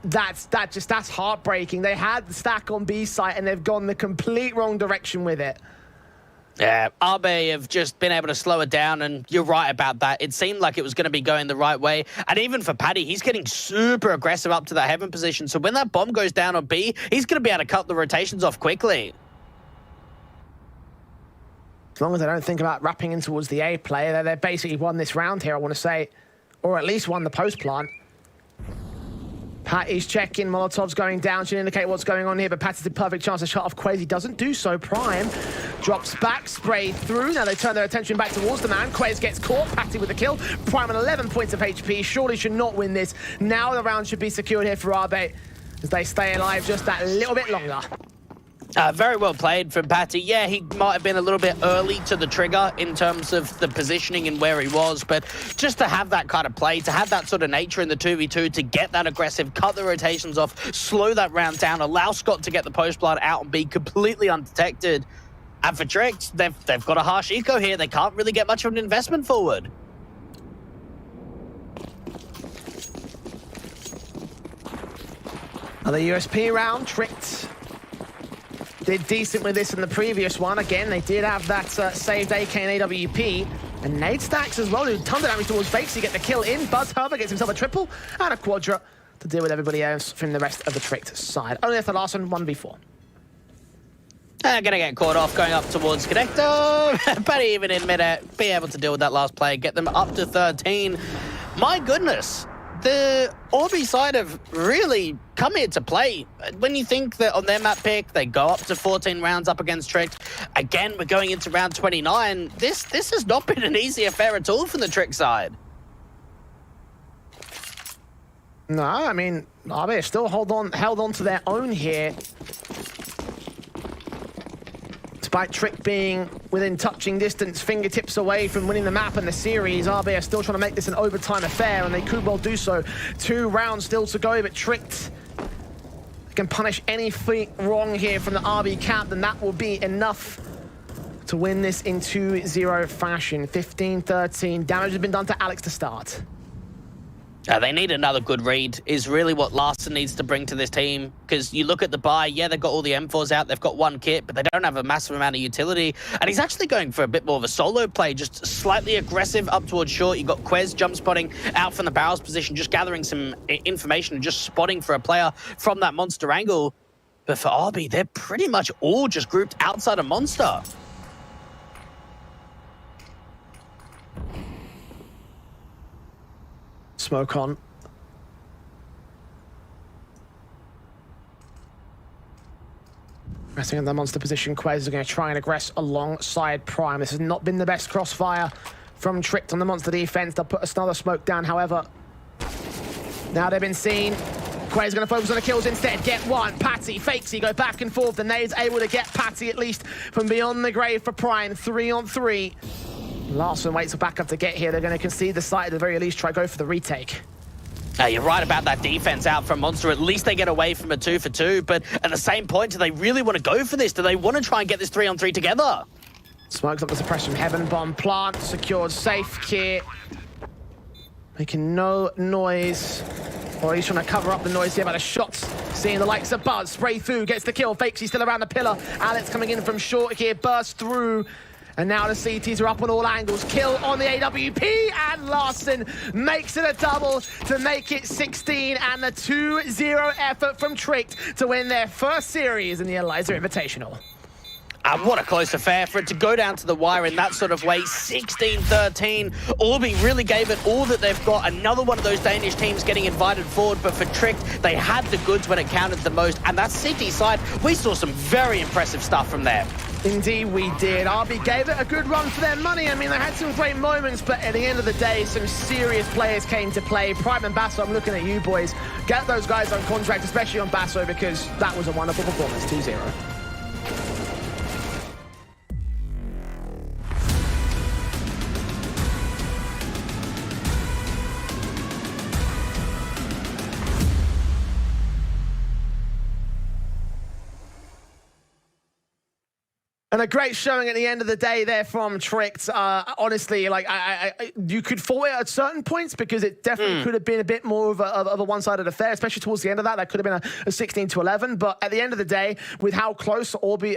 that's heartbreaking. They had the stack on B site and they've gone the complete wrong direction with it. Yeah, AaB have just been able to slow it down, and you're right about that. It seemed like it was going to be going the right way. And even for Paddy, he's getting super aggressive up to that heaven position. So when that bomb goes down on B, he's going to be able to cut the rotations off quickly. As long as they don't think about wrapping in towards the A player, they've basically won this round here, I want to say. Or at least won the post plant. Patty's checking, Molotov's going down to indicate what's going on here, but Patty's the perfect chance to shut off Quasi. Doesn't do so. Prime drops back, sprayed through. Now they turn their attention back towards the man. Quez gets caught, Patty with the kill. Prime on 11 points of HP, surely should not win this. Now the round should be secured here for AaB as they stay alive just that little bit longer. Very well played from Patty. Yeah, he might have been a little bit early to the trigger in terms of the positioning and where he was, but just to have that kind of play, to have that sort of nature in the 2v2, to get that aggressive, cut the rotations off, slow that round down, allow Scott to get the post plant out and be completely undetected. And for Tricks, they've got a harsh eco here. They can't really get much of an investment forward. Another USP round, Tricked. Did decent with this in the previous one. Again, they did have that saved AK and AWP. And nade stacks as well, who tons of damage towards Fakes to get the kill in. Buzz, however, gets himself a triple and a quadra to deal with everybody else from the rest of the Tricked side. Only after the last one, 1v4. Gonna get caught off going up towards Connector. But even in mid-air, be able to deal with that last play, get them up to 13. My goodness. The AaB side have really come here to play. When you think that on their map pick, they go up to 14 rounds up against Trick. Again, we're going into round 29. This has not been an easy affair at all from the Trick side. No, I mean, AaB still held on to their own here. Despite Trick being within touching distance, fingertips away from winning the map and the series, AaB are still trying to make this an overtime affair, and they could well do so. 2 rounds still to go, but Tricked can punish anything wrong here from the AaB camp, and that will be enough to win this in 2-0 fashion. 15-13. Damage has been done to Alex to start. They need another good read, is really what Larson needs to bring to this team. Because you look at the buy, yeah, they've got all the M4s out, they've got 1 kit, but they don't have a massive amount of utility. And he's actually going for a bit more of a solo play, just slightly aggressive up towards short. You've got Quez jump spotting out from the barrels position, just gathering some information and just spotting for a player from that monster angle. But for AaB, they're pretty much all just grouped outside of monster. Smoke on. Resting in the monster position, Quez is going to try and aggress alongside Prime. This has not been the best crossfire from Tricked on the monster defense. They'll put another smoke down, however. Now they've been seen. Quez is going to focus on the kills instead. Get one. Patty, Fakes, go back and forth. The nade's able to get Patty at least from beyond the grave for Prime. 3-on-3. Larson waits for backup to get here. They're going to concede the site at the very least, try go for the retake. You're right about that defense out from Monster. At least they get away from a 2-for-2, but at the same point, do they really want to go for this? Do they want to try and get this 3-on-3 together? Smokes up the suppression from Heaven Bomb. Plant secured, safe kit. Making no noise. Or he's trying to cover up the noise here by the shots. Seeing the likes of Buzz spray through, gets the kill. Fakes, he's still around the pillar. Alex coming in from short here, bursts through. And now the CTs are up on all angles. Kill on the AWP, and Larson makes it a double to make it 16, and the 2-0 effort from Tricked to win their first series in the Elisa Invitational. What a close affair for it to go down to the wire in that sort of way. 16-13. AaB really gave it all that they've got. Another one of those Danish teams getting invited forward, but for Tricked, they had the goods when it counted the most. And that CT side, we saw some very impressive stuff from there. Indeed we did. AaB gave it a good run for their money. I mean, they had some great moments, but at the end of the day, some serious players came to play. Prime and Basso, I'm looking at you boys. Get those guys on contract, especially on Basso, because that was a wonderful performance. 2-0. And a great showing at the end of the day there from Tricked. Honestly, like you could fault it at certain points because it definitely could have been a bit more of a one-sided affair, especially towards the end of that. That could have been a 16-11. But at the end of the day, with how close AaB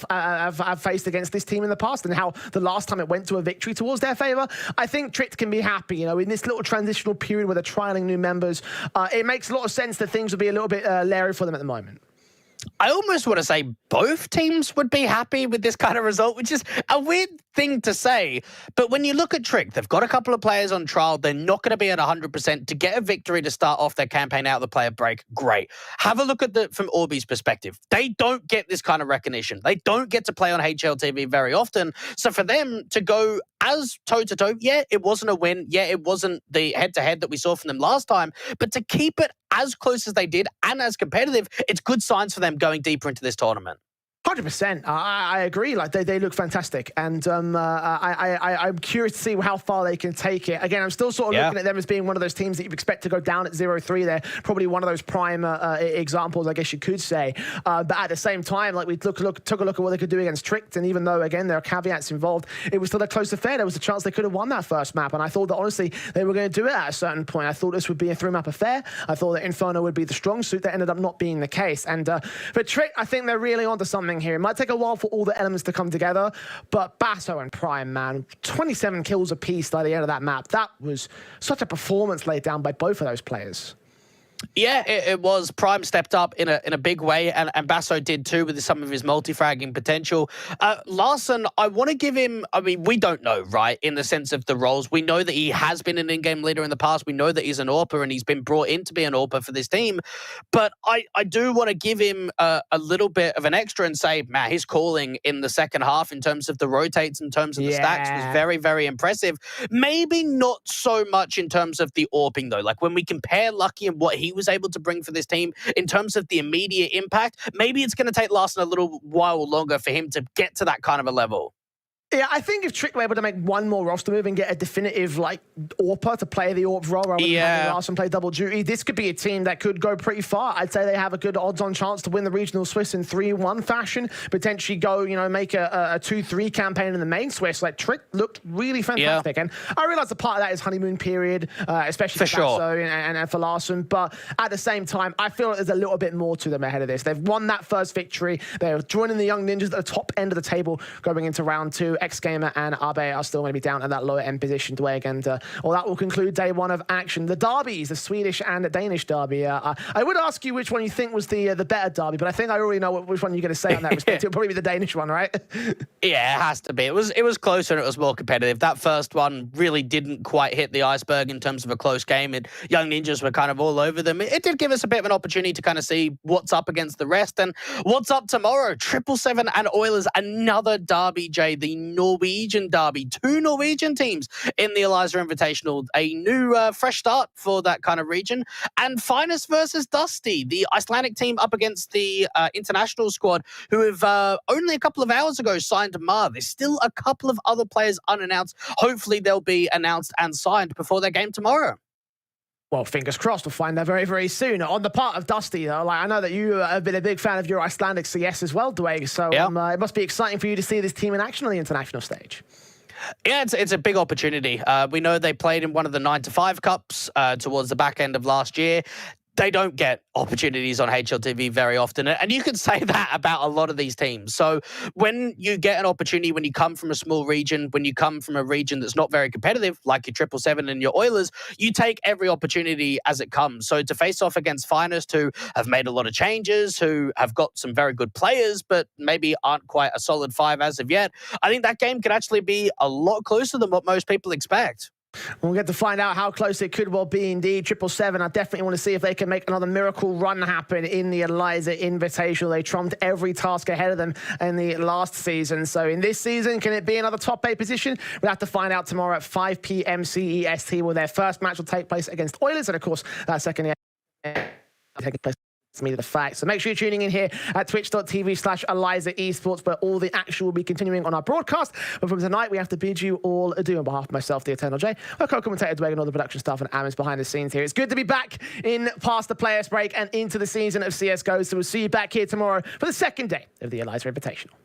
have faced against this team in the past and how the last time it went to a victory towards their favor, I think Tricked can be happy. You know, in this little transitional period where they're trialing new members, it makes a lot of sense that things will be a little bit leery for them at the moment. I almost want to say both teams would be happy with this kind of result, which is a weird thing to say. But when you look at Trick, they've got a couple of players on trial. They're not going to be at 100%. To get a victory to start off their campaign out of the player break, great. Have a look at from AaB's perspective. They don't get this kind of recognition. They don't get to play on HLTV very often. So for them to go as toe-to-toe, yeah, it wasn't a win. Yeah, it wasn't the head-to-head that we saw from them last time. But to keep it as close as they did and as competitive, it's good signs for them going deeper into this tournament. 100%. I agree. Like they look fantastic, and I'm curious to see how far they can take it. Again, I'm still sort of looking at them as being one of those teams that you expect to go down at 0-3. They're probably one of those prime examples, I guess you could say. But at the same time, like we took a look at what they could do against Tricked, and even though again there are caveats involved, it was still a close affair. There was a chance they could have won that first map, and I thought that honestly they were going to do it at a certain point. I thought this would be a 3-map affair. I thought that Inferno would be the strong suit. That ended up not being the case. And for Trick, I think they're really onto something here. It might take a while for all the elements to come together, but Basso and Prime, man, 27 kills apiece by the end of that map. That was such a performance laid down by both of those players. Yeah, it was. Prime stepped up in a big way, and Basso did too with some of his multi-fragging potential. Larson, I want to give him, I mean, we don't know, right, in the sense of the roles. We know that he has been an in-game leader in the past. We know that he's an AWPer, and he's been brought in to be an AWPer for this team. But I do want to give him a little bit of an extra and say, man, his calling in the second half in terms of the rotates, in terms of the stacks, was very, very impressive. Maybe not so much in terms of the AWPing, though. Like, when we compare Lucky and what he was able to bring for this team in terms of the immediate impact, maybe it's going to take Larson a little while longer for him to get to that kind of a level. Yeah, I think if Trick were able to make one more roster move and get a definitive, like, AWPer to play the AWP role rather than having Larson play double duty, this could be a team that could go pretty far. I'd say they have a good odds-on chance to win the regional Swiss in 3-1 fashion, potentially go, you know, make a 2-3 campaign in the main Swiss. Like, Trick looked really fantastic. And I realize a part of that is honeymoon period, especially for Basso and for Larson. But at the same time, I feel like there's a little bit more to them ahead of this. They've won that first victory. They're joining the Young Ninjas at the top end of the table going into round 2. X-Gamer and AaB are still going to be down at that lower end position, Dwayne, and well, that will conclude day 1 of action. The derbies, the Swedish and the Danish derby. I would ask you which one you think was the better derby, but I think I already know which one you're going to say on that respect. It'll probably be the Danish one, right? Yeah, it has to be. It was closer and it was more competitive. That first one really didn't quite hit the iceberg in terms of a close game. Young Ninjas were kind of all over them. It did give us a bit of an opportunity to kind of see what's up against the rest and what's up tomorrow. 777 and Oilers, another derby, Jay, the Norwegian derby. 2 Norwegian teams in the Elisa Invitational. A new fresh start for that kind of region. And Finest versus Dusty, the Icelandic team up against the international squad, who have only a couple of hours ago signed Mar. There's still a couple of other players unannounced. Hopefully they'll be announced and signed before their game tomorrow. Well, fingers crossed, we'll find that very, very soon. On the part of Dusty, though, like, I know that you have been a big fan of your Icelandic CS as well, Dwayne, so it must be exciting for you to see this team in action on the international stage. Yeah, it's a big opportunity. We know they played in one of the 9-5 Cups towards the back end of last year. They don't get opportunities on HLTV very often. And you can say that about a lot of these teams. So when you get an opportunity, when you come from a small region, when you come from a region that's not very competitive, like your 777 and your Oilers, you take every opportunity as it comes. So to face off against Finest, who have made a lot of changes, who have got some very good players, but maybe aren't quite a solid 5 as of yet, I think that game could actually be a lot closer than what most people expect. We'll get to find out how close it could well be indeed. 777, I definitely want to see if they can make another miracle run happen in the Elisa Invitational. They trumped every task ahead of them in the last season. So in this season, can it be another top 8 position? We'll have to find out tomorrow at 5 p.m. CEST, where their first match will take place against Oilers. And of course, that second taking place. Me to the fact. So make sure you're tuning in here at twitch.tv/Elisa Esports, where all the action will be continuing on our broadcast. But from tonight, we have to bid you all adieu on behalf of myself, the Eternal J, our co-commentator Dwayne, and all the production staff and admins behind the scenes here. It's good to be back in past the players break and into the season of CSGO. So we'll see you back here tomorrow for the second day of the Elisa Invitational.